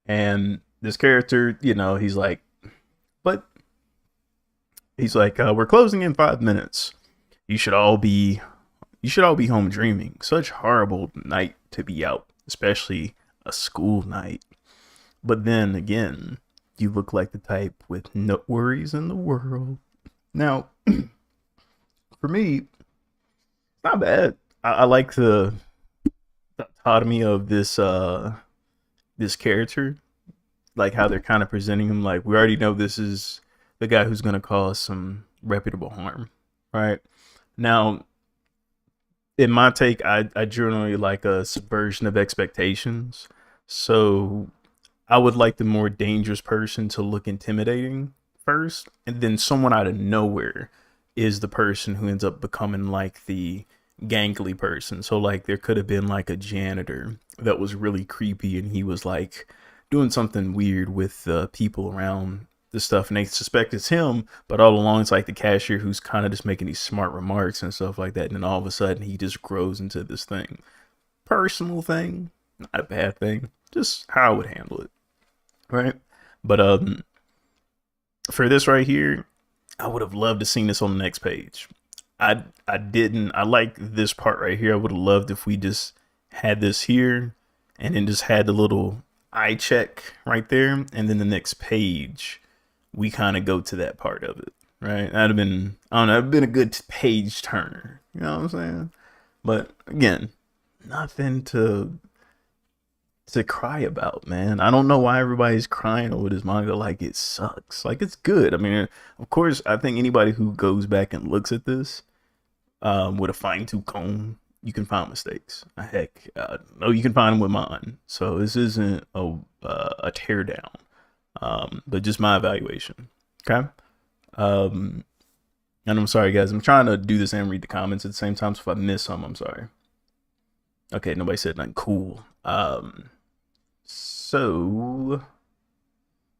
And this character, but he's like, we're closing in 5 minutes. You should all be you should all be home dreaming. Such horrible night to be out, especially a school night. But then again, you look like the type with no worries in the world. Now, for me, not bad. I like the autonomy of this character, like how they're kind of presenting him. Like we already know this is the guy who's gonna cause some reputable harm, right? Now, in my take, I generally like a subversion of expectations. So I would like the more dangerous person to look intimidating first, and then someone out of nowhere is the person who ends up becoming like the gangly person. So like there could have been like a janitor that was really creepy and he was like doing something weird with the people around the stuff and they suspect it's him, but all along it's like the cashier who's kind of just making these smart remarks and stuff like that, and then all of a sudden he just grows into this thing. Personal thing, not a bad thing, just how I would handle it, right? But for this right here, I would have loved to seen this on the next page. I didn't. I like this part right here. I would have loved if we just had this here and then just had the little eye check right there, and then the next page we kind of go to that part of it, right? That'd have been, I don't know, it'd been a good page turner. You know what I'm saying? But again, nothing to cry about, man. I don't know why everybody's crying over this manga like it sucks. Like it's good. I mean, of course, I think anybody who goes back and looks at this with a fine tooth comb, you can find mistakes. Heck, no, you can find them with mine. So this isn't a tear down, but just my evaluation. Okay. Um, and I'm sorry, guys. I'm trying to do this and read the comments at the same time. So if I miss some, I'm sorry. Okay, nobody said nothing cool. So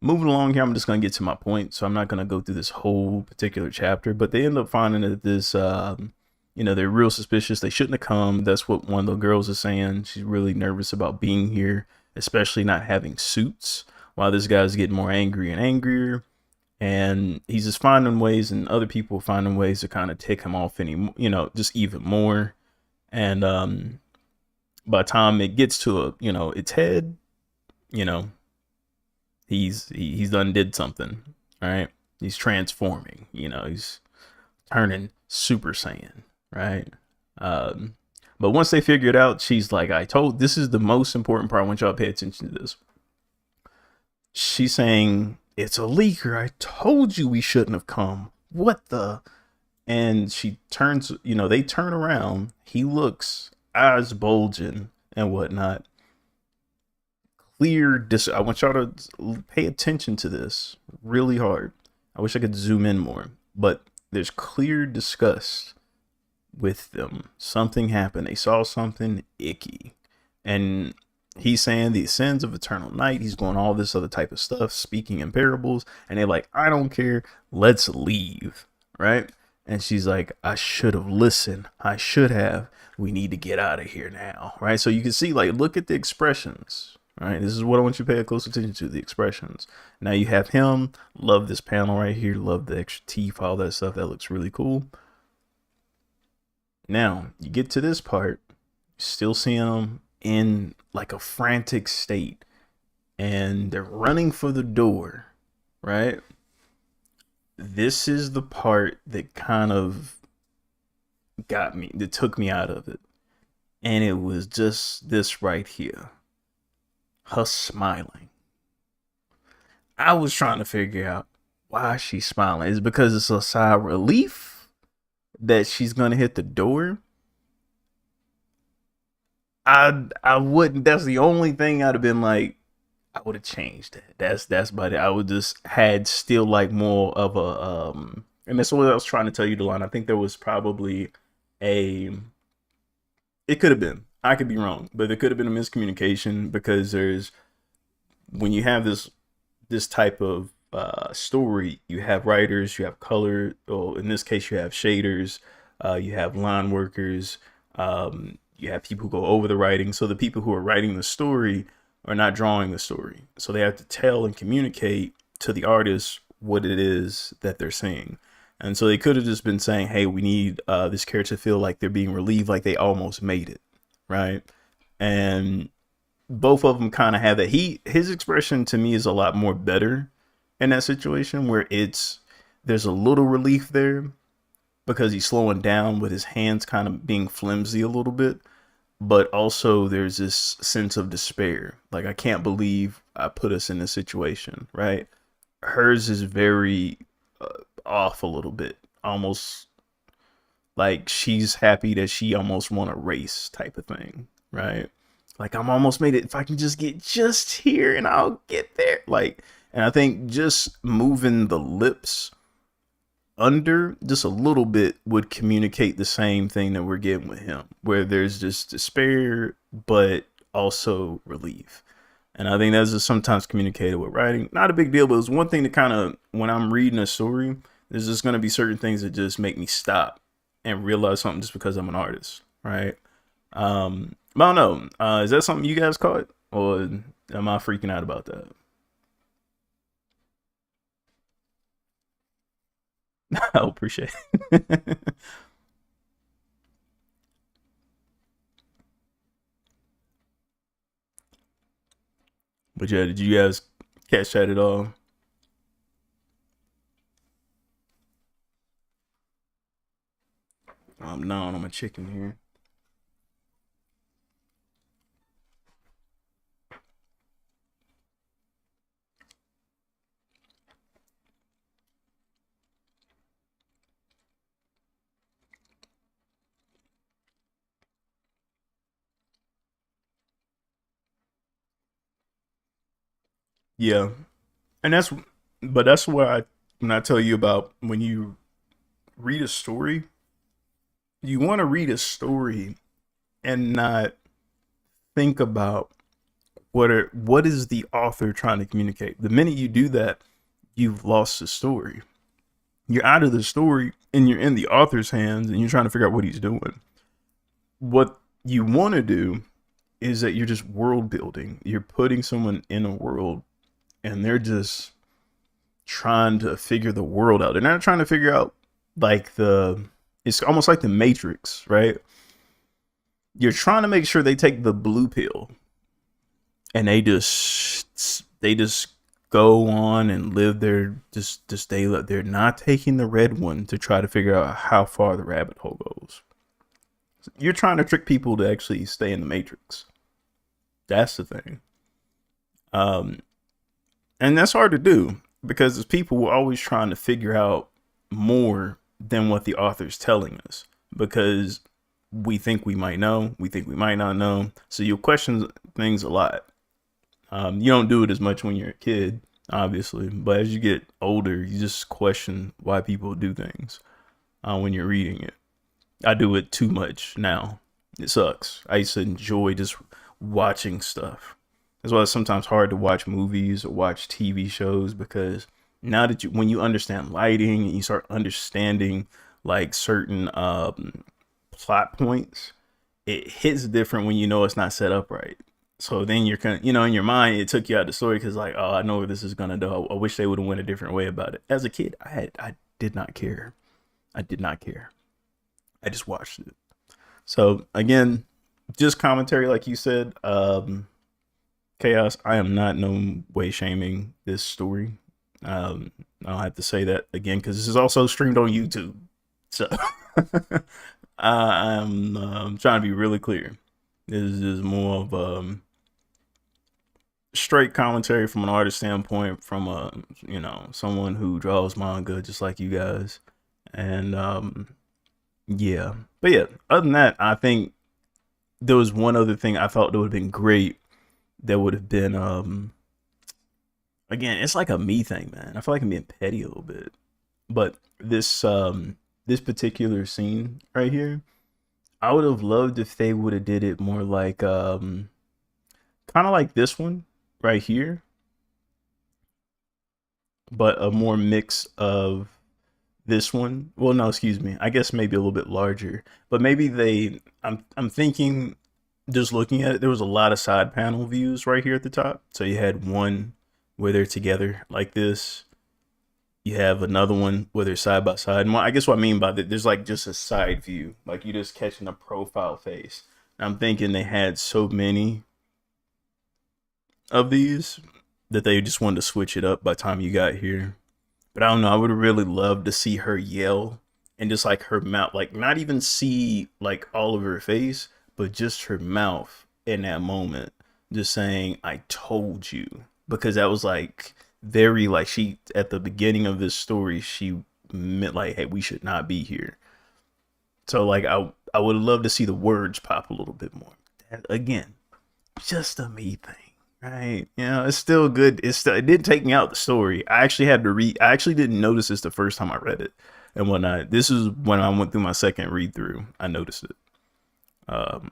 moving along here, I'm just gonna get to my point. So I'm not gonna go through this whole particular chapter, but they end up finding that this, they're real suspicious. They shouldn't have come. That's what one of the girls is saying. She's really nervous about being here, especially not having suits. While this guy's getting more angry and angrier, and he's just finding ways, and other people finding ways to kind of tick him off just even more. And by the time it gets to its head, you know, he's done did something, right? He's transforming, he's turning Super Saiyan, right? But once they figure it out, she's like, this is the most important part. I want y'all to pay attention to this. She's saying, it's a leaker. I told you we shouldn't have come. What the? And she turns, they turn around. He looks, eyes bulging and whatnot. I want y'all to pay attention to this really hard. I wish I could zoom in more, but there's clear disgust with them. Something happened. They saw something icky. And he's saying the sins of eternal night. He's going all this other type of stuff, speaking in parables. And they're like, I don't care. Let's leave. Right? And she's like, I should have listened. I should have. We need to get out of here now. Right? So you can see, look at the expressions. Right? This is what I want you to pay close attention to, the expressions. Now you have him. Love this panel right here. Love the extra teeth, all that stuff. That looks really cool. Now you get to this part, still seeing them in a frantic state, and they're running for the door, right? This is the part that kind of that took me out of it. And it was just this right here. Her smiling. I was trying to figure out why she's smiling. Is it because it's a sigh of relief that she's gonna hit the door? I wouldn't. That's the only thing I'd have been like, I would have changed it. That's about it. I would just had still more of a and that's what I was trying to tell you, Delon. I think there was probably it could have been. I could be wrong, but there could have been a miscommunication, because when you have this type of story, you have writers, you have color, or in this case, you have shaders, you have line workers, you have people who go over the writing. So the people who are writing the story are not drawing the story, so they have to tell and communicate to the artist what it is that they're seeing. And so they could have just been saying, hey, we need this character to feel like they're being relieved, like they almost made it, right? And both of them kind of have that. His expression to me is a lot more better in that situation, where there's a little relief there, because he's slowing down with his hands kind of being flimsy a little bit, but also there's this sense of despair. I can't believe I put us in this situation, right? Hers is very off a little bit, almost like she's happy that she almost won a race type of thing, right? I'm almost made it. If I can just get just here and I'll get there. And I think just moving the lips under just a little bit would communicate the same thing that we're getting with him, where there's just despair, but also relief. And I think that's just sometimes communicated with writing. Not a big deal, but it's one thing to kind of, when I'm reading a story, there's just going to be certain things that just make me stop and realize something just because I'm an artist, right? But I don't know. Is that something you guys caught, or am I freaking out about that? I appreciate it. But yeah, did you guys catch that at all? I'm gnawing on my chicken here. Yeah, and that's what I when I tell you about when you read a story, you want to read a story and not think about what is the author trying to communicate. The minute you do that, you've lost the story. You're out of the story and you're in the author's hands and you're trying to figure out what he's doing. What you want to do is that you're just world building. You're putting someone in a world and they're just trying to figure the world out. They're not trying to figure out like it's almost like the Matrix, right? You're trying to make sure they take the blue pill and they just go on and live their just they they're not taking the red one to try to figure out how far the rabbit hole goes. You're trying to trick people to actually stay in the Matrix. That's the thing. Um, and that's hard to do because people were always trying to figure out more than what the author's telling us because we think we might know, we think we might not know. So you'll question things a lot. You don't do it as much when you're a kid, obviously, but as you get older, you just question why people do things when you're reading it. I do it too much now. It sucks. I used to enjoy just watching stuff. That's why it's sometimes hard to watch movies or watch TV shows because now that when you understand lighting and you start understanding like certain plot points, it hits different when you know it's not set up right. So then you're kind of, in your mind, it took you out of the story because like, oh, I know where this is gonna go. I wish they would have went a different way about it. As a kid, I did not care. I did not care. I just watched it. So again, just commentary, like you said. Chaos. I am not no way shaming this story. I'll have to say that again because this is also streamed on YouTube. So I'm trying to be really clear. This is more of straight commentary from an artist standpoint, from a someone who draws manga just like you guys, and yeah. But yeah, other than that, I think there was one other thing I thought that would have been great. That would have been again, it's like a me thing, man. I feel like I'm being petty a little bit, but this particular scene right here, I would have loved if they would have did it more like kind of like this one right here, but a more mix of this one. Well, no, excuse me. I guess maybe a little bit larger, but maybe I'm thinking just looking at it, there was a lot of side panel views right here at the top. So you had one where they're together like this. You have another one where they're side by side. And I guess what I mean by that, there's like just a side view, like you just catching a profile face. And I'm thinking they had so many of these that they just wanted to switch it up by the time you got here. But I don't know. I would really love to see her yell and just like her mouth, like not even see like all of her face, but just her mouth in that moment, just saying, I told you. Because that was like very like she at the beginning of this story, she meant like, hey, we should not be here. So like I would love to see the words pop a little bit more. And again, just a me thing. Right. It's still good. It did take me out the story. I actually had to read. I actually didn't notice this the first time I read it and whatnot. This is when I went through my second read through. I noticed it. Um,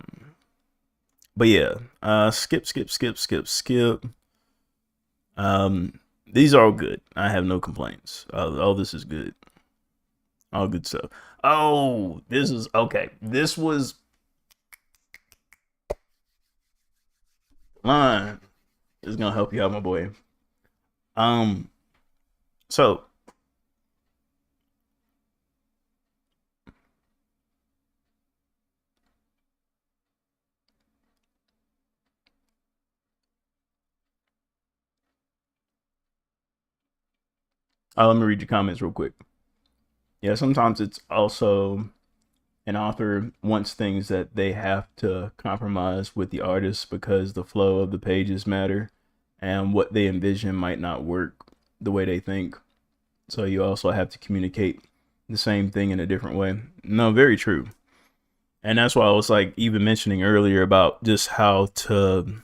but yeah, skip. These are all good. I have no complaints. All this is good. All good stuff. Oh, this is okay. This was line. This is gonna help you out, my boy. Um, so let me read your comments real quick. Yeah, sometimes it's also an author wants things that they have to compromise with the artist because the flow of the pages matter and what they envision might not work the way they think. So you also have to communicate the same thing in a different way. No, very true. And that's why I was like even mentioning earlier about just how to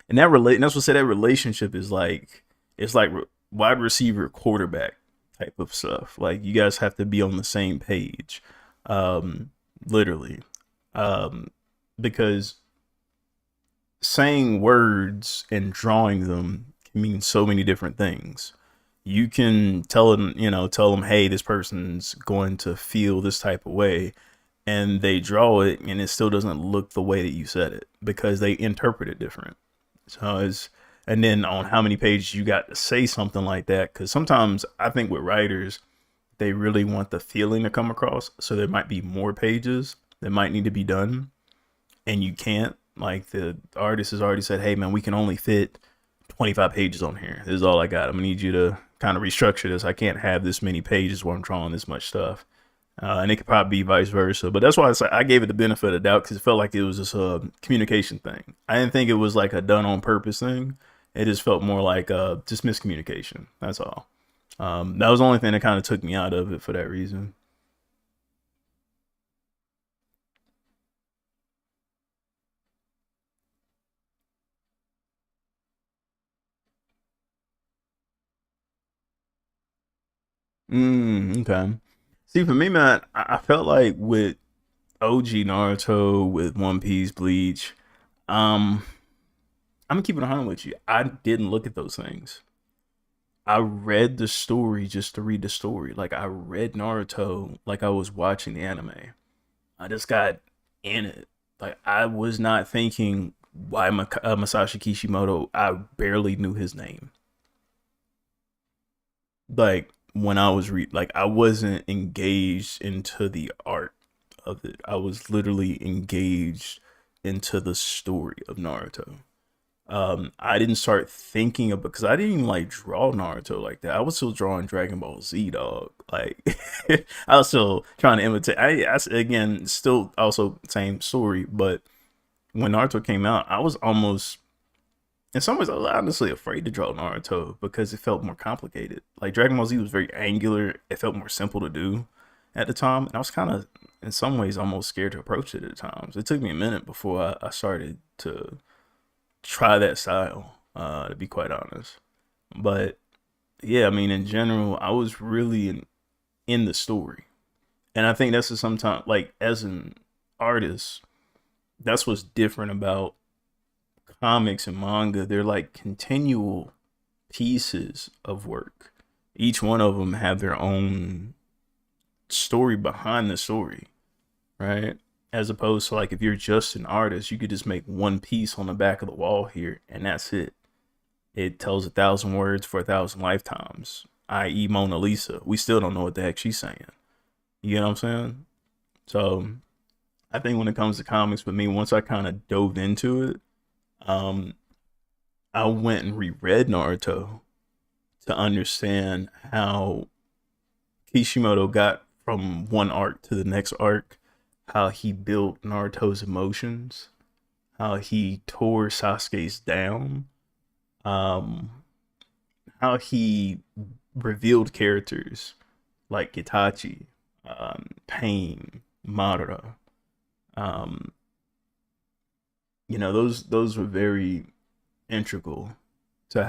And that's what said that relationship is like, it's like wide receiver quarterback type of stuff. Like you guys have to be on the same page, um, literally, um, because saying words and drawing them can mean so many different things. You can tell them, hey, this person's going to feel this type of way, and they draw it, and it still doesn't look the way that you said it because they interpret it different. So it's, and then on how many pages you got to say something like that, because sometimes I think with writers, they really want the feeling to come across, so there might be more pages that might need to be done, and you can't. Like the artist has already said, hey man, we can only fit 25 pages on here. This is all I got. I'm gonna need you to kind of restructure this. I can't have this many pages where I'm drawing this much stuff. And it could probably be vice versa. But that's why I gave it the benefit of the doubt, because it felt like it was just a communication thing. I didn't think it was like a done on purpose thing. It just felt more like just miscommunication. That's all. That was the only thing that kind of took me out of it for that reason. Okay. See, for me, man, I felt like with OG Naruto, with One Piece, Bleach, um, I'm gonna keep it 100 with you. I didn't look at those things. I read the story just to read the story. Like I read Naruto like I was watching the anime. I just got in it. Like I was not thinking why Masashi Kishimoto. I barely knew his name. Like when I was like I wasn't engaged into the art of it. I was literally engaged into the story of Naruto. I didn't start thinking of, because I didn't even like draw Naruto like that. I was still drawing Dragon Ball Z, dog. Like I was still trying to imitate. Again, still also same story, but when Naruto came out, I was almost, in some ways, I was honestly afraid to draw Naruto because it felt more complicated. Like Dragon Ball Z was very angular. It felt more simple to do at the time, and I was kind of, in some ways, almost scared to approach it at times. It took me a minute before I started to try that style, to be quite honest. But yeah, I mean, in general, I was really in the story, and I think that's sometimes, like as an artist, that's what's different about comics and manga. They're like continual pieces of work. Each one of them have their own story behind the story, right? As opposed to like if you're just an artist, you could just make one piece on the back of the wall here, and that's it. It tells 1,000 words for 1,000 lifetimes, i.e., Mona Lisa. We still don't know what the heck she's saying. You know what I'm saying? So I think when it comes to comics with me, once I kind of dove into it, um, I went and reread Naruto to understand how Kishimoto got from one arc to the next arc, how he built Naruto's emotions, how he tore Sasuke's down, um, how he revealed characters like Itachi, Pain, Madara. Um, those were very integral to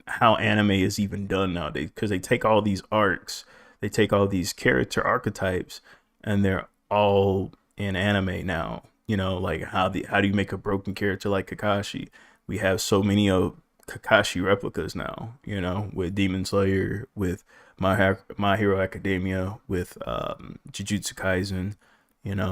how anime is even done nowadays, because they take all these arcs, they take all these character archetypes, and they're all in anime now. Like how do you make a broken character like Kakashi? We have so many of Kakashi replicas now. With Demon Slayer, with My Hero Academia, with Jujutsu Kaisen.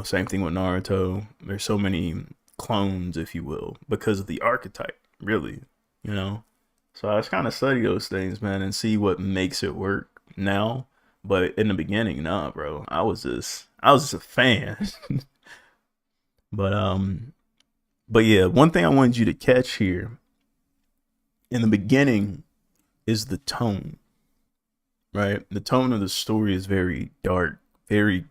Same thing with Naruto. There's so many clones, if you will, because of the archetype, really. You know, so I just kind of study those things, man, and see what makes it work now. But in the beginning, nah, bro, I was just a fan. but but yeah, one thing I wanted you to catch here in the beginning is the tone, right? The tone of the story is very dark, very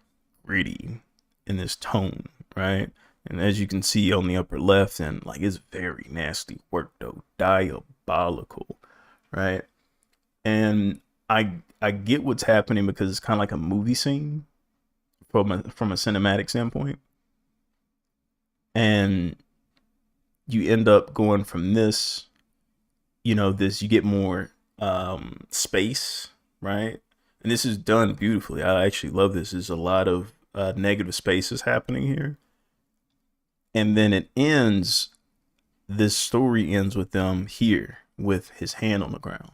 gritty in this tone, right? And as you can see on the upper left, and like it's very nasty work though, diabolical, right? And I get what's happening because it's kind of like a movie scene from a cinematic standpoint, and you end up going from this, this, you get more space, right? And this is done beautifully. I actually love this. There's a lot of negative spaces happening here. And then this story ends with them here with his hand on the ground,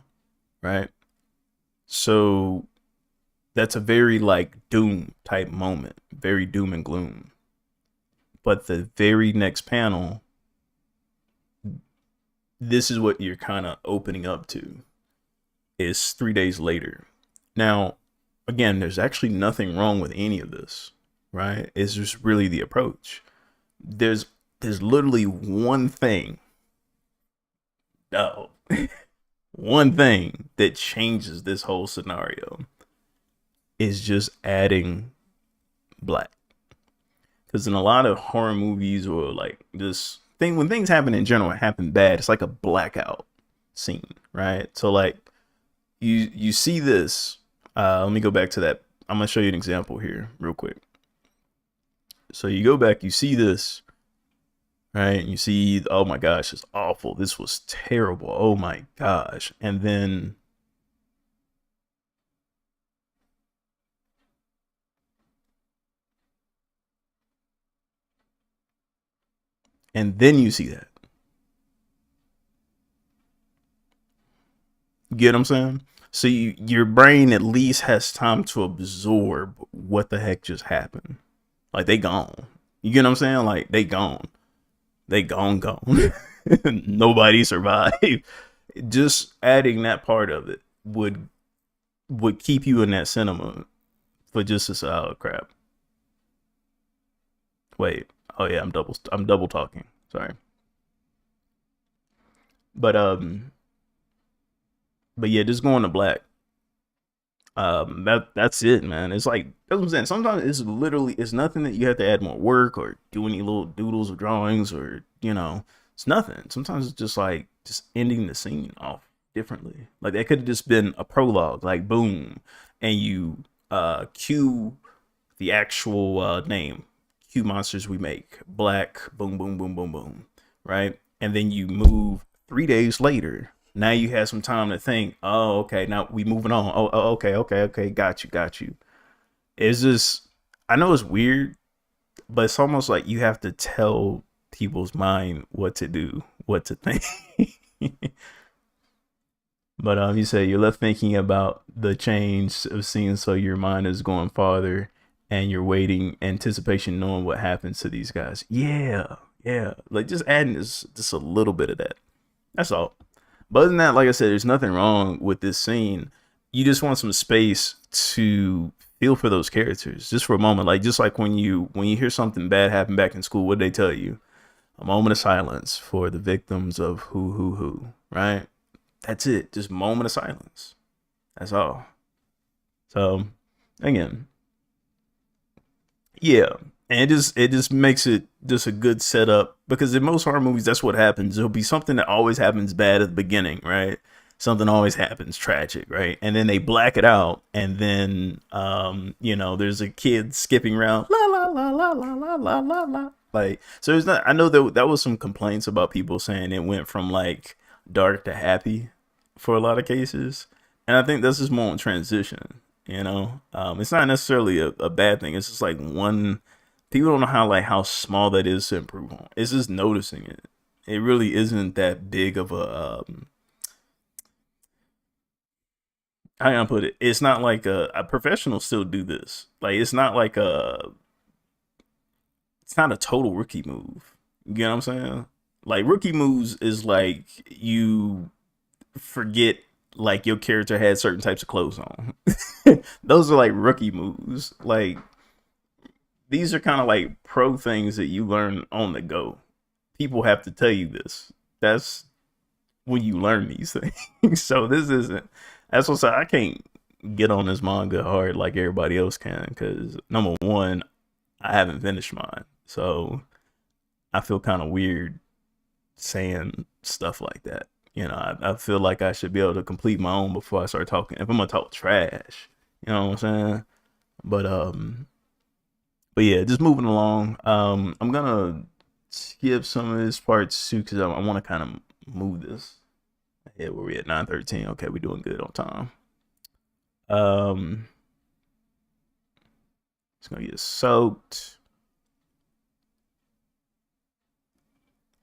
right? So that's a very like doom type moment, very doom and gloom. But the very next panel, this is what you're kind of opening up to, is 3 days later. Now, again, there's actually nothing wrong with any of this, right? It's just really the approach. There's literally one thing. Oh, one thing that changes this whole scenario is just adding black. Because in a lot of horror movies or like this thing, when things happen in general, happen bad, it's like a blackout scene, right? So like you see this. Let me go back to that. I'm gonna show you an example here real quick. So you go back, you see this, right? And you see, oh my gosh, it's awful. This was terrible. Oh my gosh. And then you see that. You get what I'm saying? So your brain at least has time to absorb what the heck just happened. Like they gone. You get what I'm saying? Like they gone. They gone. Nobody survived. Just adding that part of it would keep you in that cinema for just a crap. Wait. Oh yeah, I'm double talking. Sorry. But but yeah, just going to black. That's it, man. It's like that's what I'm saying. Sometimes it's nothing that you have to add more work or do any little doodles or drawings or it's nothing. Sometimes it's just like just ending the scene off differently. Like that could have just been a prologue, like boom, and you cue the actual name, cue monsters we make, black, boom, boom, boom, boom, boom, right? And then you move 3 days later. Now you have some time to think. Oh, okay. Now we moving on. Oh, okay, okay. Got you. It's just, I know it's weird, but it's almost like you have to tell people's mind what to do, what to think. But you say you're left thinking about the change of scenes, so your mind is going farther, and you're waiting, anticipation, knowing what happens to these guys. Yeah. Like just adding just a little bit of that. That's all. But other than that, like I said, there's nothing wrong with this scene. You just want some space to feel for those characters, just for a moment. Like just like when you hear something bad happen back in school, what did they tell you? A moment of silence for the victims of who, right? That's it. Just moment of silence. That's all. So again, yeah, and it just makes it just a good setup because in most horror movies, that's what happens. There'll be something that always happens bad at the beginning, right? Something always happens tragic, right? And then they black it out, and then there's a kid skipping around, la la la la la la la la la. Like, so it's not. I know that was some complaints about people saying it went from like dark to happy for a lot of cases, and I think that's just more on transition. It's not necessarily a bad thing. It's just like one people don't know how small that is to improve on. It's just noticing it. It really isn't that big of a how can I put it? It's not like a professional still do this. Like it's not a total rookie move. You get what I'm saying? Like rookie moves is like you forget like your character had certain types of clothes on. Those are like rookie moves. Like these are kind of like pro things that you learn on the go. People have to tell you this. That's when you learn these things. So this isn't. That's what I can't get on this manga hard like everybody else can because number one, I haven't finished mine, so I feel kind of weird saying stuff like that. I feel like I should be able to complete my own before I start talking. If I'm gonna talk trash, you know what I'm saying? But but yeah, just moving along. I'm gonna skip some of this parts too because I want to kind of move this ahead. Where we at 9:13? Okay, we're doing good on time. It's gonna get soaked.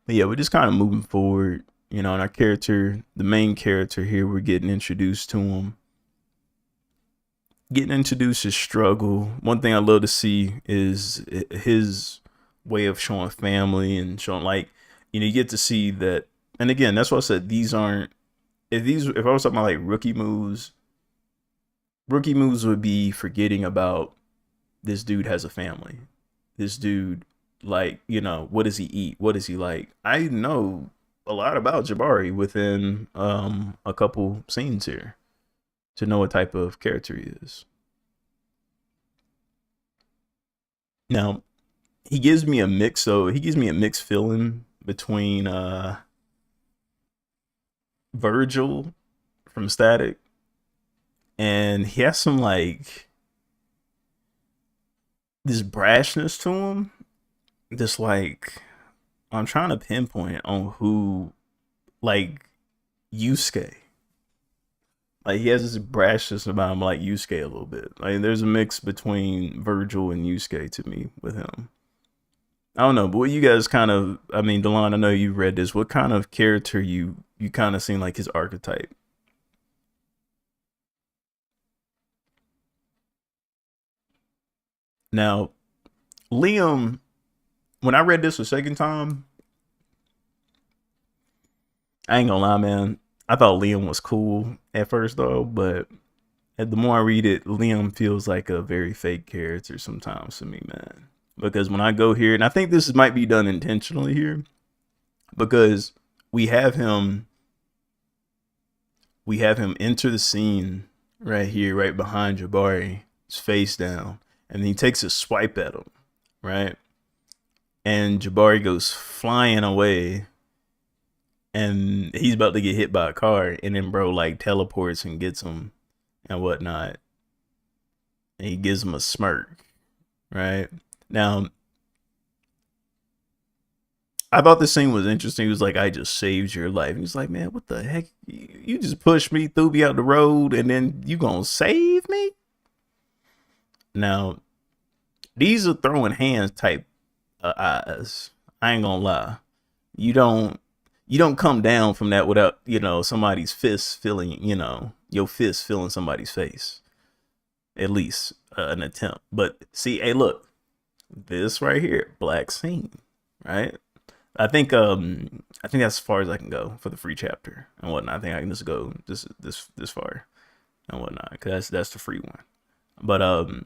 But yeah, we're just kind of moving forward, you know, and our character, the main character here, we're getting introduced to him. Getting introduced his struggle. One thing I love to see is his way of showing family and showing, like, you know, you get to see that. And again, that's why I said these aren't, if I was talking about like rookie moves would be forgetting about this dude has a family. This dude, like, you know, what does he eat? What does he like? I know a lot about Jabari within a couple scenes here to know what type of character he is. Now, he gives me a mix, so he gives me a mixed feeling between Virgil from Static, and he has some like this brashness to him. This like I'm trying to pinpoint on who, like Yusuke. Like he has this brashness about him, like Yusuke a little bit. Like there's a mix between Virgil and Yusuke to me with him. I don't know, but what you guys kind of, I mean, Delon, I know you read this. What kind of character you kind of seem like his archetype? Now, Liam, when I read this a second time, I ain't gonna lie, man. I thought Liam was cool at first though, but the more I read it, Liam feels like a very fake character sometimes to me, man. Because when I go here, and I think this might be done intentionally here, because we have him enter the scene right here, right behind Jabari, his face down, and he takes a swipe at him, right? And Jabari goes flying away, and he's about to get hit by a car, and then bro like teleports and gets him and whatnot, and he gives him a smirk, right? Now, I thought this scene was interesting. He was like, I just saved your life. He's like, man, what the heck? You just pushed me, threw me out the road, and then you gonna save me? Now, these are throwing hands type eyes. I ain't gonna lie. You don't come down from that without, you know, somebody's fist feeling, you know, your fist feeling somebody's face. At least an attempt. But see, hey, look, this right here, black scene, right? I think that's as far as I can go for the free chapter and whatnot. I think I can just go this far and whatnot because that's the free one. But oh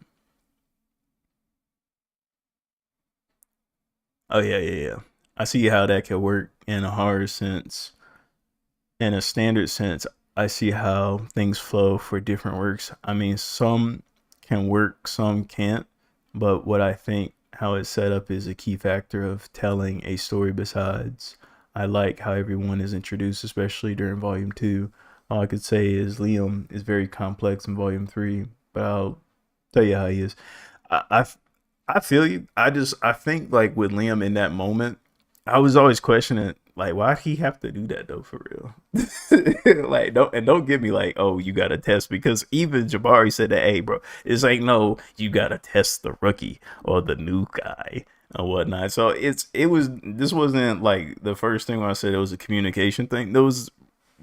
yeah. I see how that could work in a hard sense. In a standard sense, I see how things flow for different works. I mean, some can work, some can't. But what I think how it's set up is a key factor of telling a story. Besides, I like how everyone is introduced, especially during volume 2. All I could say is Liam is very complex in volume 3, but I'll tell you how he is. I I feel you. I think like with Liam in that moment, I was always questioning like why he have to do that though for real. Like don't get me like, oh, you gotta test, because even Jabari said that, hey bro, this ain't no you gotta test the rookie or the new guy or whatnot. So this wasn't like the first thing when I said it was a communication thing. There was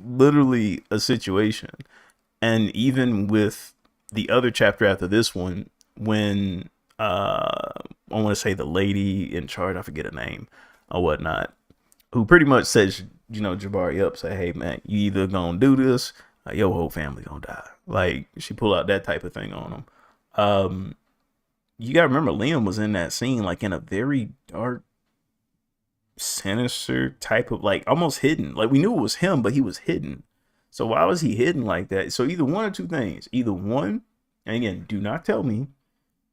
literally a situation. And even with the other chapter after this one, when I want to say the lady in charge, I forget her name or whatnot, who pretty much says, Jabari up, say, hey man, you either gonna do this or your whole family gonna die. Like she pull out that type of thing on him. You gotta remember Liam was in that scene like in a very dark, sinister type of, like almost hidden. Like we knew it was him, but he was hidden. So why was he hidden like that? So either one or two things. Either one, and again, do not tell me,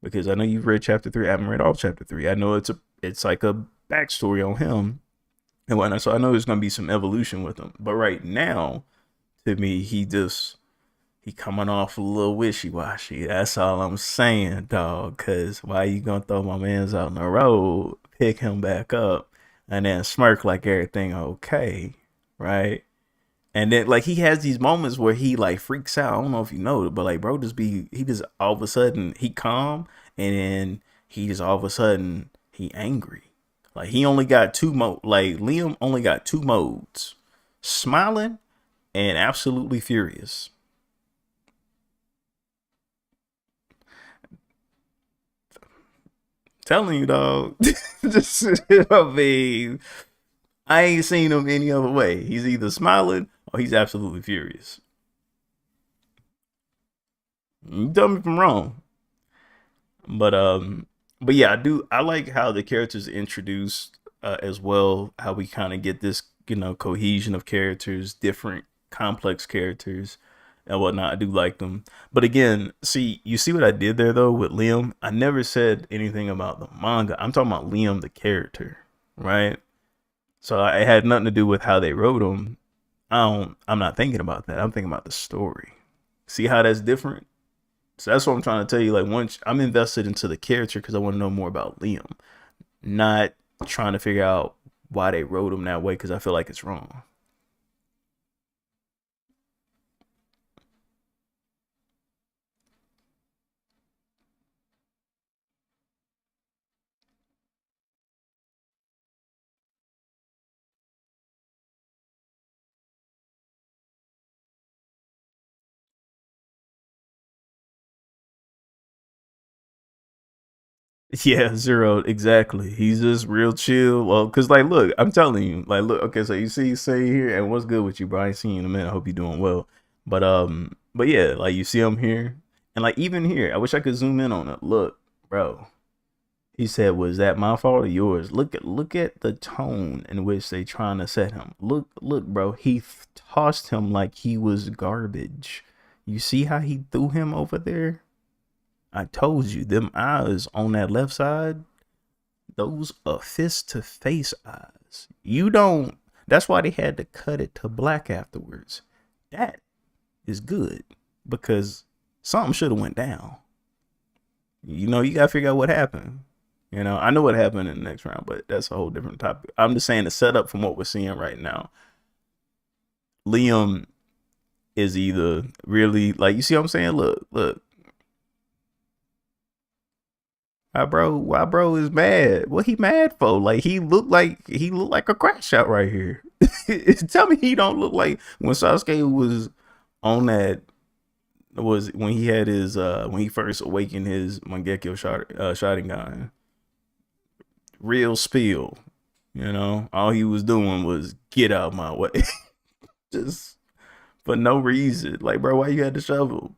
because I know you've read chapter 3. I haven't read all chapter 3. I know it's like a backstory on him and whatnot. So I know there's gonna be some evolution with him. But right now, to me, he coming off a little wishy-washy. That's all I'm saying, dog. Cause why you gonna throw my man's out on the road, pick him back up and then smirk like everything okay, right? And then like he has these moments where he like freaks out. I don't know if you know it, but like bro just be he just all of a sudden he calm and then he just all of a sudden he angry. Like he only got like Liam only got two modes. Smiling and absolutely furious. Telling you dog. Just I mean I ain't seen him any other way. He's either smiling or he's absolutely furious. You tell me if I'm wrong. But but yeah, I like how the characters introduced as well, how we kind of get this, cohesion of characters, different complex characters and whatnot. I do like them. But again, you see what I did there though with Liam? I never said anything about the manga. I'm talking about Liam the character, right? So it had nothing to do with how they wrote him. I'm not thinking about that. I'm thinking about the story. See how that's different? So that's what I'm trying to tell you. Like once I'm invested into the character because I want to know more about Liam, not trying to figure out why they wrote him that way because I feel like it's wrong. Yeah, zero exactly. He's just real chill. Well, cause like, look, I'm telling you, like, look, okay, so you see, say here, and what's good with you, bro? I ain't seen you in a minute. I hope you're doing well. But yeah, like you see him here, and like even here, I wish I could zoom in on it. Look, bro, he said, "Was that my fault or yours?" Look at the tone in which they trying to set him. Look, bro. He tossed him like he was garbage. You see how he threw him over there? I told you, them eyes on that left side, those are fist to face eyes. You don't. That's why they had to cut it to black afterwards. That is good because something should have went down. You gotta figure out what happened. I know what happened in the next round, but that's a whole different topic. I'm just saying the setup from what we're seeing right now. Liam is either really like you see what I'm saying. Look. Why bro is mad? What he mad for? Like he looked like a crash out right here. Tell me he don't look like when Sasuke was on that was when he had his when he first awakened his Mangekyo Sharingan. Real spill. All he was doing was get out my way. Just for no reason. Like, bro, why you had to shovel?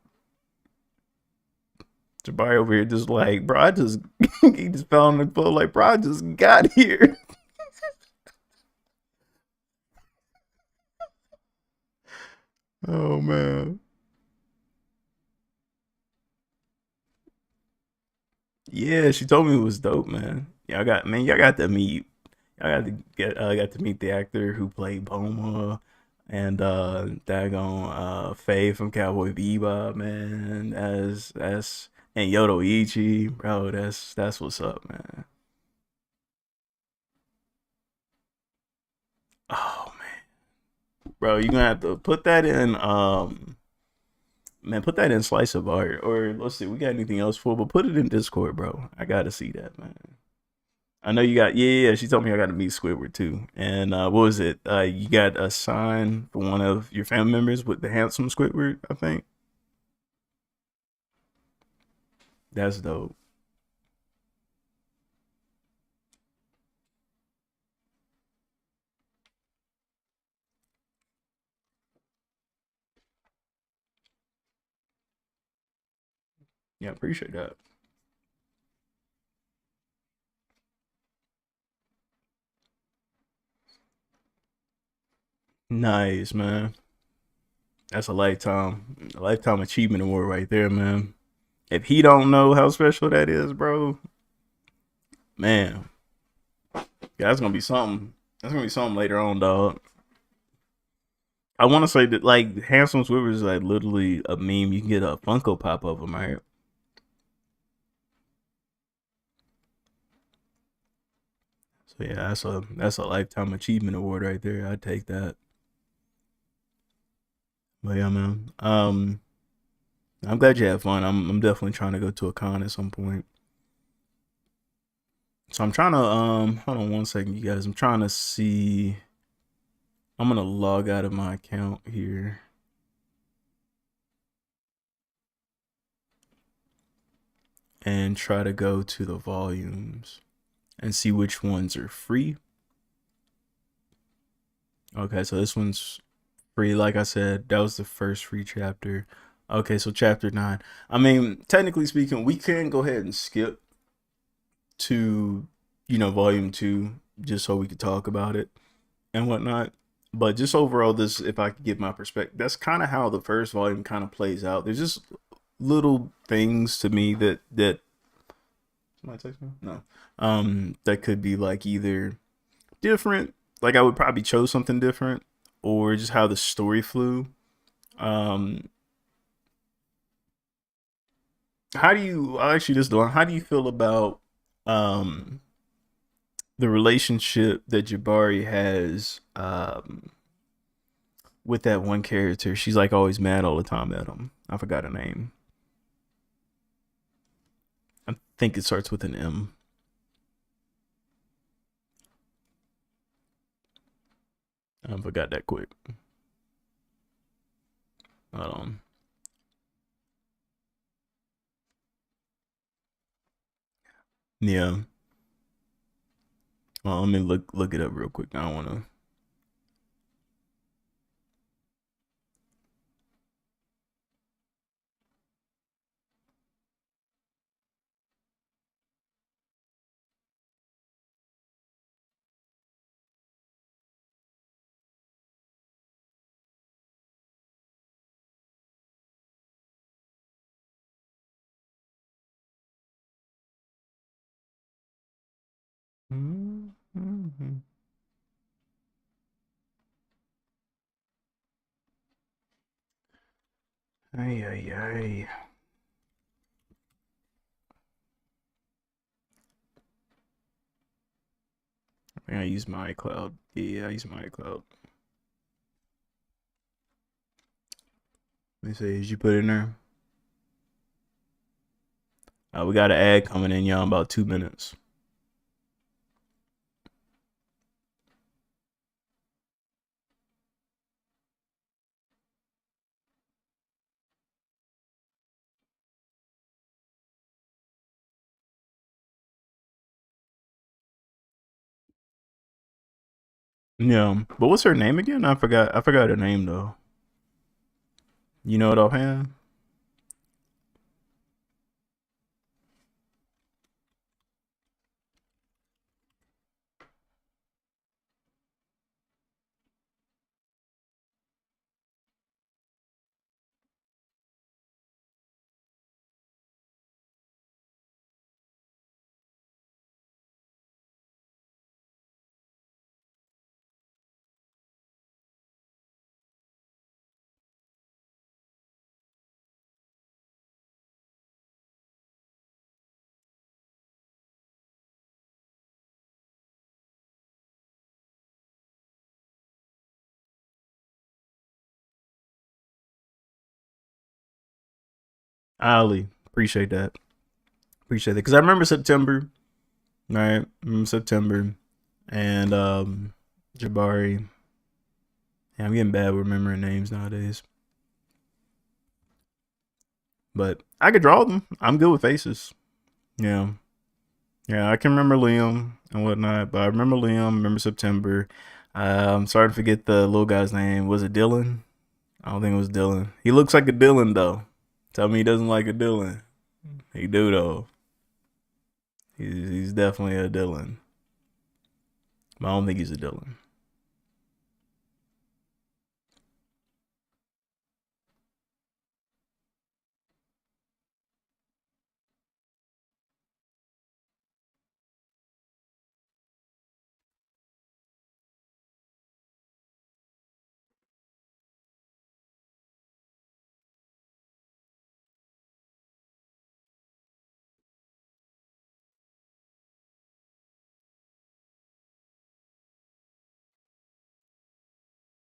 Jabari over here just like, bro, I just he just fell on the floor like, bro, I just got here. Oh man. Yeah, she told me it was dope, man. Y'all got to meet. I got to meet the actor who played Boma and daggone Faye from Cowboy Bebop, man. As and Yodoichi, bro. That's what's up, man. Oh man, bro, you gonna have to put that in man, put that in Slice of Art. Or let's see, we got anything else for, but put it in Discord, bro. I gotta see that, man. I know you got yeah. She told me I got to meet Squidward too. And what was it? You got a sign for one of your family members with the handsome Squidward. I think that's dope. Yeah, appreciate that. Nice, man. That's a lifetime achievement award right there, man. If he don't know how special that is, bro, man, yeah, that's gonna be something. That's gonna be something later on, dog. I want to say that like handsome Squidward is like literally a meme. You can get a Funko Pop of him, right? So yeah, that's a lifetime achievement award right there. I'd take that. But yeah, man. I'm glad you had fun. I'm definitely trying to go to a con at some point. So I'm trying to hold on one second, you guys. I'm trying to see. I'm gonna log out of my account here and try to go to the volumes and see which ones are free. Okay, so this one's free. Like I said, that was the first free chapter. Okay, so chapter 9. I mean, technically speaking, we can go ahead and skip to, volume 2 just so we could talk about it and whatnot. But just overall, this, if I could give my perspective, that's kind of how the first volume kind of plays out. There's just little things to me that somebody text me? No. That could be like either different, like I would probably chose something different, or just how the story flew. Um, how do you? I'll ask you this, Dawn. How do you feel about um the relationship that Jabari has with that one character? She's like always mad all the time at him. I forgot her name. I think it starts with an M. I forgot that quick. Hold on. Yeah. Well, let me look it up real quick. I don't want to. Mm-hmm. Ay ay ay. I think I use my iCloud. Yeah, I use my iCloud. Let me see. Did you put it in there? We got an ad coming in, y'all, in about 2 minutes. Yeah, but what's her name again? I forgot. I forgot her name though. You know it offhand? Ali. Appreciate that. Appreciate that. Because I remember September. Right? I remember September. And Jabari. Yeah, I'm getting bad with remembering names nowadays. But I could draw them. I'm good with faces. Yeah. Yeah, I can remember Liam and whatnot, but I remember Liam, remember September. I'm starting to forget the little guy's name. Was it Dylan? I don't think it was Dylan. He looks like a Dylan though. Tell me he doesn't like a Dylan. He do though. He's definitely a Dylan. But I don't think he's a Dylan.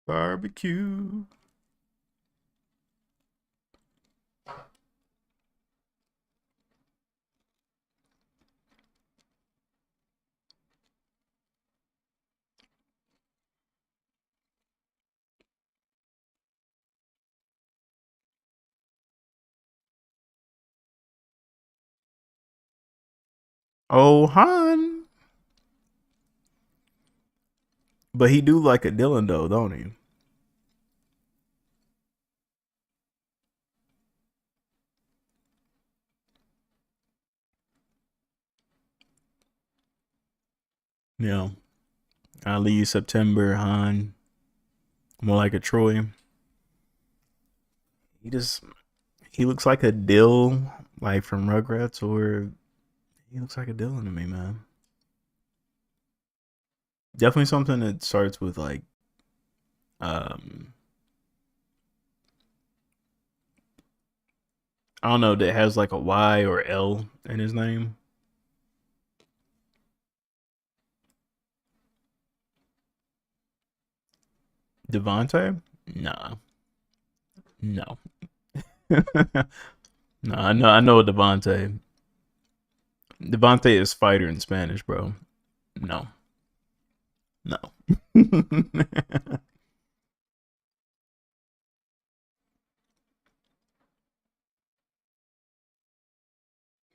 Barbecue. Oh, Han. But he do like a Dylan though, don't he? Yeah. Ali, September, Han. More like a Troy. He just he looks like a Dill, like from Rugrats, or he looks like a Dylan to me, man. Definitely something that starts with like um I don't know, that has like a Y or L in his name. Devontae? Nah. No. No, I know Devontae. Devontae is fighter in Spanish, bro. No. No.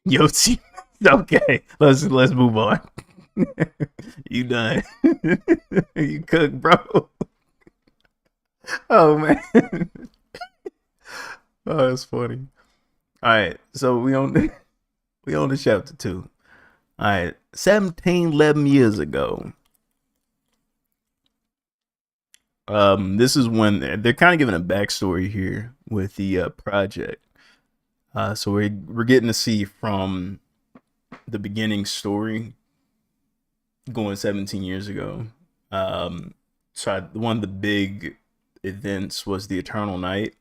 Yossi. Okay. Let's move on. You done. You cook, bro. Oh man. Oh, that's funny. All right. So we on to chapter 2. All right. 11 years ago. This is when they're kind of giving a backstory here with the project. So we're getting to see from the beginning story going 17 years ago. One of the big events was the Eternal Night,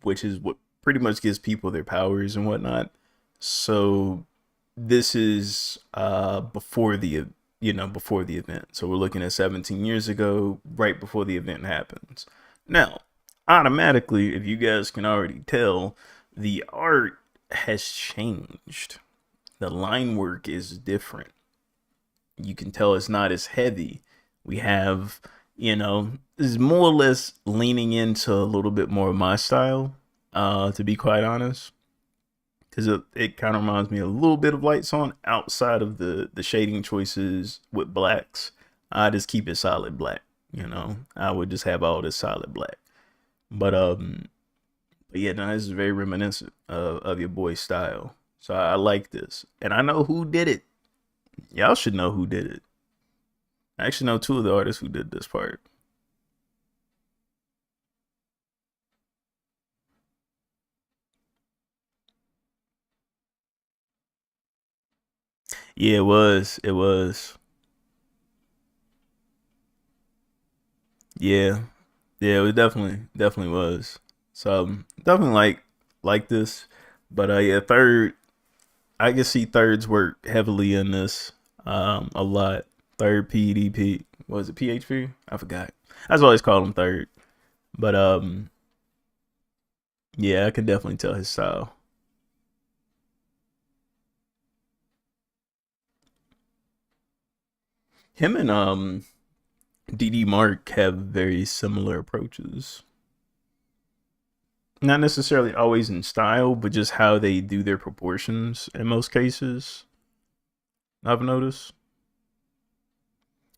which is what pretty much gives people their powers and whatnot. So this is before the event. So we're looking at 17 years ago, right before the event happens. Now, automatically, if you guys can already tell, the art has changed. The line work is different. You can tell it's not as heavy. We have, is more or less leaning into a little bit more of my style, to be quite honest. Because it kind of reminds me a little bit of Lights On outside of the shading choices with blacks. I just keep it solid black, I would just have all this solid black. But yeah, no, this is very reminiscent of your boy's style. So I like this. And I know who did it. Y'all should know who did it. I actually know two of the artists who did this part. Yeah, it was. It was. Yeah. Yeah, it definitely was. So definitely like this. But yeah, third I can see thirds work heavily in this. A lot. Third PDP. Was it PHP? I forgot. That's always called him third. But yeah, I can definitely tell his style. Him and DD Mark have very similar approaches. Not necessarily always in style, but just how they do their proportions in most cases. I've noticed.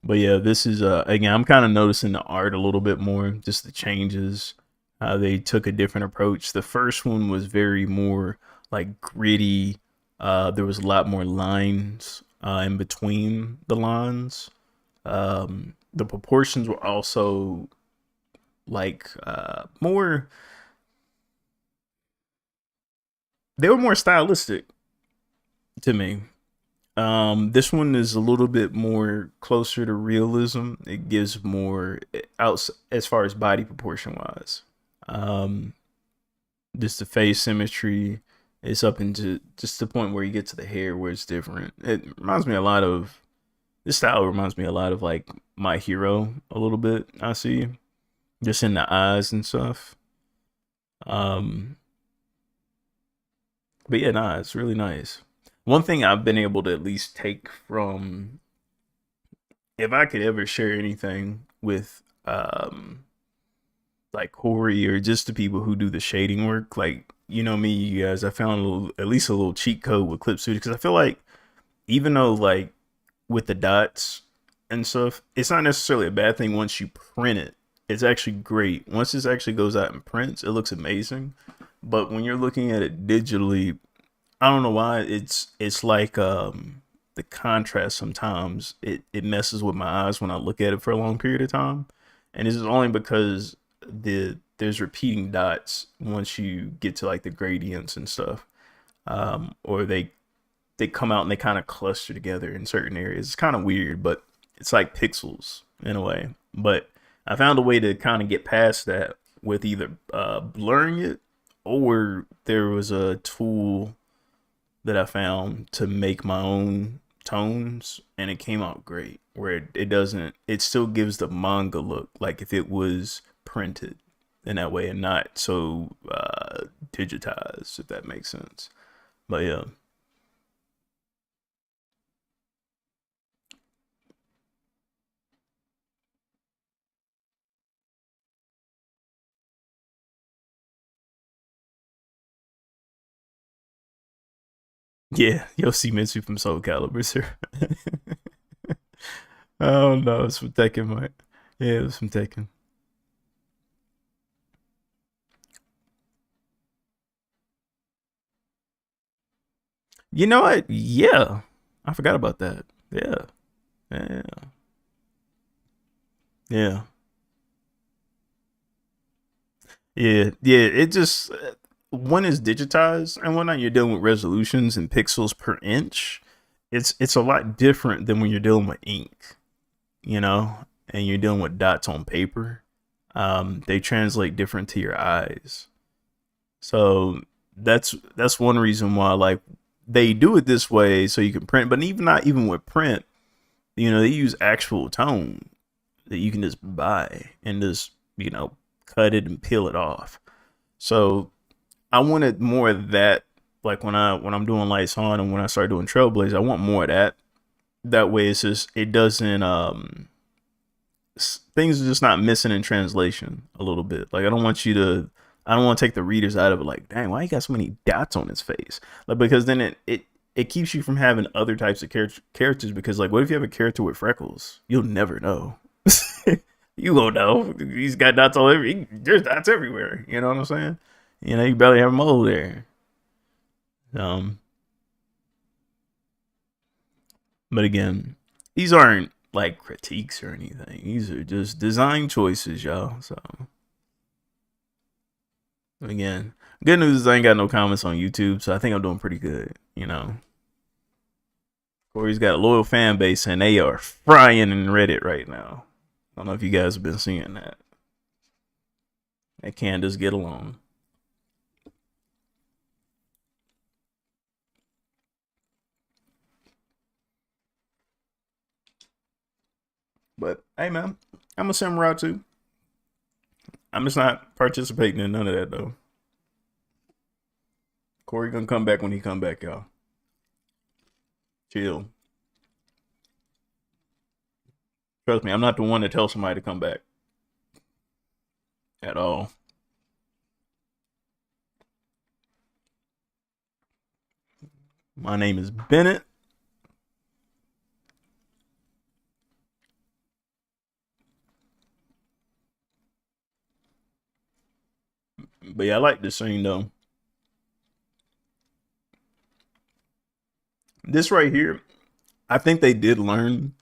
But yeah, this is again, I'm kind of noticing the art a little bit more, just the changes. They took a different approach. The first one was very more like gritty. There was a lot more lines in between the lines. The proportions were also like more. They were more stylistic to me. This one is a little bit more closer to realism. It gives more out as far as body proportion wise. Um, just the face symmetry is up into just the point where you get to the hair where it's different. It reminds me a lot of this style reminds me a lot of like My Hero a little bit. I see just in the eyes and stuff. Um, but yeah, nah, it's really nice. One thing I've been able to at least take from, if I could ever share anything with like Corey or just the people who do the shading work, like you know me, you guys, I found at least a little cheat code with Clip Studio because I feel like even though like with the dots and stuff, it's not necessarily a bad thing once you print it. It's actually great. Once this actually goes out and prints, it looks amazing. But when you're looking at it digitally, I don't know why it's like the contrast sometimes it messes with my eyes when I look at it for a long period of time. And this is only because there's repeating dots once you get to like the gradients and stuff. Or they come out and they kind of cluster together in certain areas. It's kind of weird, but it's like pixels in a way. But I found a way to kind of get past that with either blurring it, or there was a tool that I found to make my own tones, and it came out great. Where it doesn't, it still gives the manga look like if it was printed in that way and not so digitized, if that makes sense. But yeah. Yeah, Yoshimitsu from Soul Calibur, sir. Oh no, it's from Tekken, mate. Yeah, it was from Tekken. You know what? Yeah, I forgot about that. Yeah, yeah, yeah, yeah. It just one is digitized and whatnot. You're dealing with resolutions and pixels per inch. It's a lot different than when you're dealing with ink, you know, and you're dealing with dots on paper. They translate different to your eyes. So that's one reason why like they do it this way so you can print. But even not even with print, you know, they use actual tone that you can just buy and just cut it and peel it off. So I wanted more of that. Like when I'm doing lights on and when I start doing Trailblaze, I want more of that. That way, it's just it doesn't things are just not missing in translation a little bit. Like I don't want to take the readers out of it. Like, dang, why you got so many dots on his face? Like, because then it keeps you from having other types of characters. Because like, what if you have a character with freckles? You'll never know. You won't know. He's got dots all over. There's dots everywhere. You know what I'm saying? You know, you barely have a mole there. Um, but again, these aren't like critiques or anything. These are just design choices, y'all. So again, good news is I ain't got no comments on YouTube, so I think I'm doing pretty good. You know, Corey's got a loyal fan base, and they are frying in Reddit right now. I don't know if you guys have been seeing that. They can't just get along. But hey, man, I'm a samurai too. I'm just not participating in none of that though. Corey gonna come back when he come back, y'all. Chill. Trust me, I'm not the one to tell somebody to come back at all. My name is Bennett. But yeah, I like this scene though. This right here, I think they did learn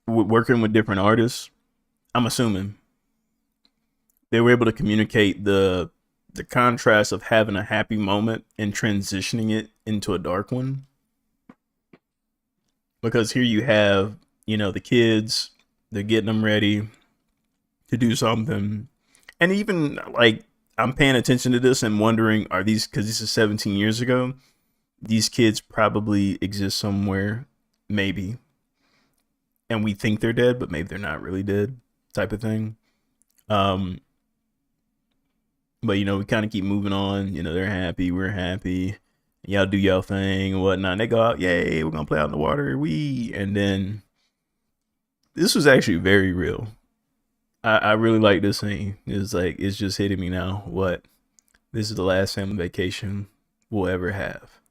with working with different artists. I'm assuming they were able to communicate the contrast of having a happy moment and transitioning it into a dark one. Because here you have, the kids, they're getting them ready to do something. And even like I'm paying attention to this and wondering, are these, because this is 17 years ago, these kids probably exist somewhere, maybe, and we think they're dead, but maybe they're not really dead, type of thing. Um, but we kind of keep moving on. They're happy, we're happy. Y'all do y'all thing and whatnot. And they go out, yay, we're gonna play out in the water. And then this was actually very real. I really like this scene. It's just hitting me now. What? This is the last family vacation we'll ever have.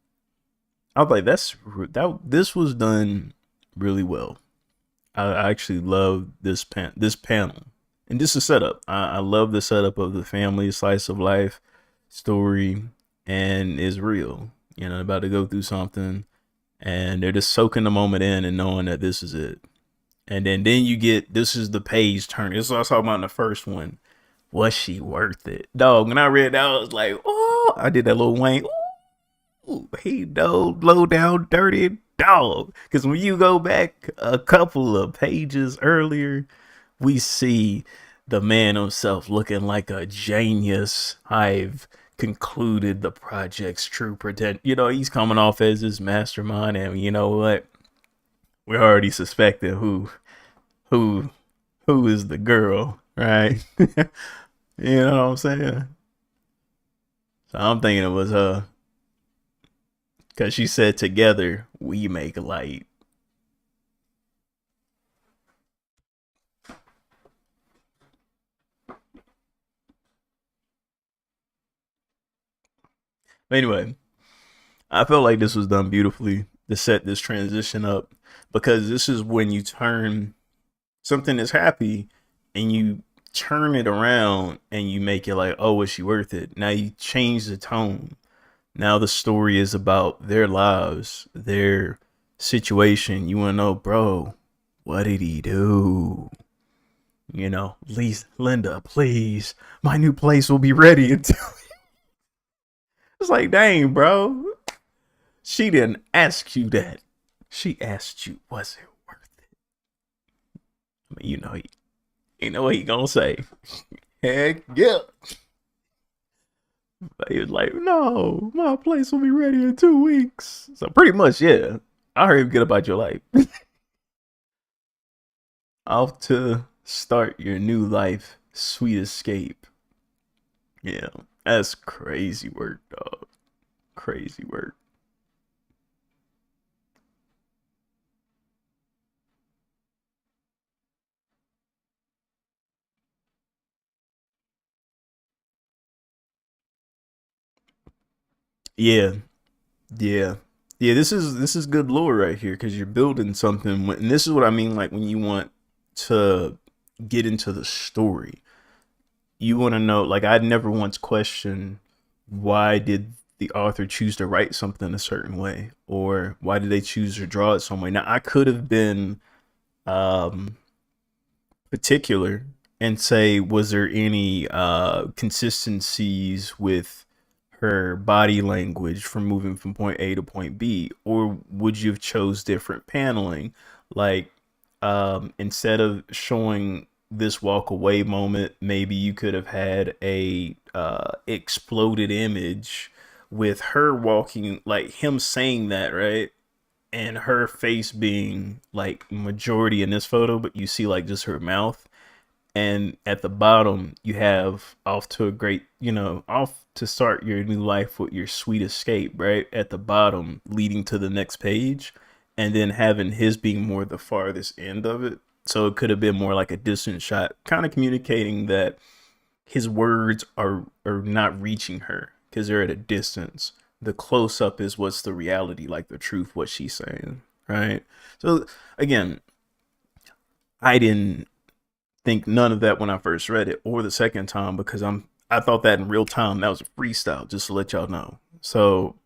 I was like, that. This was done really well. I actually love this panel, and this is setup. I love the setup of the family slice of life story, and it's real. About to go through something, and they're just soaking the moment in and knowing that this is it. And then you get, this is the page turn. This is what I was talking about in the first one. Was she worth it, dog? When I read that, I was like, oh, I did that little Wayne. Ooh, he dog, low down, dirty dog. Because when you go back a couple of pages earlier, we see the man himself looking like a genius. I've concluded the project's true pretend. He's coming off as this mastermind, and you know what? We're already suspecting who who is the girl, right? You know what I'm saying? So I'm thinking it was her, because she said, together we make light. But anyway, I felt like this was done beautifully to set this transition up, because this is when you turn something that's happy and you turn it around and you make it like, oh, is she worth it? Now you change the tone. Now the story is about their lives, their situation. You want to know, bro, what did he do? Linda, please, my new place will be ready until. It's like, dang, bro. She didn't ask you that. She asked you, was it worth it? I mean, you know what he gonna say. Heck yeah. But he was like, no, my place will be ready in 2 weeks. So pretty much, yeah. I heard him get about your life. Off to start your new life, sweet escape. Yeah, that's crazy work, dog. Crazy work. Yeah, yeah, yeah. This is good lore right here, because you're building something. And this is what I mean, like when you want to get into the story, you want to know. Like, I'd never once questioned, why did the author choose to write something a certain way, or why did they choose to draw it some way. Now, I could have been um particular and say, was there any consistencies with her body language from moving from point A to point B, or would you have chose different paneling? Like, instead of showing this walk away moment, maybe you could have had a exploded image with her walking, like him saying that, right? And her face being like majority in this photo, but you see like just her mouth. And at the bottom, you have off to a great, off to start your new life with your sweet escape, right? At the bottom, leading to the next page. And then having his being more the farthest end of it. So it could have been more like a distant shot, kind of communicating that his words are not reaching her because they're at a distance. The close up is what's the reality, like the truth, what she's saying, right? So again, I didn't think none of that when I first read it, or the second time, because I thought that in real time. That was a freestyle, just to let y'all know. So,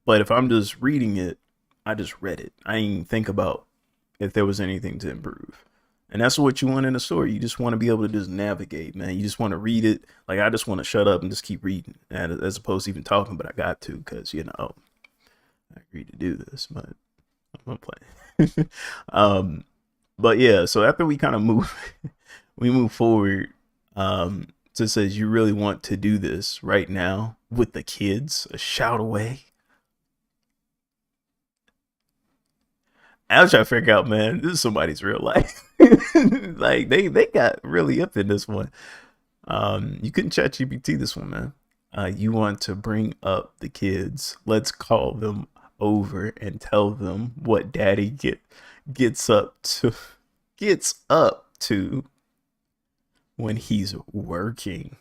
but if I'm just reading it, I just read it. I didn't even think about if there was anything to improve. And that's what you want in a story. You just want to be able to just navigate, man. You just want to read it. Like, I just want to shut up and just keep reading, as opposed to even talking. But I got to, because I agreed to do this, but I'm gonna play. But yeah. So after we kind of move, we move forward. So it says, you really want to do this right now with the kids a shout away. I was trying to figure out, man, this is somebody's real life. Like they got really up in this one. You couldn't chat GPT this one, man. You want to bring up the kids. Let's call them over and tell them what daddy gets up to gets up to when he's working.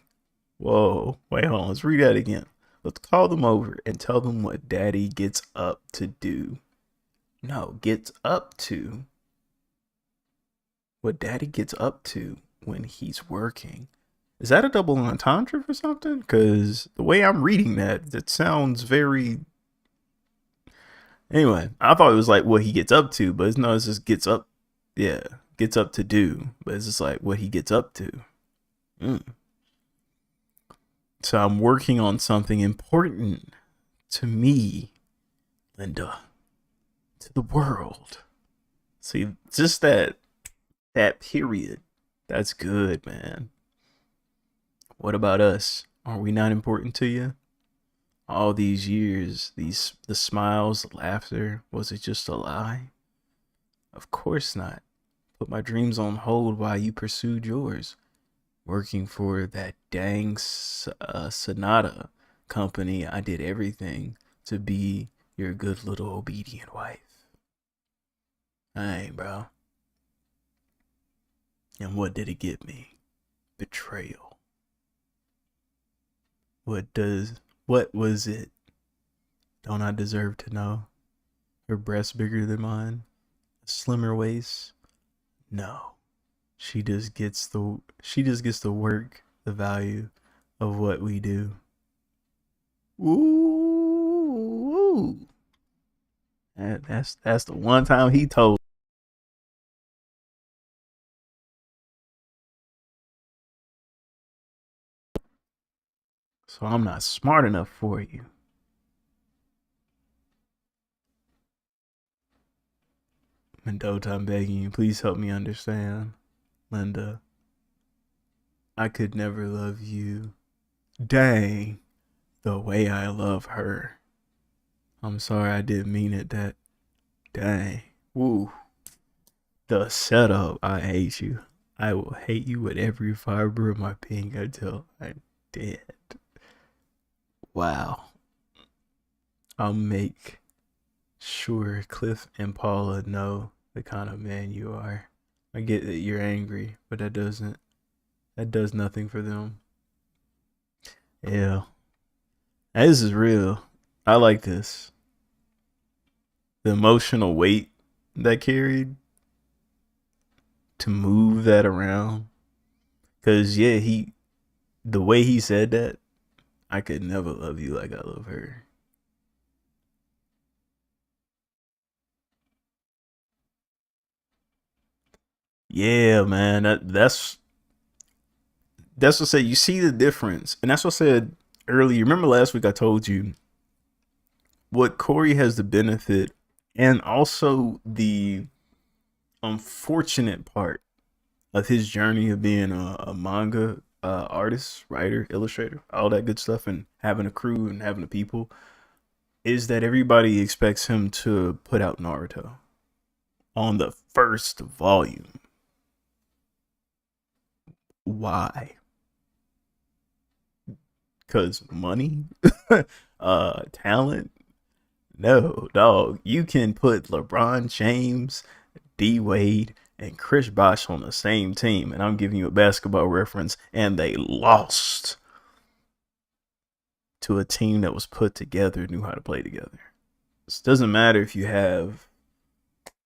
Whoa, wait, hold on. Let's read that again. Let's call them over and tell them what daddy gets up to do. No, gets up to. What daddy gets up to when he's working. Is that a double entendre for something? Because the way I'm reading that, that sounds very. Anyway, I thought it was like what he gets up to, but no, it's just gets up. Yeah, gets up to do, but it's just like what he gets up to. Mm. So I'm working on something important to me, Linda, to the world. See, just that period. That's good, man. What about us? Are we not important to you? All these years, the smiles, the laughter, was it just a lie? Of course not. Put my dreams on hold while you pursued yours. Working for that dang Sonata company, I did everything to be your good little obedient wife. Hey, bro. And what did it get me? Betrayal. What was it? Don't I deserve to know? Her breasts bigger than mine? A slimmer waist? No. She just gets the work, the value of what we do. Ooh. That's the one time he told. So I'm not smart enough for you. Mendota, I'm begging you, please help me understand. Linda, I could never love you. Dang, the way I love her. I'm sorry I didn't mean it that. Dang. Woo. The setup, I hate you. I will hate you with every fiber of my being until I'm dead. Wow. I'll make sure Cliff and Paula know the kind of man you are. I get that you're angry, but that does nothing for them. Yeah. This is real. I like this. The emotional weight that carried to move that around. Cause yeah, the way he said that, I could never love you like I love her. Yeah, man. That's what I said. You see the difference, and that's what I said earlier. Remember last week I told you what Corey has the benefit, and also the unfortunate part of his journey of being a manga artist, writer, illustrator, all that good stuff, and having a crew and having the people, is that everybody expects him to put out Naruto on the first volume. Why? Because money, talent. No, dog. You can put LeBron James, D Wade, and Chris Bosh on the same team, and I'm giving you a basketball reference, and they lost to a team that was put together, knew how to play together. It doesn't matter if you have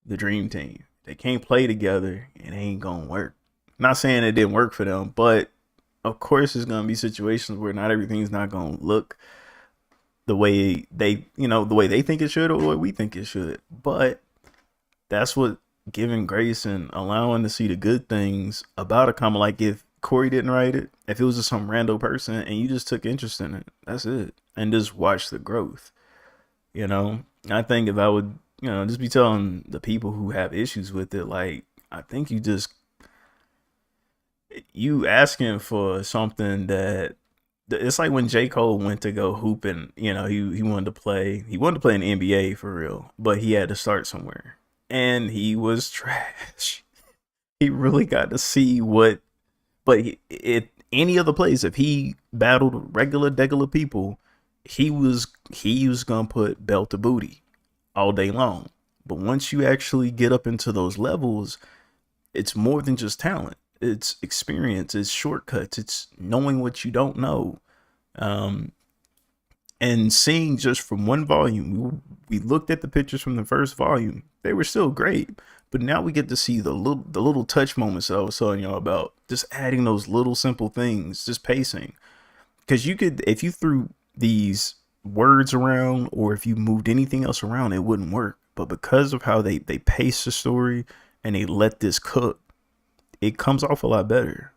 the dream team. They can't play together, it ain't gonna work. Not saying it didn't work for them, but of course there's gonna be situations where not everything's not gonna look the way the way they think it should or the way we think it should. But that's what giving grace and allowing to see the good things about a comic. Like if Corey didn't write it, if it was just some rando person and you just took interest in it, that's it, and just watch the growth. I think if I would, just be telling the people who have issues with it, like I think you asking for something that it's like when J. Cole went to go hoop and he wanted to play in the NBA for real, but he had to start somewhere. and he was trash. He really got to see what, but any other place, if he battled regular people, he was gonna put belt to booty all day long. But once you actually get up into those levels, it's more than just talent. It's experience. It's shortcuts. It's knowing what you don't know. Um, and seeing just from one volume, we looked at the pictures from the first volume. They were still great, but now we get to see the little touch moments that I was telling y'all about. Just adding those little simple things, just pacing. Because you could, if you threw these words around or if you moved anything else around, it wouldn't work. But because of how they pace the story and they let this cook, it comes off a lot better.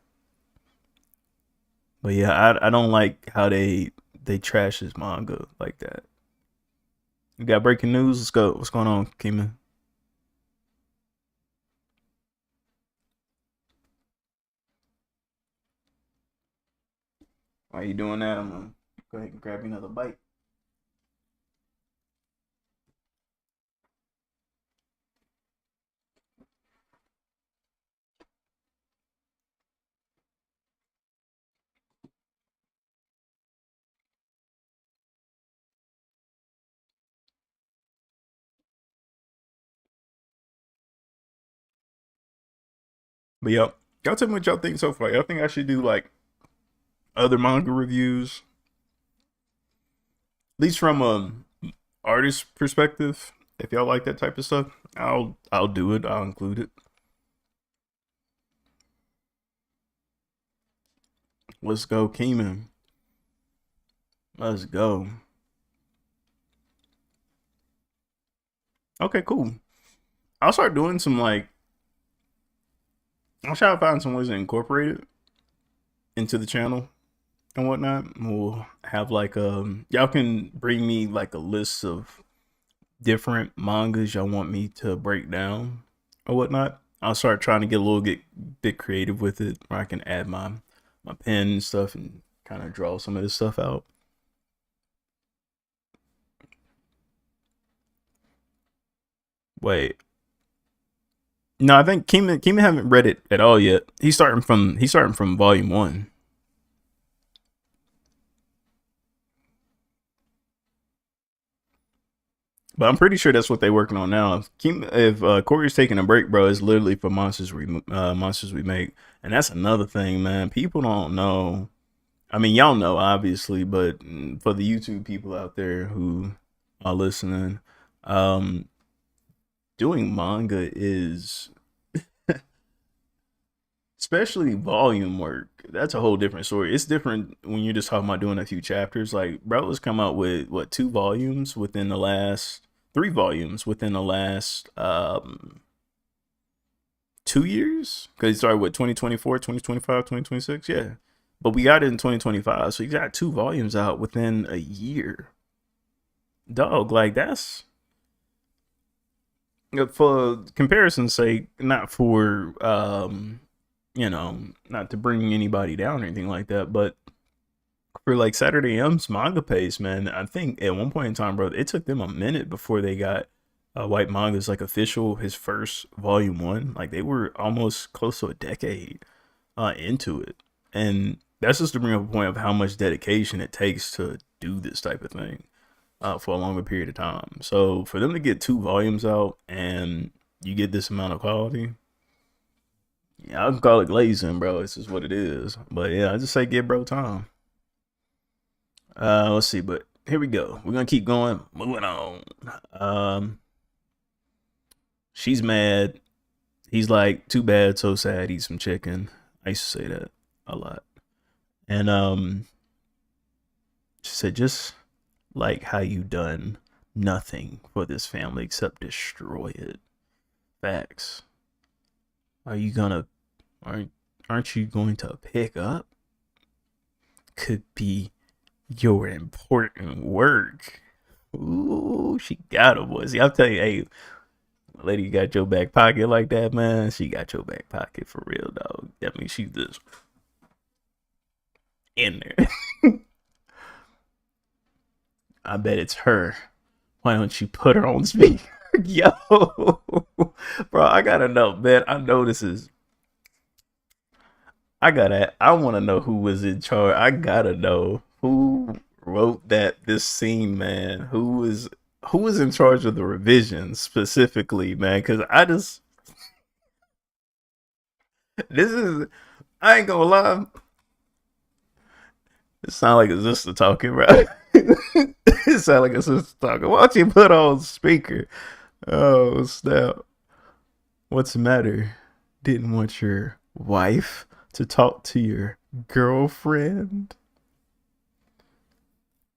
But yeah, I don't like how they trash this manga like that. You got breaking news? Let's go. What's going on, Kima? Why you doing that? I'm gonna go ahead and grab you another bite. But yep, y'all tell me what y'all think so far. Y'all think I should do like other manga reviews, at least from artist perspective? If y'all like that type of stuff, I'll do it. I'll include it. Let's go, Keeman. Let's go. Okay, cool. I'll start doing some like I'll try to find some ways to incorporate it into the channel and whatnot. We'll have like y'all can bring me like a list of different mangas y'all want me to break down or whatnot. I'll start trying to get a little bit creative with it, where I can add my pen and stuff and kind of draw some of this stuff out. Wait, no, I think Keeman haven't read it at all yet. He's starting from volume one. But I'm pretty sure that's what they're working on now. If Corey's taking a break, bro, it's literally for monsters we make, and that's another thing, man. People don't know. I mean, y'all know obviously, but for the YouTube people out there who are listening, um, doing manga is, especially volume work. That's a whole different story. It's different when you're just talking about doing a few chapters. Like brothers come out with what, 2 volumes within the last 3 volumes within the last 2 years, because he started with 2024, 2025, 2026. Yeah, but we got it in 2025, so you got 2 volumes out within a year, dog. Like that's, for comparison's sake, not for not to bring anybody down or anything like that, but for like Saturday M's manga pace, man, I think at one point in time, bro, it took them a minute before they got White Manga's like official, his first volume one. Like they were almost close to a decade into it, and that's just to bring up a point of how much dedication it takes to do this type of thing for a longer period of time. So for them to get 2 volumes out and you get this amount of quality, yeah, I can call it glazing, bro. This is what it is. But yeah, I just say give bro time. Let's see, but here we go. We're gonna keep going. Moving on. Um, she's mad. He's like, too bad, so sad. Eat some chicken. I used to say that a lot. And she said, just like how you done nothing for this family except destroy it. Facts. Are you gonna aren't aren't you going to pick up? Could be your important work. Ooh, she got a boy. See, I'll tell you, hey, lady got your back pocket like that, man. She got your back pocket for real, dog. That means she's just in there. I bet it's her. Why don't you put her on speak? Yo, bro, I gotta know, man. I know this is. I want to know who was in charge. I gotta know who wrote this scene, man. Who was in charge of the revisions specifically, man? Because this is, I ain't gonna lie. It sound like a sister talking, bro. It sound like a sister talking. Why don't you put on speaker? Oh snap! What's the matter? Didn't want your wife to talk to your girlfriend?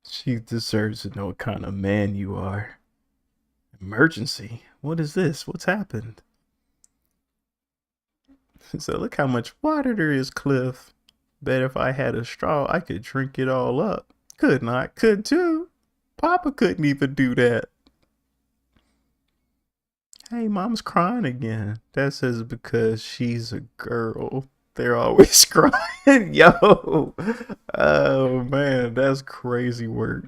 She deserves to know what kind of man you are. Emergency? What is this? What's happened? So look how much water there is, Cliff. Bet if I had a straw, I could drink it all up. Could not, could too. Papa couldn't even do that. Hey, mom's crying again. That says because she's a girl. They're always crying. Yo. Oh man, that's crazy work.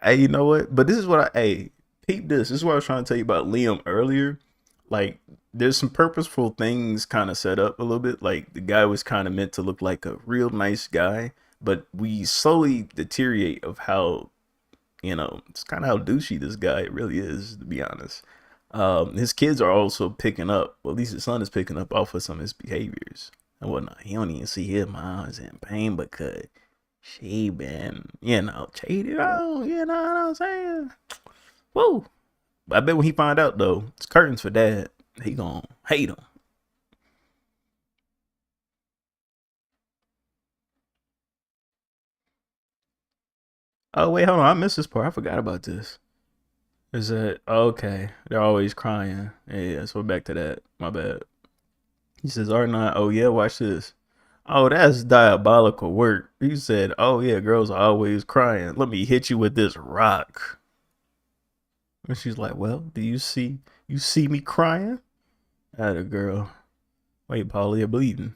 Hey, you know what? But this is what hey, peep this. This is what I was trying to tell you about Liam earlier. Like, there's some purposeful things kind of set up a little bit. Like, the guy was kind of meant to look like a real nice guy, but we slowly deteriorate of how, it's kind of how douchey this guy really is, to be honest. His kids are also picking up, well, at least his son is picking up off of some of his behaviors and whatnot. He don't even see his mom's in pain because she been, cheated on, you know what I'm saying? Whoa. I bet when he find out though, it's curtains for dad. He gonna hate him. Oh wait, hold on. I missed this part. I forgot about this. Is that okay? They're always crying. Yeah, so back to that. My bad. He says, "R9, oh yeah, watch this." Oh, that's diabolical work. He said, "Oh yeah, girls are always crying. Let me hit you with this rock." And she's like, "Well, do you see me crying?" At a girl. Wait, Paul, you're bleeding.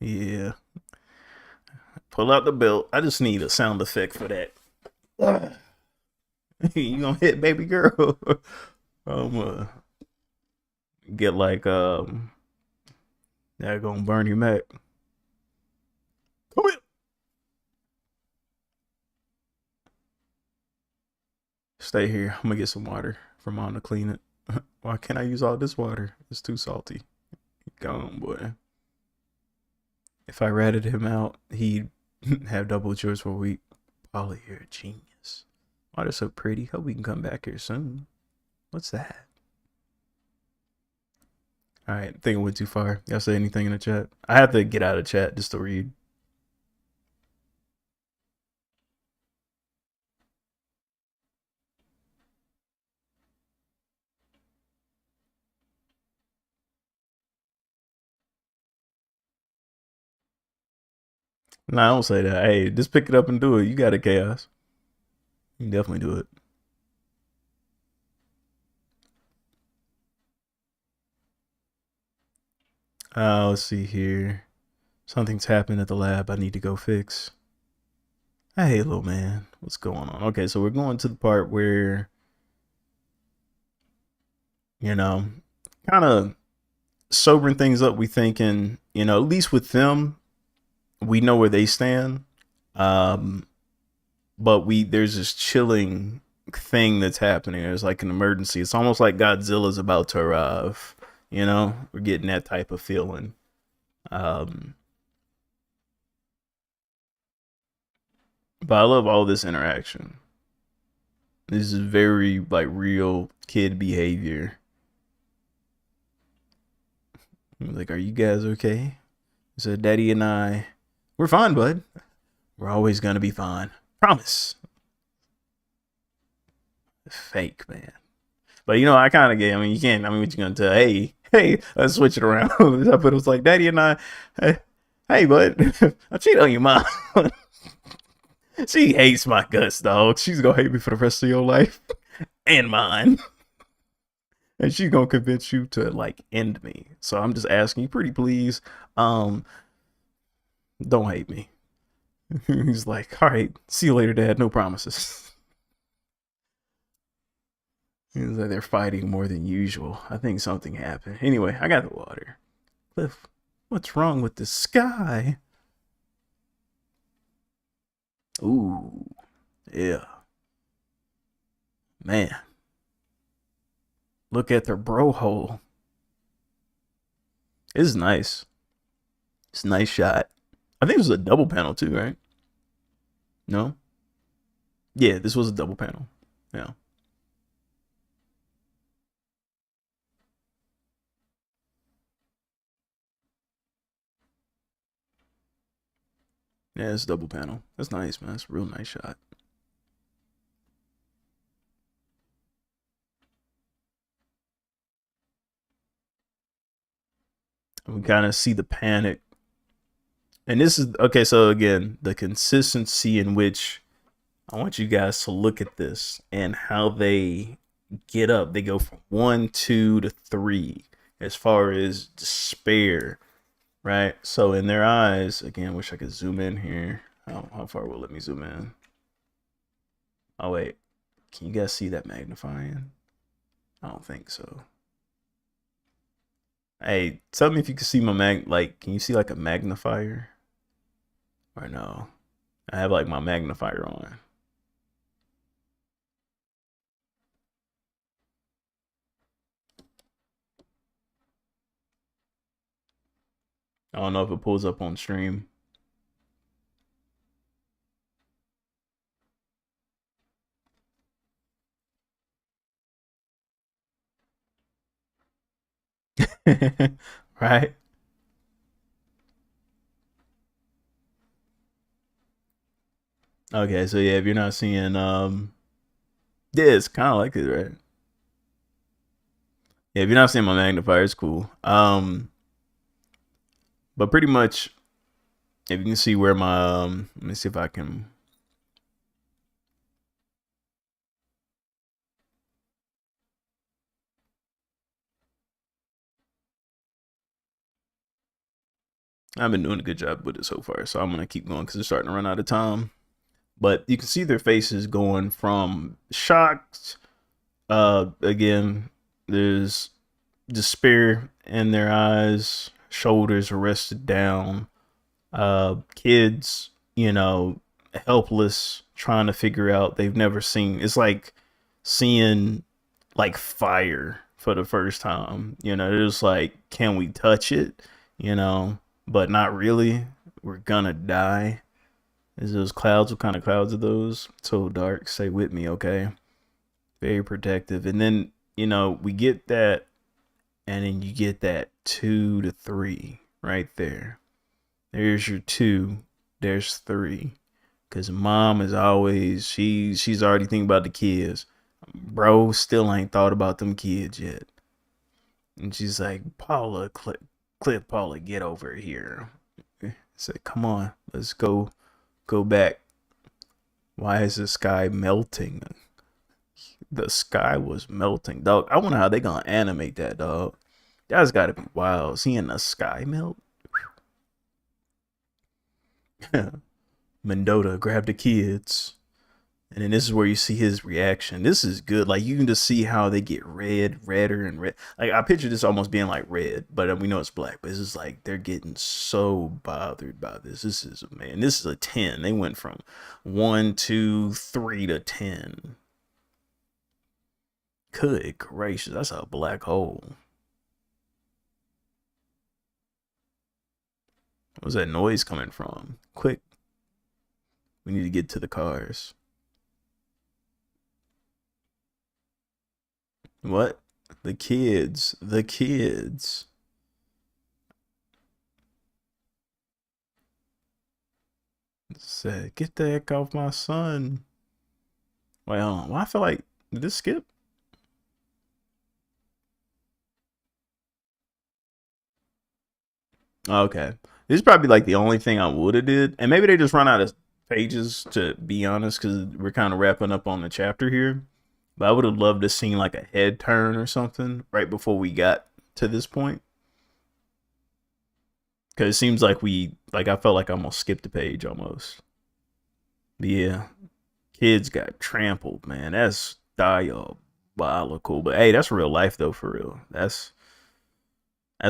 Yeah. Pull out the belt. I just need a sound effect for that. You gonna hit baby girl? uh, get like that gonna burn you Mac. Come here. Stay here. I'm gonna get some water for mom to clean it. Why can't I use all this water? It's too salty. Gone, boy. If I ratted him out, he'd have double chores for a week. Polly, you're a genius. Water's so pretty. Hope we can come back here soon. What's that? All right, I think I went too far. Y'all say anything in the chat? I have to get out of chat just to read. Nah, I don't say that. Hey, just pick it up and do it. You got it, Chaos. You can definitely do it. Let's see here. Something's happened at the lab I need to go fix. Hey, little man. What's going on? Okay, so we're going to the part where, you know, kind of sobering things up. We thinking, at least with them, we know where they stand. But there's this chilling thing that's happening. There's like an emergency. It's almost like Godzilla's about to arrive. We're getting that type of feeling. Um, but I love all this interaction. This is very like real kid behavior. Like, are you guys okay? So Daddy and we're fine, bud. We're always gonna be fine. Promise. Fake, man. But I kind of get. I mean, you can't. I mean, what you gonna tell? Hey, let's switch it around. But it was like Daddy and hey, bud, I cheated on your mom. She hates my guts, dog. She's gonna hate me for the rest of your life and mine. And she's gonna convince you to like end me. So I'm just asking you, pretty please, don't hate me. He's like, all right, see you later, Dad. No promises. He's like, they're fighting more than usual. I think something happened. Anyway, I got the water. Cliff, what's wrong with the sky? Ooh, yeah. Man, look at their bro hole. It's nice. It's a nice shot. I think it was a double panel too, right? No? Yeah, this was a double panel. Yeah. Yeah, it's double panel. That's nice, man. It's a real nice shot. We kind of see the panic. And this is okay, so again, the consistency in which I want you guys to look at this and how they get up. They go from 1, 2 to 3 as far as despair, right? So in their eyes, again, wish I could zoom in here. How far will it let me zoom in? Oh wait, can you guys see that magnifying? I don't think so. Hey, tell me if you can see my like, can you see like a magnifier? Or no? I have like my magnifier on. I don't know if it pulls up on stream. Right? Okay, so yeah, if you're not seeing yeah, it's kinda like it, right? Yeah, if you're not seeing my magnifier, it's cool. But pretty much if you can see where my let me see if I can I've been doing a good job with it so far, so I'm gonna keep going because it's starting to run out of time. But you can see their faces going from shocked. Again, there's despair in their eyes, shoulders rested down. Kids, helpless, trying to figure out. They've never seen. It's like seeing like fire for the first time. They're just like, can we touch it? You know, but not really. We're gonna die. Is those clouds? What kind of clouds are those? So dark. Stay with me, okay? Very protective. And then, we get that, and then you get that 2 to 3 right there. There's your 2. There's 3. Cause mom is always she's already thinking about the kids. Bro still ain't thought about them kids yet. And she's like, Paula, Clip Paula, get over here. I said, come on, let's go back. Why is the sky melting? The sky was melting, dog. I wonder how they gonna animate that, dog. That's gotta be wild. Seeing the sky melt. Mendota grabbed the kids. And then this is where you see his reaction. This is good. Like, you can just see how they get red, redder, and red. Like, I picture this almost being like red, but we know it's black. But it's just like they're getting so bothered by this. This is, man, this is a 10. They went from 1, 2, 3 to 10. Good gracious, that's a black hole. Where's that noise coming from? Quick, we need to get to the cars. What? The kids. The kids. Said, get the heck off my son. Wait, hold on. Well, I feel like, did this skip? Okay. This is probably like the only thing I would have did. And maybe they just run out of pages, to be honest, because we're kind of wrapping up on the chapter here. But I would have loved to see like a head turn or something right before we got to this point. Because it seems like I felt like I almost skipped a page almost. Yeah, kids got trampled, man. That's diabolical. But hey, that's real life though, for real. That's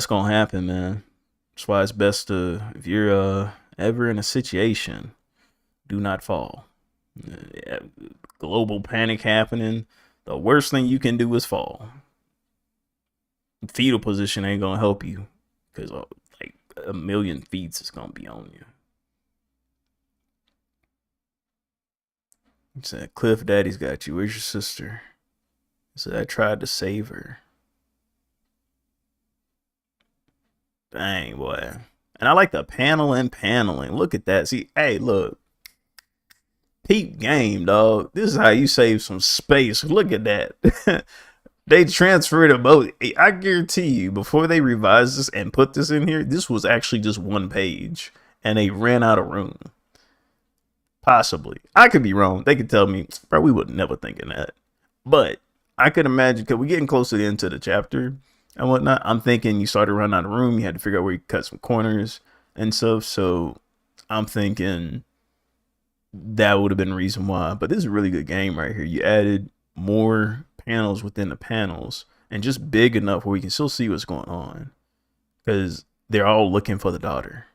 gonna happen, man. That's why it's best to, if you're ever in a situation, do not fall. Yeah, global panic happening. The worst thing you can do is fall. Fetal position ain't gonna help you because like a million feet is gonna be on you. He said, Cliff Daddy's got you. Where's your sister? He said, I tried to save her. Dang, boy. And I like the paneling. Look at that. See, hey, look. Peep game, dog. This is how you save some space. Look at that. They transferred a boat. I guarantee you, before they revised this and put this in here, this was actually just one page. And they ran out of room. Possibly. I could be wrong. They could tell me, bro, we would never think of that. But I could imagine, because we're getting close to the end of the chapter and whatnot. I'm thinking you started running out of room. You had to figure out where you cut some corners and stuff. So I'm thinking that would have been the reason why. But this is a really good game right here. You added more panels within the panels and just big enough where we can still see what's going on. Because they're all looking for the daughter.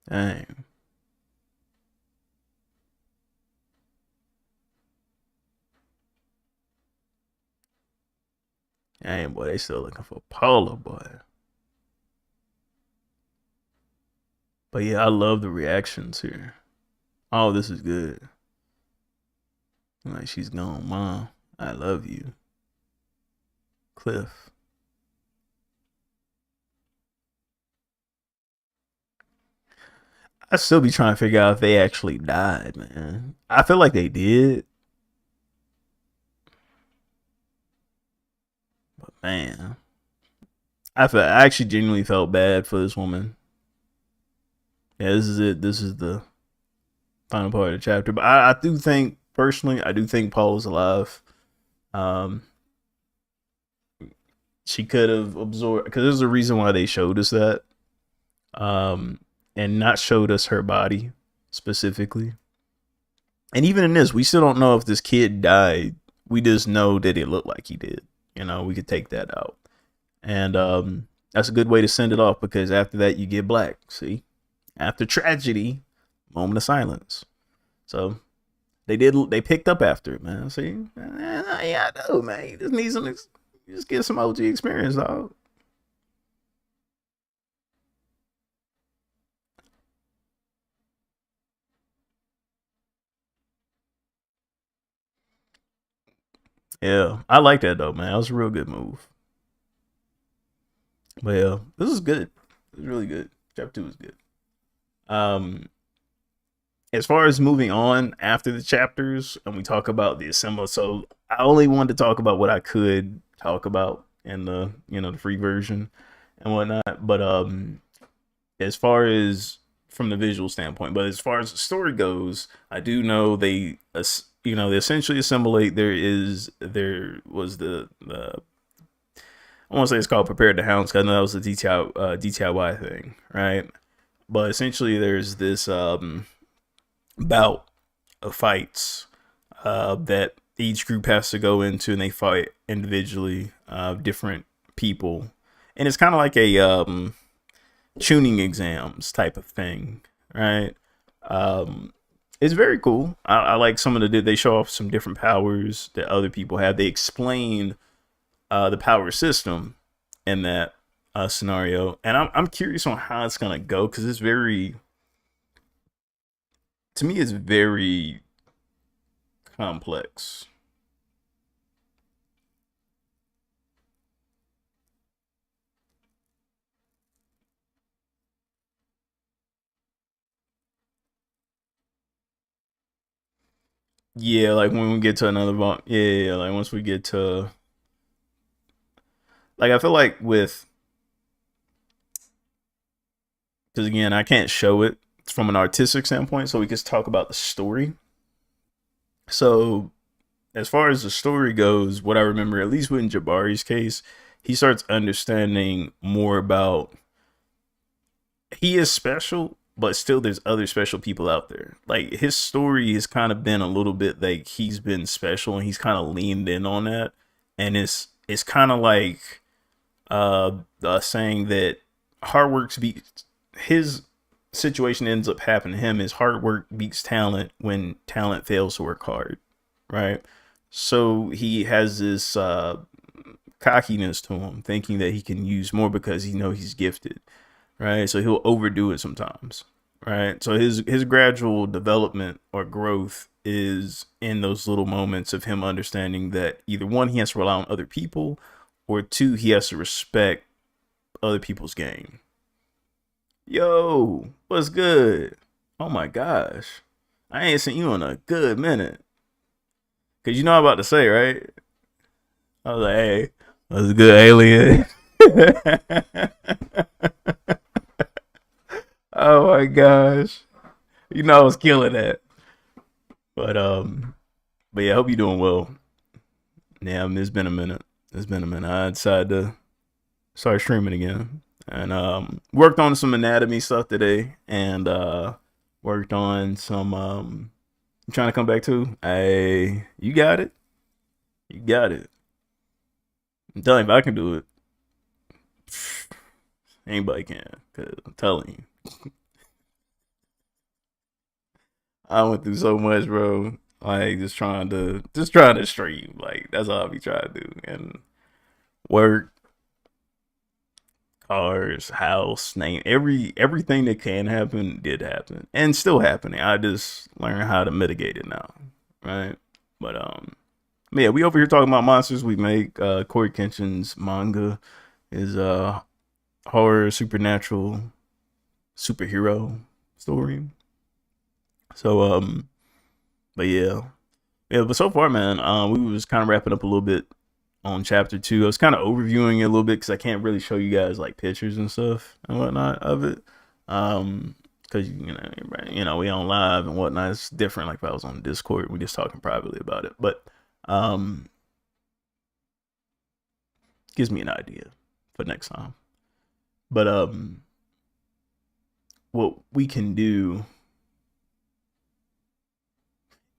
Dang. Dang, boy, they still looking for Paula, boy. But yeah, I love the reactions here. Oh, this is good. Like, she's gone, Mom. I love you. Cliff. I still be trying to figure out if they actually died, man. I feel like they did. But man. I actually genuinely felt bad for this woman. Yeah, this is it. This is the final part of the chapter. But I do think, personally, I do think Paul is alive. Um, she could have absorbed, because there's a reason why they showed us that, and not showed us her body specifically. And even in this, we still don't know if this kid died. We just know that it looked like he did. You know, we could take that out, and that's a good way to send it off, because after that you get black. See, after tragedy, moment of silence. So they picked up after it, man. See, yeah, I know, man. You just need some, you just get some OG experience, dog. Yeah, I like that though, man. That was a real good move. But yeah, this is good. It's really good. Chapter 2 is good. Um, as far as moving on after the chapters, and we talk about the assembler. So I only wanted to talk about what I could talk about in the, the free version and whatnot. But as far as from the visual standpoint, but as far as the story goes, I do know they essentially assimilate. There was the I want to say it's called Prepare the Hounds, because I know that was the DTIY thing, right? But essentially, there's this bout of fights that each group has to go into, and they fight individually, different people, and it's kind of like a tuning exams type of thing, right? It's very cool. I like some of they show off some different powers that other people have. They explain the power system in that scenario, and I'm curious on how it's gonna go, because it's very, to me, it's very complex. Yeah, like when we get to another one. Yeah, like once we get to, like, I feel like with, because again, I can't show it from an artistic standpoint, so we just talk about the story. So as far as the story goes, what I remember, at least with Jabari's case, he starts understanding more about he is special, but still there's other special people out there. Like his story has kind of been a little bit like he's been special and he's kind of leaned in on that. And it's kind of like saying that hard work beats his situation ends up happening to him is hard work beats talent when talent fails to work hard, right? So he has this cockiness to him, thinking that he can use more because he know he's gifted, right? So he'll overdo it sometimes, right? So his gradual development or growth is in those little moments of him understanding that either one, he has to rely on other people, or two, he has to respect other people's game. Yo, what's good? Oh my gosh, I ain't seen you in a good minute. Cause you know what I'm about to say, right? I was like, hey, what's good, alien? Oh my gosh. You know I was killing that. But but yeah, I hope you're doing well. Yeah, it's been a minute. It's been a minute. I decided to start streaming again. And worked on some anatomy stuff today and worked on some I'm trying to come back to. Hey, you got it. You got it. I'm telling you, if I can do it, anybody can. Cause I'm telling you, I went through so much, bro. Like just trying to stream. Like that's all I be trying to do. And work, cars, house, name everything that can happen did happen. And still happening. I just learned how to mitigate it now. Right? But yeah, we over here talking about monsters we make. Corey Kenshin's manga is horror, supernatural, superhero story. So but yeah. Yeah, but so far, man, we was kind of wrapping up a little bit on chapter two. I was kind of overviewing it a little bit because I can't really show you guys like pictures and stuff and whatnot of it. Because we on live and whatnot. It's different. Like if I was on Discord, we just talking privately about it. But um, gives me an idea for next time. But what we can do,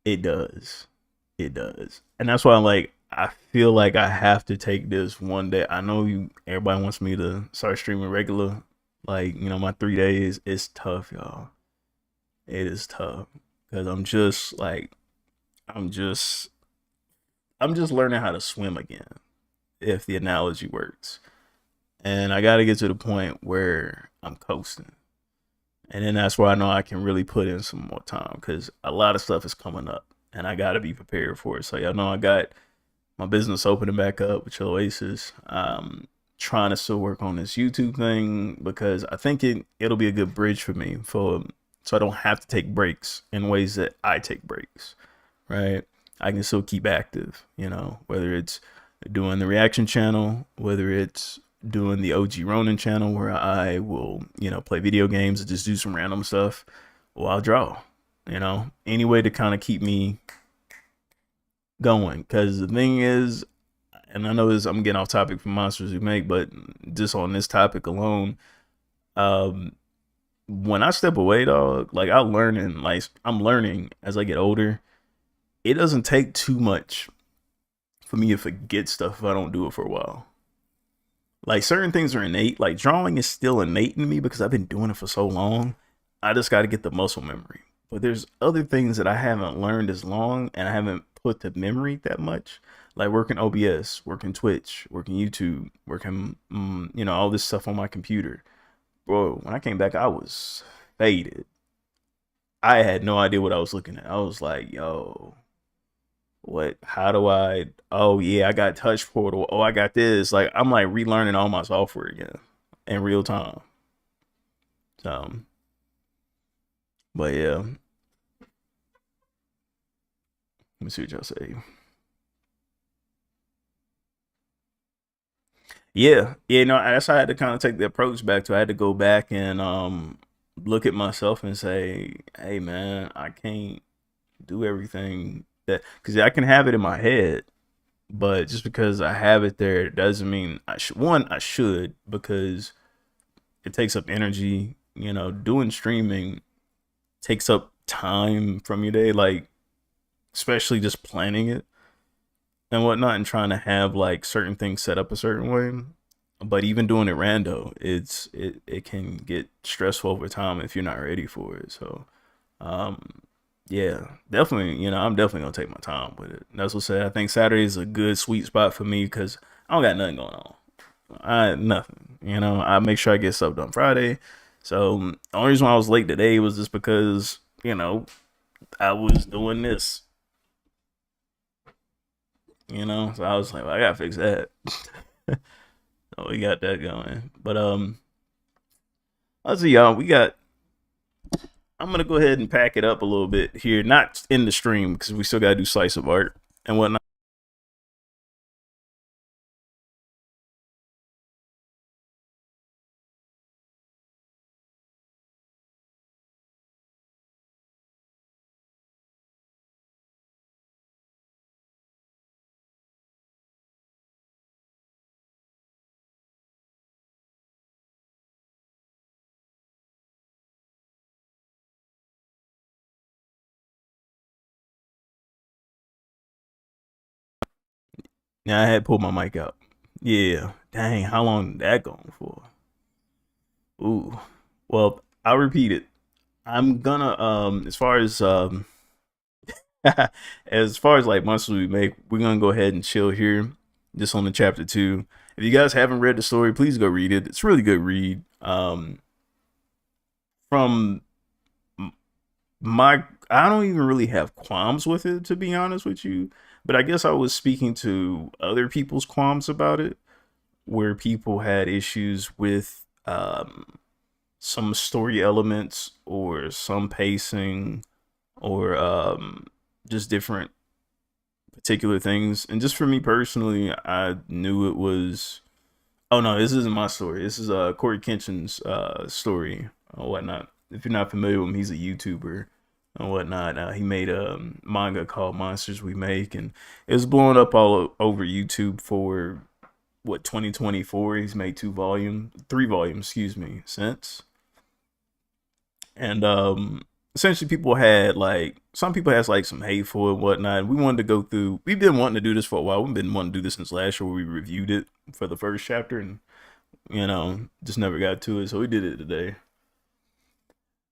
it does. It does. And that's why I'm like, I feel like I have to take this one day. I know everybody wants me to start streaming regular. Like, my 3 days. It's tough, y'all. It is tough. Because I'm just I'm just learning how to swim again, if the analogy works. And I gotta get to the point where I'm coasting. And then that's where I know I can really put in some more time because a lot of stuff is coming up and I got to be prepared for it. So, y'all know I got my business opening back up with Oasis. Trying to still work on this YouTube thing because I think it'll be a good bridge for me so I don't have to take breaks in ways that I take breaks, right? I can still keep active, whether it's doing the reaction channel, whether it's doing the OG Ronin channel where I will, play video games and just do some random stuff while I draw, any way to kind of keep me going. Because the thing is, and I know I'm getting off topic from Monsters We Make, but just on this topic alone, when I step away, dog, like I'm learning as I get older. It doesn't take too much for me to forget stuff if I don't do it for a while. Like certain things are innate. Like drawing is still innate in me because I've been doing it for so long. I just got to get the muscle memory. But there's other things that I haven't learned as long and I haven't put to memory that much. Like working OBS, working Twitch, working YouTube, working, all this stuff on my computer. Bro, when I came back, I was faded. I had no idea what I was looking at. I was like, yo, how do oh yeah, I got touch portal. Oh, I got this. Like, I'm like relearning all my software again in real time. So, but yeah. Let me see what y'all say. Yeah. Yeah, that's how I had to kind of take the approach back to. I had to go back and look at myself and say, hey man, I can't do everything that, because I can have it in my head, but just because I have it there doesn't mean I should. One, I should, because it takes up energy. Doing streaming takes up time from your day, like especially just planning it and whatnot, and trying to have like certain things set up a certain way. But even doing it rando, it can get stressful over time if you're not ready for it. So um yeah, definitely, I'm definitely gonna take my time with it. That's what I said. I think Saturday is a good sweet spot for me because I don't got nothing going on. I nothing. I make sure I get stuff done Friday. So the only reason why I was late today was just because I was doing this. So I was like, well, I gotta fix that. So we got that going. But let's see, y'all. I'm gonna go ahead and pack it up a little bit here, not in the stream because we still gotta do slice of art and whatnot. Now I had pulled my mic out. Yeah, dang, how long did that going for? Ooh, well, I'll repeat it. I'm gonna as far as as far as like monsters we make, we're gonna go ahead and chill here, just on the chapter two. If you guys haven't read the story, please go read it. It's a really good read. From my, I don't even really have qualms with it, to be honest with you. But I guess I was speaking to other people's qualms about it, where people had issues with some story elements or some pacing or just different particular things. And just for me personally, I knew it was. Oh no, this isn't my story. This is Corey Kenshin's story or whatnot. If you're not familiar with him, he's a YouTuber and whatnot. He made a manga called Monsters We Make, and it was blowing up all over YouTube for what, 2024. He's made 3 volumes, excuse me, since. And essentially people had like, some people has like some hate for it and whatnot. We wanted to go through, we've been wanting to do this for a while. We've been wanting to do this since last year where we reviewed it for the first chapter, and just never got to it, so we did it today.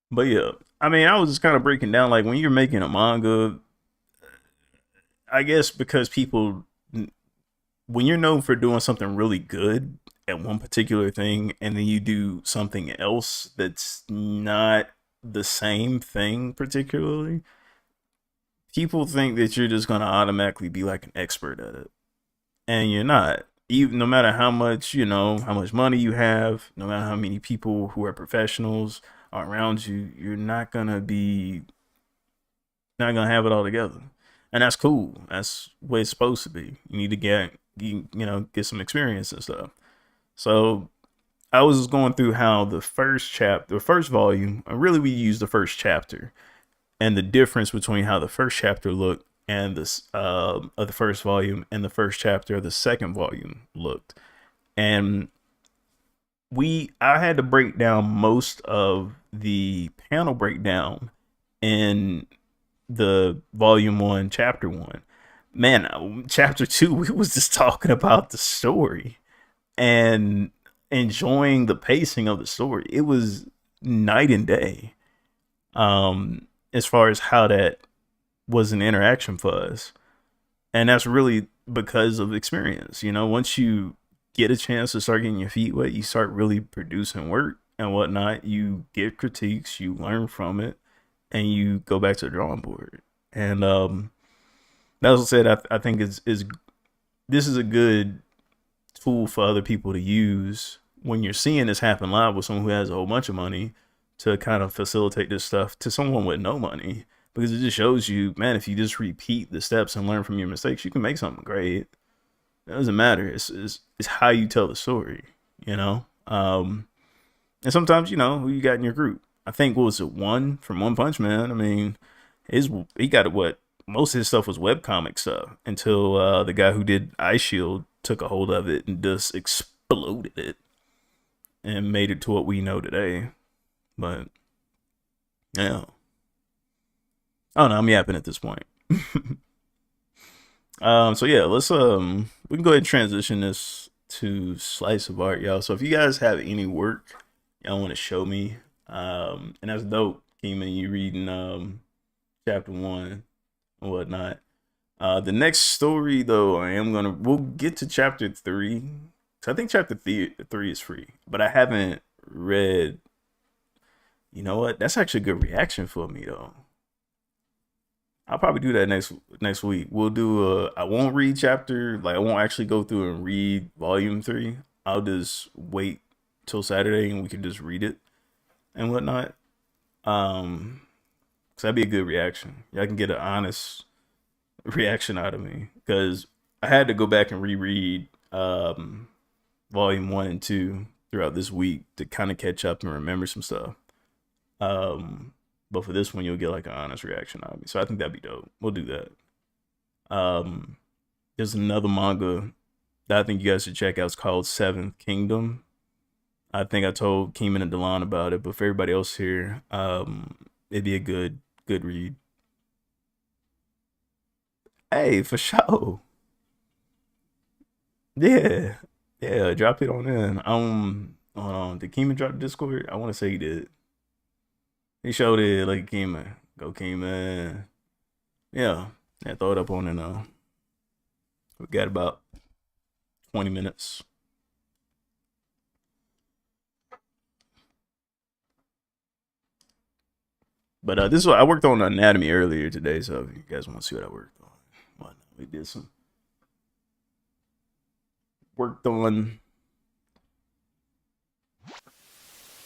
But yeah, I mean, I was just kind of breaking down like when you're making a manga, I guess because people, when you're known for doing something really good at one particular thing and then you do something else that's not the same thing particularly, people think that you're just going to automatically be like an expert at it, and you're not. Even no matter how much, how much money you have, no matter how many people who are professionals are around you, you're not gonna have it all together. And that's cool. That's what it's supposed to be. You need to get some experience and stuff. So I was just going through how the first volume, really we used the first chapter, and the difference between how the first chapter looked and this of the first volume and the first chapter of the second volume looked. And I had to break down most of the panel breakdown in the volume one, chapter one. Man, chapter two, we was just talking about the story and enjoying the pacing of the story. It was night and day. As far as how that was an interaction for us. And that's really because of experience. Once you get a chance to start getting your feet wet, you start really producing work and whatnot. You get critiques, you learn from it, and you go back to the drawing board. And that was said, I think is this is a good tool for other people to use when you're seeing this happen live with someone who has a whole bunch of money, to kind of facilitate this stuff to someone with no money, because it just shows you, man, if you just repeat the steps and learn from your mistakes, you can make something great. It doesn't matter. It's how you tell the story, and sometimes who you got in your group. I think, what was it, One from One Punch Man. I mean, he got what, most of his stuff was webcomic stuff until the guy who did Ice Shield took a hold of it and just exploded it and made it to what we know today. But yeah, I don't know. I'm yapping at this point. So yeah, let's we can go ahead and transition this to slice of art, y'all. So if you guys have any work y'all want to show me, and that's dope, Keeman, you reading chapter 1 and whatnot. The next story though, we'll get to chapter 3. So I think chapter 3 is free, but I haven't read. You know what? That's actually a good reaction for me though. I'll probably do that next week. We'll do I won't read chapter, like I won't actually go through and read volume 3. I'll just wait till Saturday and we can just read it and whatnot. Cause that'd be a good reaction. Y'all can get an honest reaction out of me. Cause I had to go back and reread volume 1 and 2 throughout this week to kind of catch up and remember some stuff. But for this one, you'll get like an honest reaction out of me. So I think that'd be dope. We'll do that. There's another manga that I think you guys should check out. It's called Seventh Kingdom. I think I told Keeman and Delon about it, but for everybody else here, it'd be a good read. Hey, for sure. Yeah. Yeah, drop it on in. Did Keeman drop the Discord? I want to say he did. He showed it like Keeman. Go Keeman. Yeah. Throw it up on it now. We got about 20 minutes. But this is what I worked on anatomy earlier today, so if you guys want to see what I worked on, why not? We did some worked on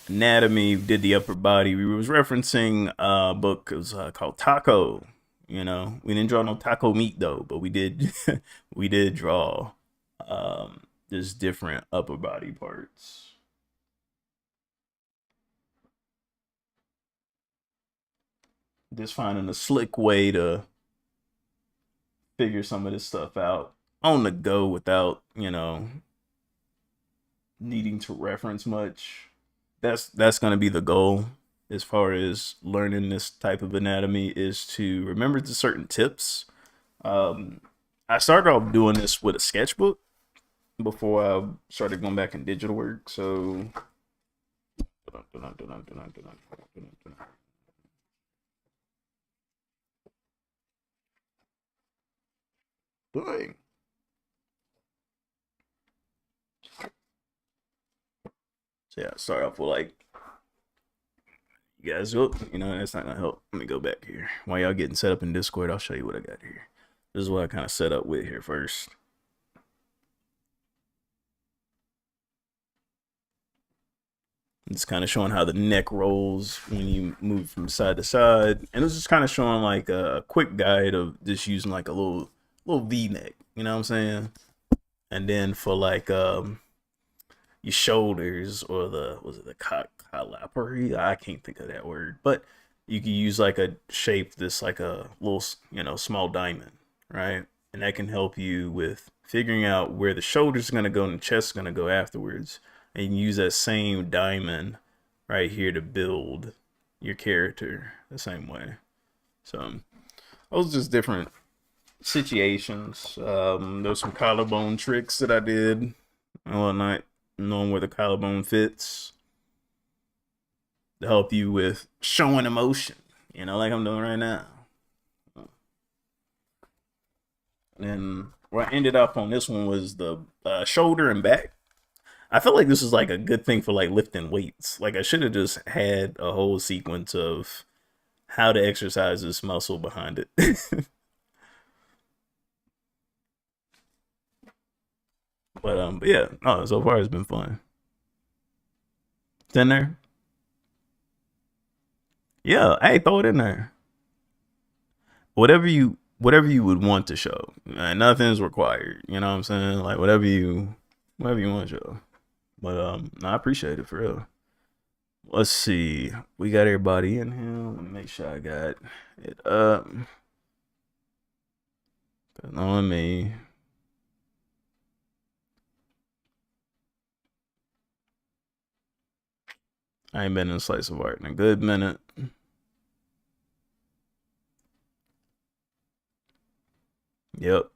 anatomy, did the upper body. We was referencing a book. It was called Taco. You know, we didn't draw no taco meat though, but we did we did draw just different upper body parts. Just finding a slick way to figure some of this stuff out on the go without, needing to reference much. That's going to be the goal as far as learning this type of anatomy, is to remember the certain tips. I started off doing this with a sketchbook before I started going back in digital work. So dang. So yeah, start off with like, you guys, that's not gonna help. Let me go back here. While y'all getting set up in Discord, I'll show you what I got here. This is what I kind of set up with here first. It's kind of showing how the neck rolls when you move from side to side, and it's just kind of showing like a quick guide of just using like a little V neck. You know what I'm saying? And then for like your shoulders, or the colapary? I can't think of that word, but you can use like a shape that's like a little small diamond, right? And that can help you with figuring out where the shoulder's gonna go and the chest's gonna go afterwards. And you can use that same diamond right here to build your character the same way. So those are just different situations. There's some collarbone tricks that I did and whatnot, knowing where the collarbone fits to help you with showing emotion, like I'm doing right now. And where I ended up on this one was the shoulder and back. I feel like this is like a good thing for like lifting weights. Like I should have just had a whole sequence of how to exercise this muscle behind it. But yeah, no, so far it's been fun. It's in there. Yeah, hey, throw it in there. Whatever you would want to show. Nothing's required. You know what I'm saying? Like whatever you want to show. But I appreciate it for real. Let's see. We got everybody in here. Let me make sure I got it up. Knowing me. I ain't been in a slice of art in a good minute. Yep.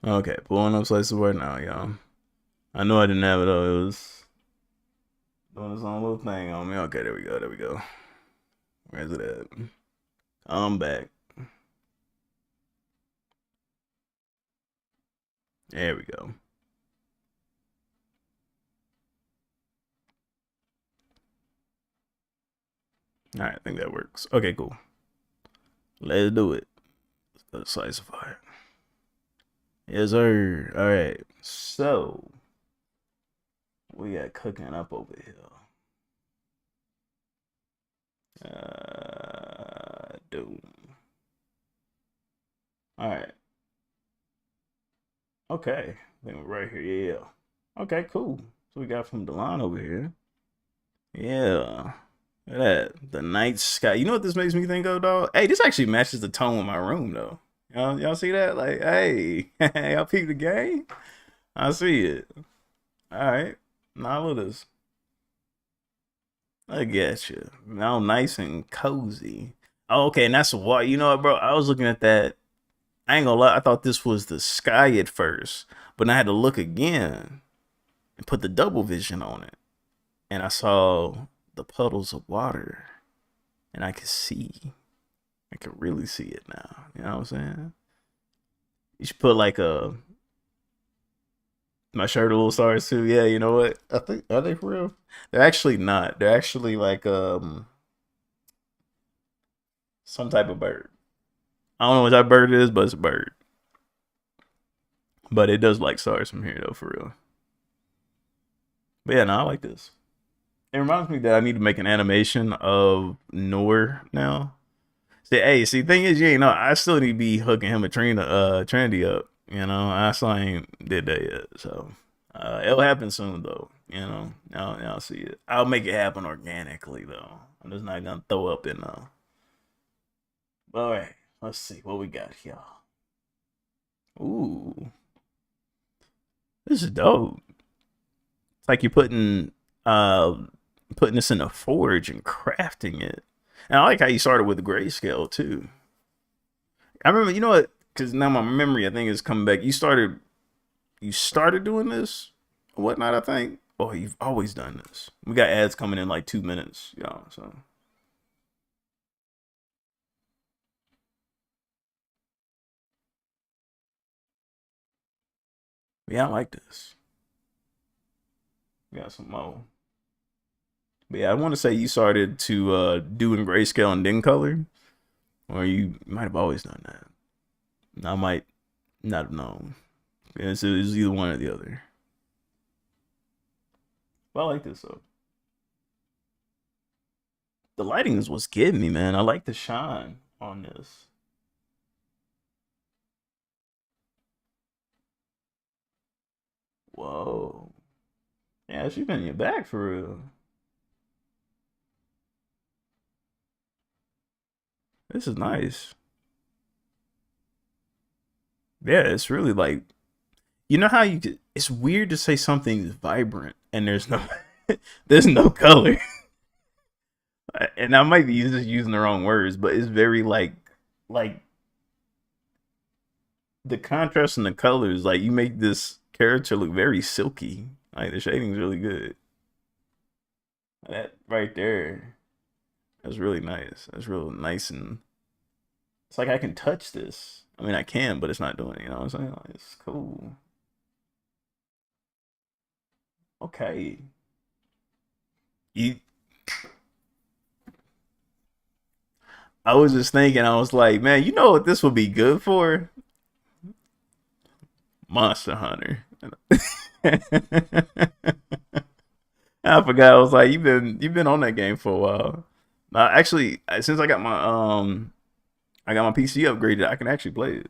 Okay, pulling up slice of art now, y'all. I know I didn't have it though. It was doing its own little thing on me. Okay, there we go. There we go. Where's it at? I'm back. There we go. All right, I think that works. Okay, cool. Let's do it. Let's go to slice of art. Yes, sir. All right. So we got cooking up over here. Dude. All right. Okay. I think we're right here. Yeah. Okay, cool. So we got from Delon over here. Yeah. Look at that. The night sky. You know what this makes me think of, dog? Hey, this actually matches the tone of my room, though. Y'all see that? Like, hey, y'all peep the game? I see it. All right. Now look at this. I get you. Now nice and cozy. Oh, okay, and that's why. You know what, bro? I was looking at that. I ain't gonna lie. I thought this was the sky at first, but I had to look again and put the double vision on it, and I saw the puddles of water, and I could see. I could really see it now. You know what I'm saying? You should put like my shirt a little stars too. Yeah, you know what? I think are they for real? They're actually not. They're actually like some type of bird. I don't know what that bird is, but it's a bird. But it does like stars from here though, for real. But yeah, no, I like this. It reminds me that I need to make an animation of Noor now. See, thing is, you know, I still need to be hooking him a Trinity up. You know, I still ain't did that yet. So it'll happen soon though. You know, I'll see it. I'll make it happen organically though. I'm just not gonna throw up in all right, let's see what we got here. Ooh, this is dope. It's like you're putting this in a forge and crafting it. And I like how you started with the grayscale too. I remember, you know what? Because now my memory, I think, is coming back. You started doing this, or whatnot. I think. Oh, you've always done this. We got ads coming in like 2 minutes, y'all. So yeah, I like this. We got some more. But yeah, I want to say you started to do in grayscale and then color, or you might have always done that. I might not have known. It's either one or the other. But I like this though. The lighting is what's getting me, man. I like the shine on this. Whoa. Yeah, she's been in your back for real. This is nice. Yeah, it's really like you know how it's weird to say something's vibrant and there's no there's no color. And I might be just using the wrong words, but it's very like the contrast in the colors, like you make this character look very silky. Like the shading's really good. That right there. That's really nice. That's real nice and it's like I can touch this. I mean I can, but it's not doing it, you know what I'm saying? Like, it's cool. Okay. You I was just thinking, I was like, man, you know what this would be good for? Monster Hunter. I forgot. I was like, you've been on that game for a while. Actually, since I got my PC upgraded, I can actually play it.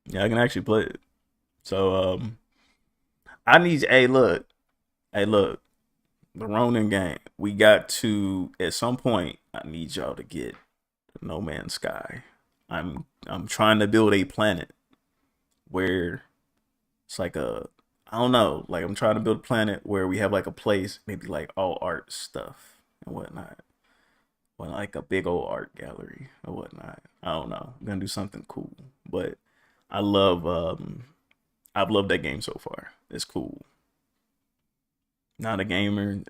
Yeah, I can actually play it. So I need hey look, the Ronin game. We got to at some point. I need y'all to get No Man's Sky. I'm trying to build a planet where it's like a I don't know, like I'm trying to build a planet where we have like a place, maybe like all art stuff and whatnot. Or like a big old art gallery or whatnot. I don't know. I'm gonna do something cool. But I love I've loved that game so far. It's cool. Not a gamer.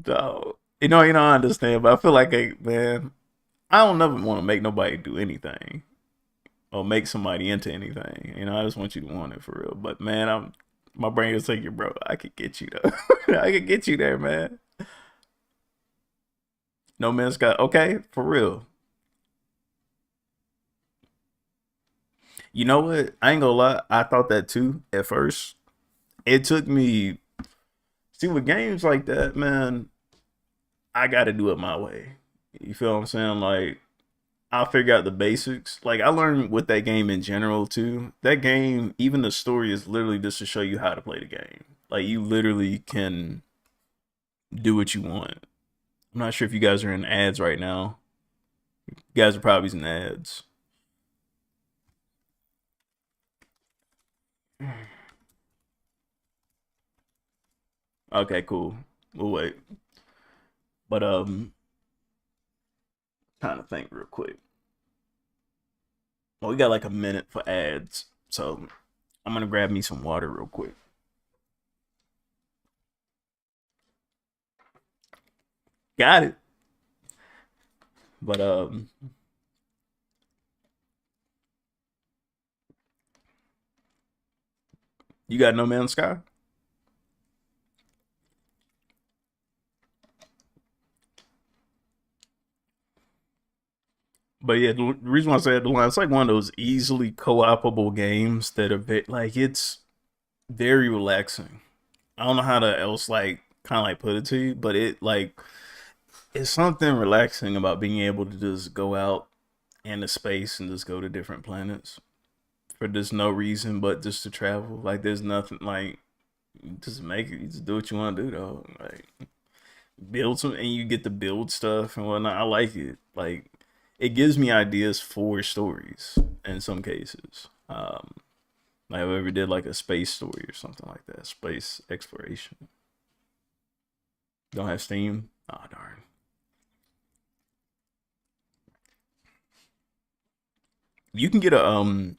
No. You know, I understand, but I feel like man, I don't never want to make nobody do anything or make somebody into anything. You know, I just want you to want it for real. But man, I'm my brain is thinking, bro, I could get you though. I could get you there, man. No Man's Sky. Okay, for real. You know what? I ain't gonna lie. I thought that too at first. It took me see with games like that, man. I got to do it my way. You feel what I'm saying? Like I'll figure out the basics. Like I learned with that game in general too. That game, even the story is literally just to show you how to play the game. Like you literally can do what you want. I'm not sure if you guys are in ads right now. You guys are probably in ads. Okay, cool. We'll wait. But trying to think real quick. Well, we got like a minute for ads, so I'm gonna grab me some water real quick. Got it. But you got No Man's Sky. But yeah, the reason why I said the line, it's like one of those easily co-opable games that are like it's very relaxing. I don't know how to else like kind of like put it to you, but it like it's something relaxing about being able to just go out into space and just go to different planets for just no reason but just to travel. Like there's nothing like just make it, you just do what you want to do though. Like build some and you get to build stuff and whatnot. I like it. Like it gives me ideas for stories in some cases. Like I ever did like a space story or something like that, space exploration. Don't have Steam. Oh darn. You can get a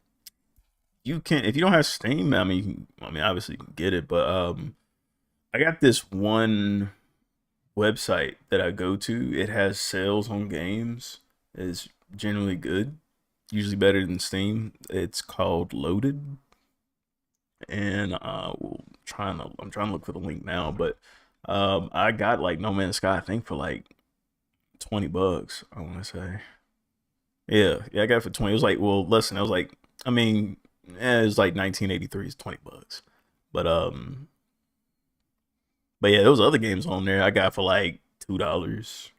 you can if you don't have Steam. I mean, obviously you can get it, but I got this one website that I go to. It has sales on games. It's generally good, usually better than Steam. It's called Loaded, and I'm trying to look for the link now, but I got like No Man's Sky, I think for like $20. I want to say, yeah, I got it for 20. It was like, well, listen, I was like, I mean, it was like 1983 is $20, but yeah, there was other games on there I got for like $2.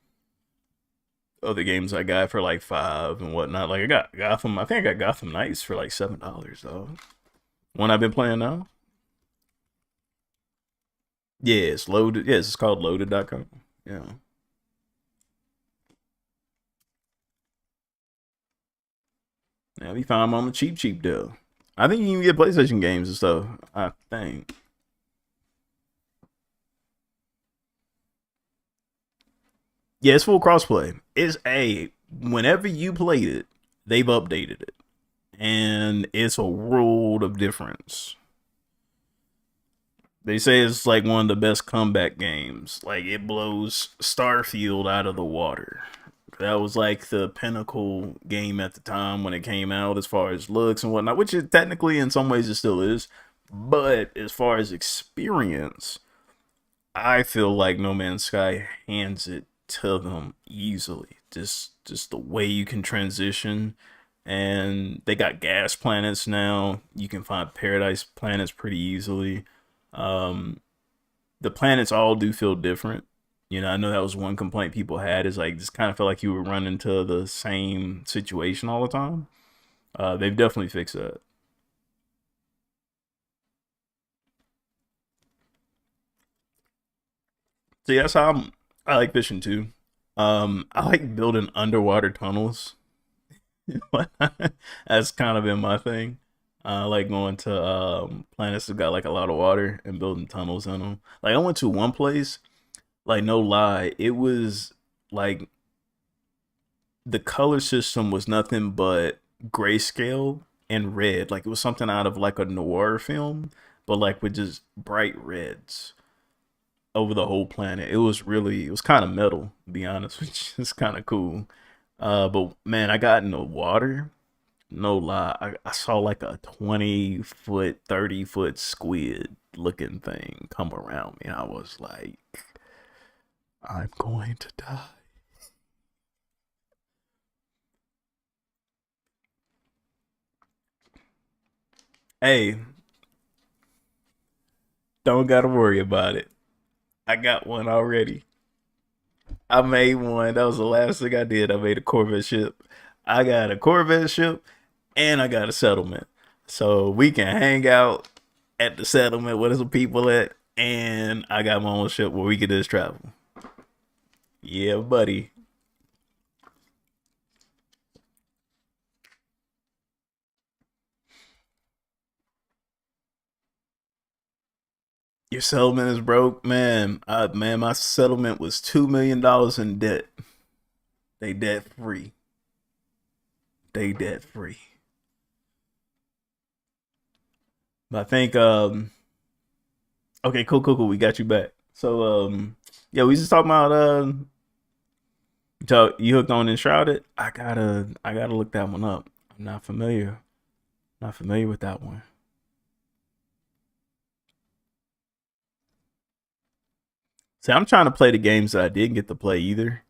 Other games I got for like 5 and whatnot. Like I got Gotham. I think I got Gotham Knights for like $7 though. One I've been playing now. Yeah, it's loaded. Yes, it's called loaded.com. Yeah. Yeah, we found them on the cheap deal. I think you can get PlayStation games and stuff. I think. Yeah, it's full crossplay. It's a whenever you played it, they've updated it. And it's a world of difference. They say it's like one of the best comeback games. Like it blows Starfield out of the water. That was like the pinnacle game at the time when it came out, as far as looks and whatnot, which it technically in some ways it still is. But as far as experience, I feel like No Man's Sky hands it to them easily. Just the way you can transition, and they got gas planets now. You can find paradise planets pretty easily. Um, the planets all do feel different. I know that was one complaint people had is like just kind of felt like you were running into the same situation all the time. They've definitely fixed that. So yeah, that's how I like fishing too. I like building underwater tunnels. That's kind of been my thing. I like going to planets that got like a lot of water and building tunnels in them. Like I went to one place, like no lie, it was like the color system was nothing but grayscale and red. Like it was something out of like a noir film, but like with just bright reds over the whole planet. It was kind of metal, to be honest, which is kind of cool. But man, I got in the water. No lie, I saw like a 20-foot, 30-foot squid looking thing come around me. And I was like, I'm going to die. Hey, don't gotta worry about it. I got one already. I made one. That was the last thing I did. I made a Corvette ship. I got a Corvette ship and I got a settlement. So we can hang out at the settlement where some people at, and I got my own ship where we can just travel. Yeah, buddy. Your settlement is broke, man. Man, my settlement was $2 million in debt. They debt free. They debt free. But I think okay, cool. We got you back. So yeah, we just talking about so you hooked on Enshrouded? I gotta look that one up. I'm not familiar. Not familiar with that one. See, I'm trying to play the games that I didn't get to play either.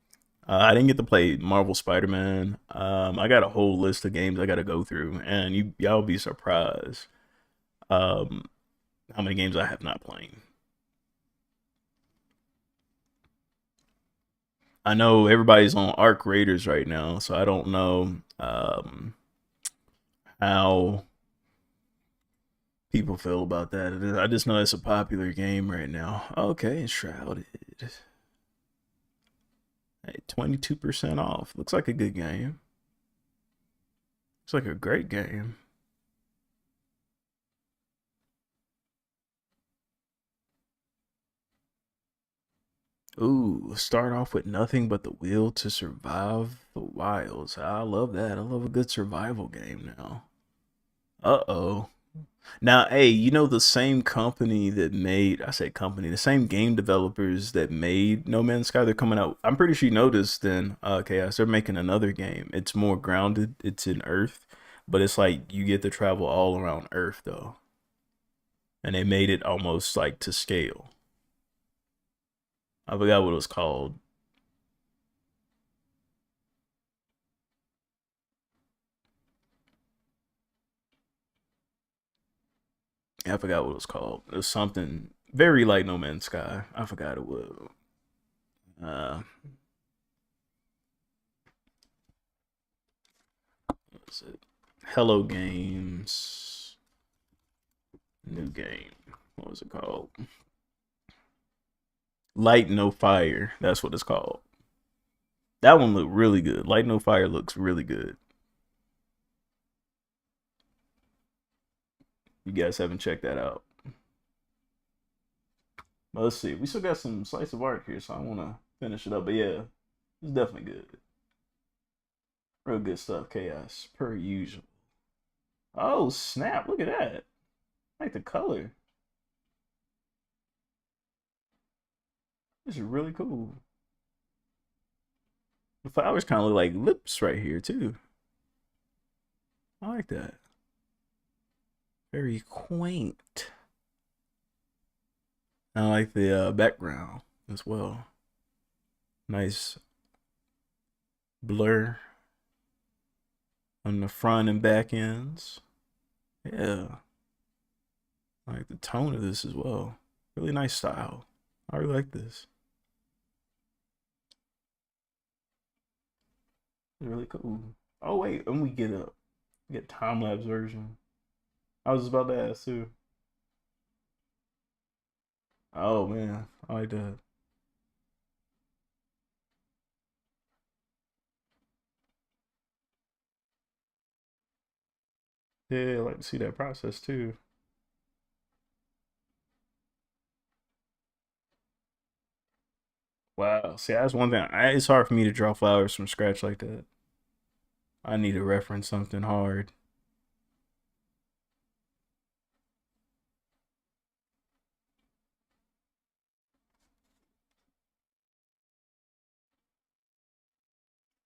I didn't get to play Marvel Spider-Man. I got a whole list of games I got to go through, and y'all be surprised um, how many games I have not played. I know everybody's on Arc Raiders right now, so I don't know how people feel about that. I just know it's a popular game right now. Okay, Shrouded. Hey, 22% off. Looks like a good game. Looks like a great game. Ooh, start off with nothing but the will to survive the wilds. I love that. I love a good survival game now. Uh oh. Now, hey, the same company that made, I say company, the same game developers that made No Man's Sky, they're coming out. I'm pretty sure you noticed then, Chaos, they're making another game. It's more grounded, it's in Earth, but it's like you get to travel all around Earth though. And they made it almost like to scale. I forgot what it was called. I forgot what it was called. It was something very like No Man's Sky. I forgot it was. Uh, what was it? Hello Games. New game. What was it called? Light No Fire. That's what it's called. That one looked really good. Light No Fire looks really good. You guys haven't checked that out. But let's see. We still got some slice of art here, so I want to finish it up. But yeah, it's definitely good. Real good stuff. Chaos, per usual. Oh, snap. Look at that. I like the color. This is really cool. The flowers kind of look like lips right here, too. I like that. Very quaint. I like the background as well. Nice blur on the front and back ends. Yeah, I like the tone of this as well. Really nice style. I really like this. It's really cool. Oh wait, and we get time lapse version. I was just about to ask too. Oh man, I like that. Yeah, I like to see that process too. Wow. See, that's one thing. It's hard for me to draw flowers from scratch like that. I need to reference something hard.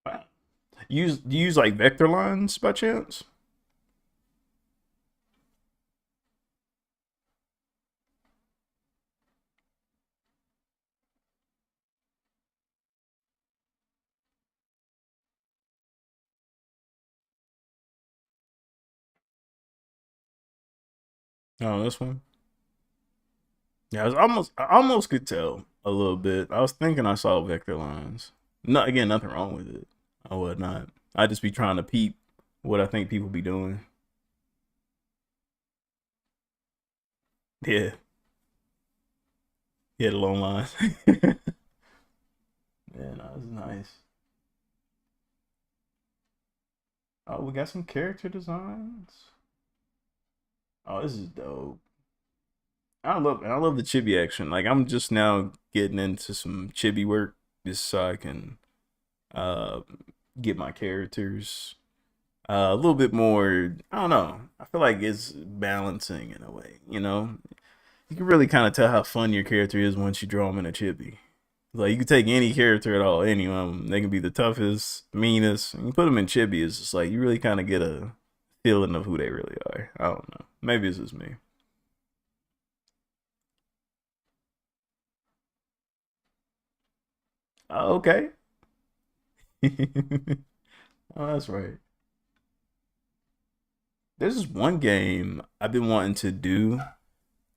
Wow. Do you use like vector lines by chance? Oh, this one. Yeah, I almost could tell a little bit. I was thinking I saw vector lines. Not again, nothing wrong with it or whatnot. I just be trying to peep what I think people be doing. Yeah, yeah, the long lines. Yeah, no, it's nice. Oh, we got some character designs. Oh, this is dope. I love the chibi action. Like I'm just now getting into some chibi work just so I can uh get my characters a little bit more. I don't know. I feel like it's balancing in a way. You can really kind of tell how fun your character is once you draw them in a chibi. Like you can take any character at all, any of them. They can be the toughest, meanest. And you put them in chibi, it's just like you really kind of get a feeling of who they really are. I don't know. Maybe it's just me. Oh, okay. Oh, that's right. There's this one game I've been wanting to do.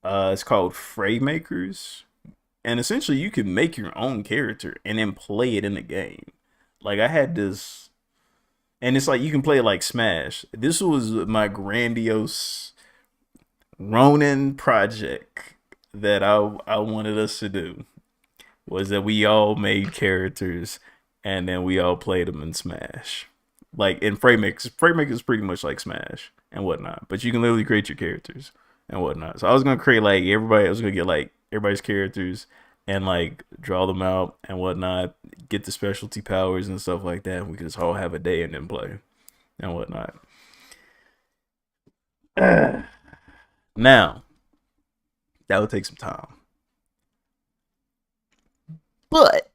It's called Fray Makers, and essentially you can make your own character and then play it in the game. Like I had this, and it's like you can play it like Smash. This was my grandiose Ronin project that I wanted us to do. Was that we all made characters and then we all played them in Smash. Like in Frame is pretty much like Smash and whatnot. But you can literally create your characters and whatnot. So I was gonna create like everybody. I was gonna get like everybody's characters and like draw them out and whatnot. Get the specialty powers and stuff like that. We could just all have a day and then play and whatnot. Now that would take some time, but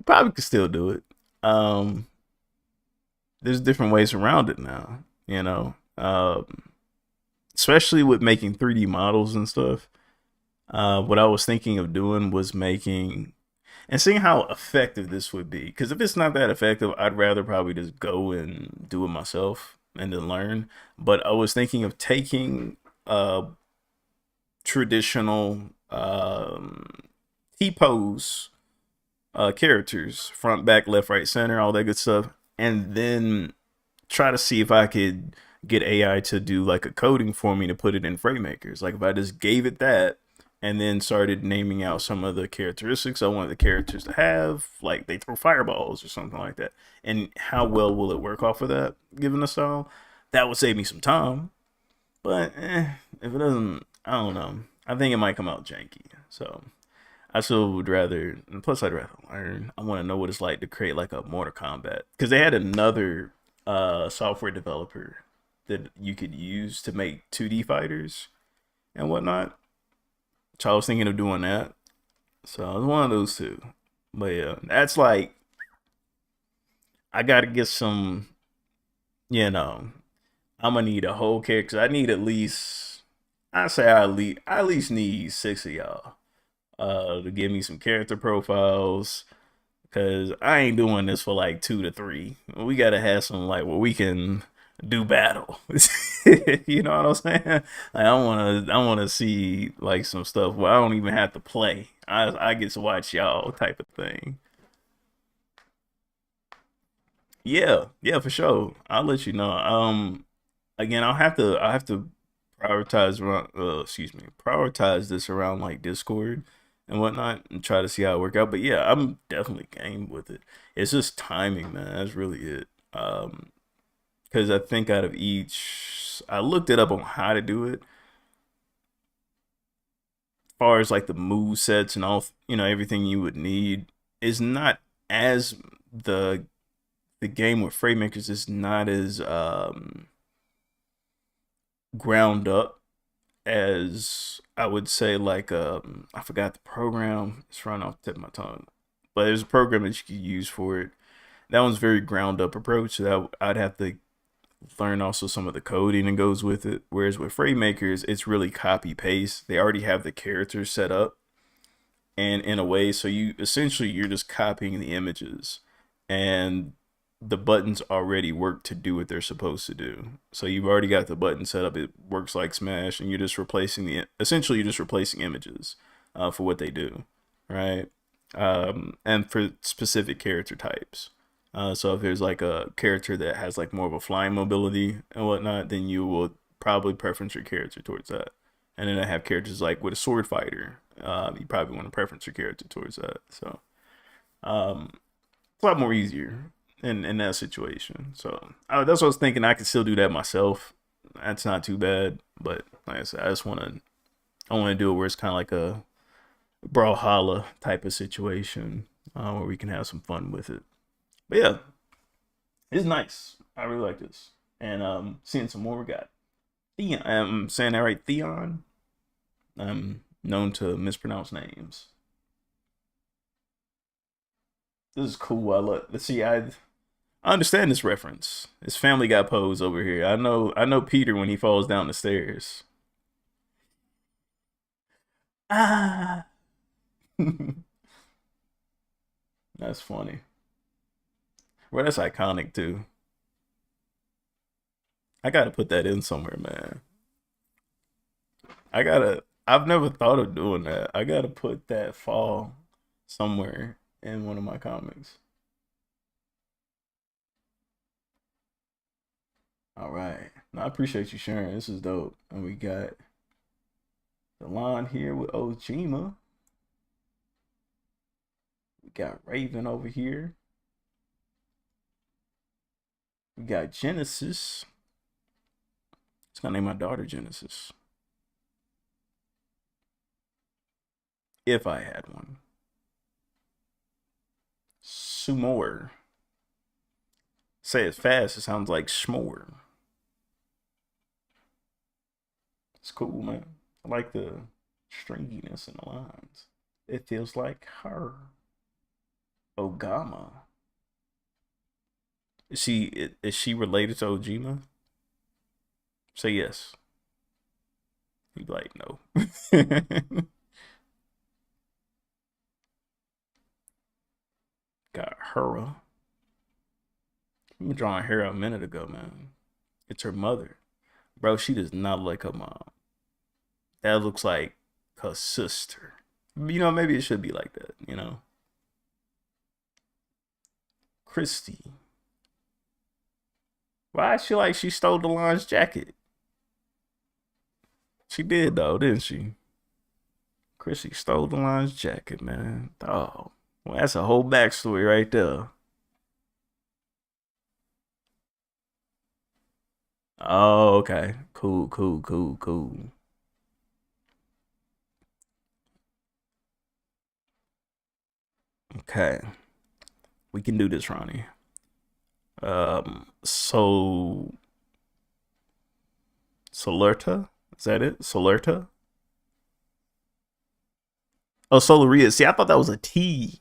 probably could still do it. Um, there's different ways around it now. Especially with making 3D models and stuff. What I was thinking of doing was making and seeing how effective this would be. Because if it's not that effective, I'd rather probably just go and do it myself and then learn. But I was thinking of taking traditional T pose characters, front, back, left, right, center, all that good stuff, and then try to see if I could get AI to do like a coding for me to put it in frame makers. Like if I just gave it that and then started naming out some of the characteristics I want the characters to have, like they throw fireballs or something like that, and how well will it work off of that given the style? That would save me some time. But if it doesn't, I don't know. I think it might come out janky. So I still would rather, and plus I'd rather learn. I want to know what it's like to create like a Mortal Kombat because they had another software developer that you could use to make 2D fighters and whatnot. So I was thinking of doing that. So it was one of those two. But yeah, that's like I gotta get some. You know, I'm gonna need a whole character. I need at least. I say I at least need six of y'all to give me some character profiles. Cause I ain't doing this for like 2 to 3. We gotta have some like where we can do battle. You know what I'm saying? Like I wanna see like some stuff where I don't even have to play. I get to watch y'all type of thing. Yeah, yeah, for sure. I'll let you know. Again, I'll have to prioritize around excuse me, prioritize this around like Discord and whatnot and try to see how it work out. But yeah, I'm definitely game with it. It's just timing, man. That's really it. Because I think out of each, I looked it up on how to do it. As far as like the move sets and all, everything you would need is not as the the game with Frame Makers is not as ground up as I would say like I forgot the program. It's running off the tip of my tongue. But there's a program that you could use for it. That one's very ground up approach. So that I'd have to learn also some of the coding that goes with it. Whereas with Frame Makers, it's really copy paste. They already have the characters set up and in a way, so you essentially you're just copying the images and the buttons already work to do what they're supposed to do. So you've already got the button set up. It works like Smash, and you're just replacing the essentially you're just replacing images for what they do, right? And for specific character types. So if there's like a character that has like more of a flying mobility and whatnot, then you will probably preference your character towards that. And then I have characters like with a sword fighter, you probably want to preference your character towards that. So it's a lot more easier in that situation. So that's what I was thinking. I could still do that myself. That's not too bad. But like I said, I want to do it where it's kind of like a brawlhalla type of situation where we can have some fun with it. But yeah, it's nice. I really like this. And seeing some more, we got Theon. I'm saying that right, Theon. I'm known to mispronounce names. This is cool. I love. Let's see. I understand this reference. His Family Guy pose over here. I know Peter when he falls down the stairs. Ah, that's funny. Well, that's iconic too. I gotta put that in somewhere, man. I gotta. I've never thought of doing that. I gotta put that fall somewhere in one of my comics. All right. No, I appreciate you sharing. This is dope. And we got the line here with Ojima. We got Raven over here. We got Genesis. It's gonna name my daughter Genesis. If I had one. Sumore. Say it fast, it sounds like s'more. It's cool, man. I like the stringiness in the lines. It feels like her. Ogama. Is she related to Ojima? Say yes. He'd be like, no. Got Hera. I'm drawing Hera a minute ago, man. It's her mother. Bro, she does not look like her mom. That looks like her sister. Maybe it should be like that. Christy. Why is she like she stole the launch jacket? She did though, didn't she? Chrissy stole the launch jacket, man. Oh, well, that's a whole backstory right there. Oh, okay. Cool, cool, cool, cool. Okay. We can do this, Ronnie. So Solerta? Is that it? Solerta? Oh, Solaria. See, I thought that was a T.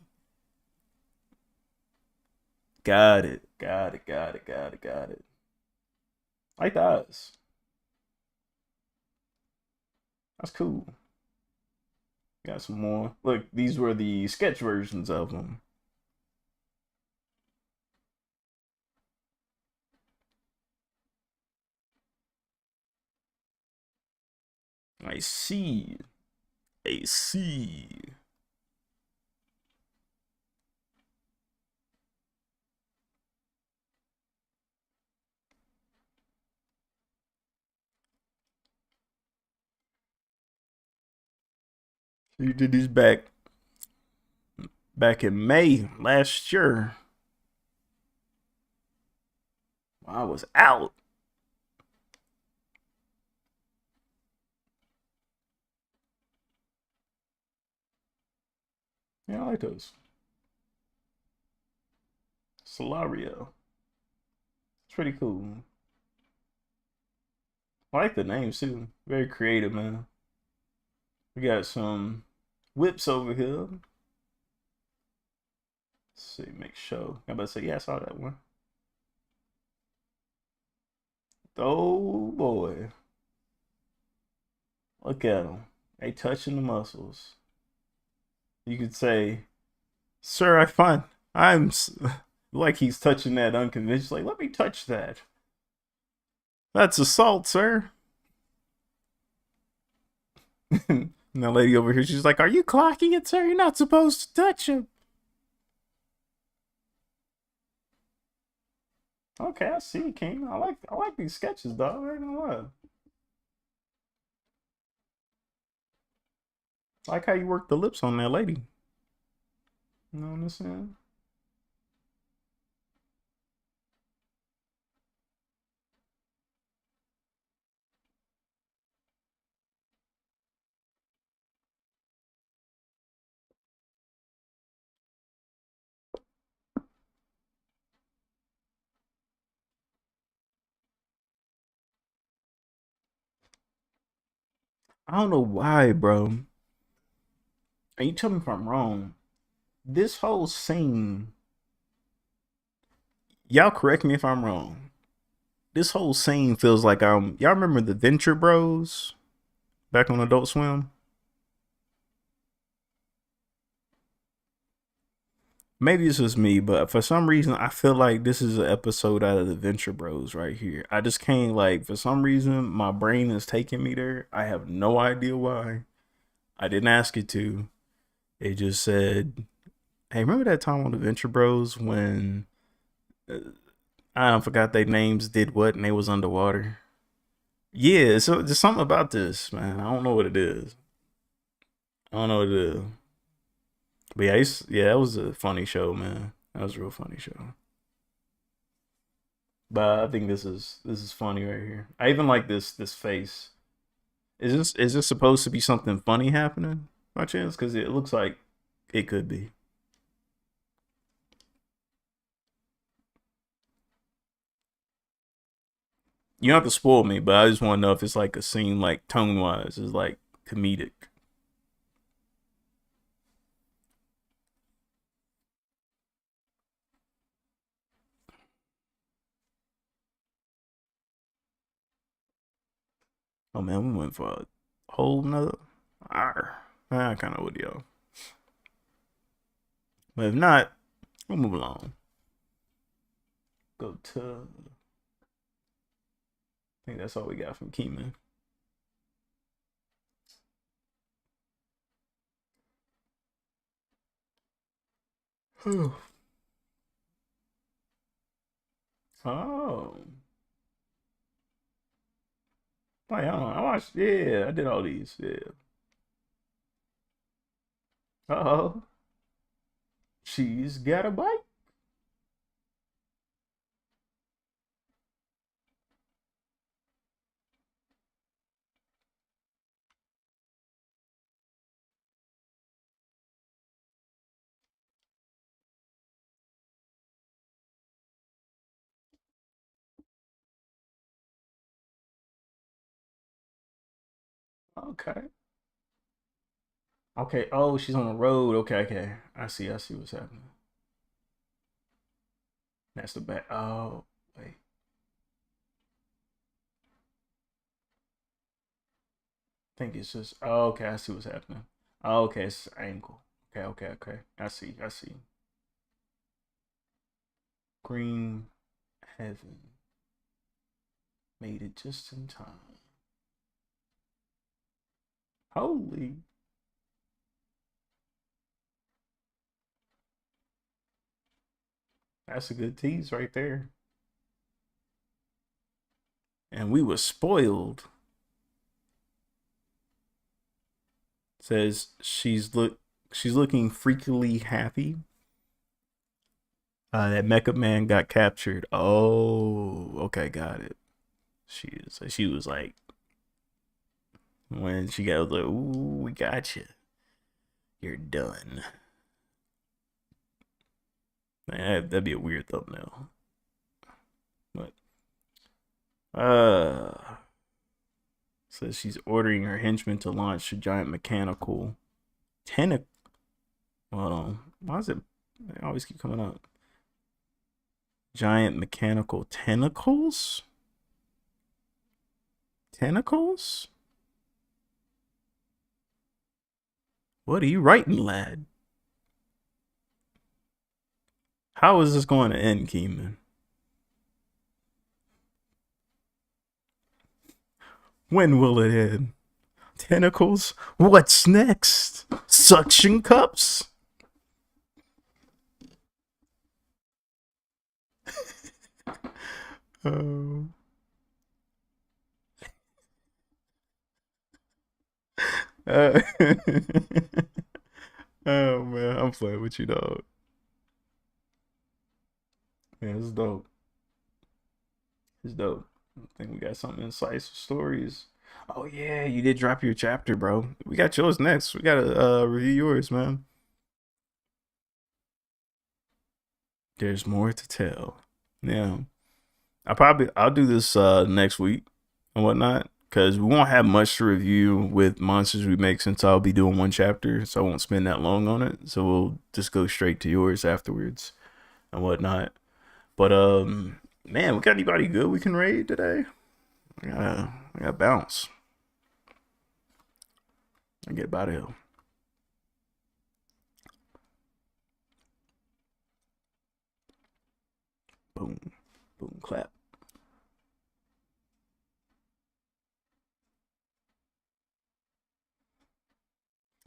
Got it. Got it. Got it. Got it. Got it. Like that. That's cool. Got some more. Look, these were the sketch versions of them. I see. I see. You did these back in May last year. I was out. Yeah, I like those. Solario. It's pretty cool. I like the names too. Very creative, man. We got some whips over here. Let's see, make sure. I'm about to say, yeah, I saw that one. Oh boy. Look at them. They touching the muscles. You could say, sir, I find I'm like he's touching that unconventional. Like, let me touch that. That's assault, sir. And the lady over here, she's like, are you clocking it, sir? You're not supposed to touch him. Okay, I see, King. I like these sketches, dog. I ain't gonna lie. I like how you work the lips on that lady. You know what I'm saying? I don't know why, bro. And you tell me if I'm wrong. This whole scene, y'all correct me if I'm wrong. This whole scene feels like y'all remember the Venture Bros back on Adult Swim? Maybe it's just me, but for some reason I feel like this is an episode out of the Venture Bros right here. I just can't, like, for some reason my brain is taking me there. I have no idea why. I didn't ask it to. It just said, "Hey, remember that time on the Venture Bros when uh, I forgot their names did what and they was underwater?" Yeah, so there's something about this, man. I don't know what it is. I don't know what it is. But yeah, yeah, that was a funny show, man. That was a real funny show. But I think this is funny right here. I even like this face. Is this supposed to be something funny happening by chance? Because it looks like it could be. You don't have to spoil me, but I just want to know if it's like a scene, like tone wise, is like comedic. Oh man, we went for a whole nother. Arr. I kind of would yo. But if not, we'll move along. Go to. I think that's all we got from Keeman. Oh. Wait, I watched. Yeah, I did all these. Yeah. Oh. She's got a bite. Okay. Okay. Oh, she's on the road. Okay. Okay. I see what's happening. That's the back. Oh, wait. I think it's just. Oh, okay. I see what's happening. Oh, okay. It's ankle. Okay. Okay. Okay. I see. I see. Green Heaven made it just in time. Holy. That's a good tease right there. And we were spoiled. Says she's looking freakily happy. That Mecha Man got captured. Oh, okay, got it. She was like when she got like, ooh, we got you. You're done. Man, that'd be a weird thumbnail. But uh says she's ordering her henchmen to launch a giant mechanical tentacle. Hold on. Why is it they always keep coming up? Giant mechanical tentacles? Tentacles? What are you writing, lad? How is this going to end, Keeman? When will it end? Tentacles? What's next? Suction cups? Oh. Uh, oh man, I'm playing with you, dog. Man, it's dope. It's dope. I think we got something incisive stories. Oh yeah, you did drop your chapter, bro. We got yours next. We gotta review yours, man. There's more to tell. Yeah. I'll do this next week and whatnot. Cause we won't have much to review with monsters we make since I'll be doing one chapter, so I won't spend that long on it. So we'll just go straight to yours afterwards and whatnot. But man, we got anybody good we can raid today? I gotta bounce. I get about here. Boom, boom, clap.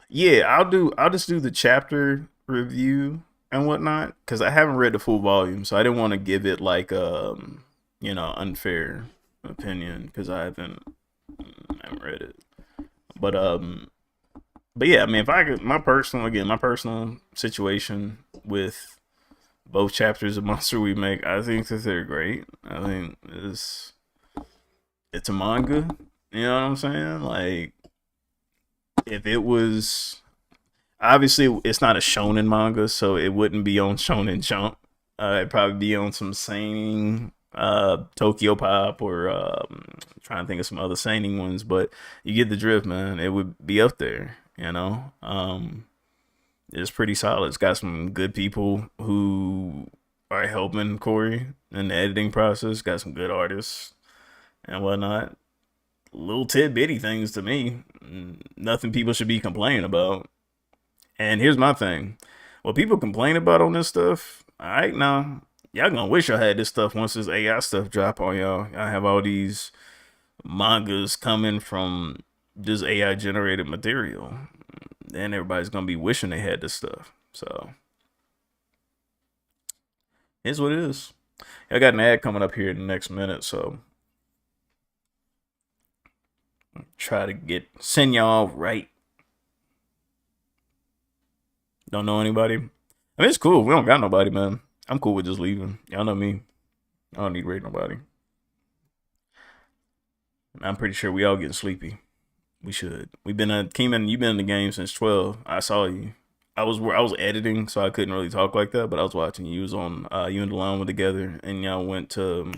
Yeah, I'll just do the chapter review and whatnot because I haven't read the full volume, so I didn't want to give it like unfair opinion because I haven't read it. But yeah, I mean, if I could, my personal situation with both chapters of Monster We Make, I think that they're great. I think it's a manga. You know what I'm saying? Like, if it was obviously it's not a shonen manga, so it wouldn't be on Shonen Jump. It'd probably be on some seinen, Tokyo Pop, or trying to think of some other seinen ones. But you get the drift, man. It would be up there, you know. It's pretty solid. It's got some good people who are helping Corey in the editing process. Got some good artists and whatnot. Little tidbitty things to me. Nothing people should be complaining about. And here's my thing. What people complain about on this stuff, alright now, y'all gonna wish I had this stuff once this AI stuff drop on y'all. I have all these mangas coming from this AI generated material. Then everybody's gonna be wishing they had this stuff. So here's what it is. I got an ad coming up here in the next minute, so try to send y'all right. Don't know anybody. I mean, it's cool. We don't got nobody, man. I'm cool with just leaving. Y'all know me. I don't need to rate nobody. I'm pretty sure we all getting sleepy. We should. We've been Keeman, you've been in the game since 12. I saw you. I was editing, so I couldn't really talk like that. But I was watching you. You was on you and Delon were together, and y'all went to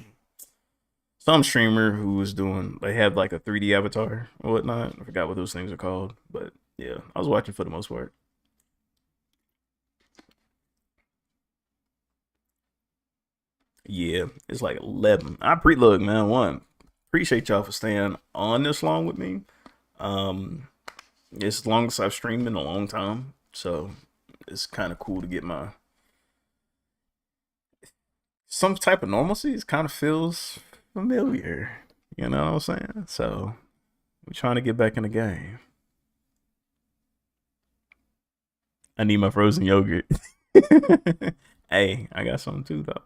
some streamer who was doing. They had like a 3D avatar or whatnot. I forgot what those things are called, but yeah, I was watching for the most part. Yeah, it's like 11. I look, man. One, appreciate y'all for staying on this long with me. Um, it's the longest I've streamed in a long time, so it's kind of cool to get my some type of normalcy. It kind of feels familiar. You know what I'm saying? So we're trying to get back in the game. I need my frozen yogurt. Hey, I got something too though.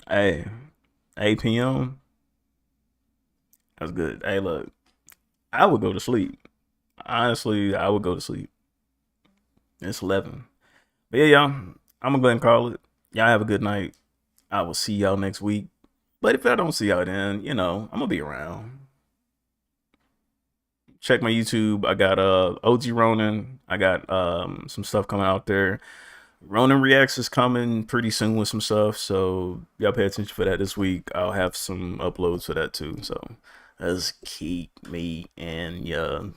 Hey, 8 p.m. That's good. Hey, look, I would go to sleep. Honestly, I would go to sleep. It's 11. But yeah, y'all, I'm gonna go ahead and call it. Y'all have a good night. I will see y'all next week. But if I don't see y'all then, I'm gonna be around. Check my YouTube. I got OG Ronan. I got some stuff coming out there. Ronan Reacts is coming pretty soon with some stuff, so y'all pay attention for that this week. I'll have some uploads for that too. So let's keep me in your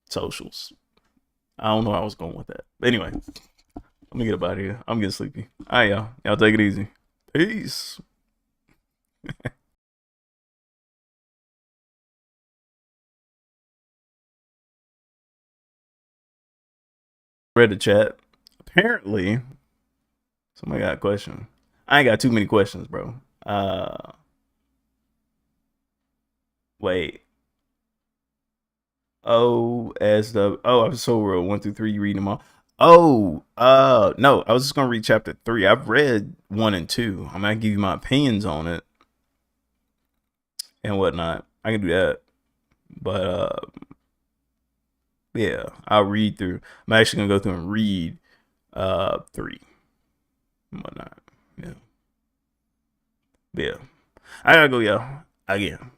socials. I don't know how I was going with that. But anyway, let me get up out of here. I'm getting sleepy. All right, y'all. Y'all take it easy. Peace. Read the chat. Apparently, somebody got a question. I ain't got too many questions, bro. Wait. I'm so real. 1 through 3, you reading them all? Oh, no, I was just gonna read chapter 3. I've read 1 and 2. I'm gonna give you my opinions on it and whatnot. I can do that. But yeah, I'll read through. I'm actually gonna go through and read 3 and whatnot. Yeah. But yeah. I gotta go, y'all. Again.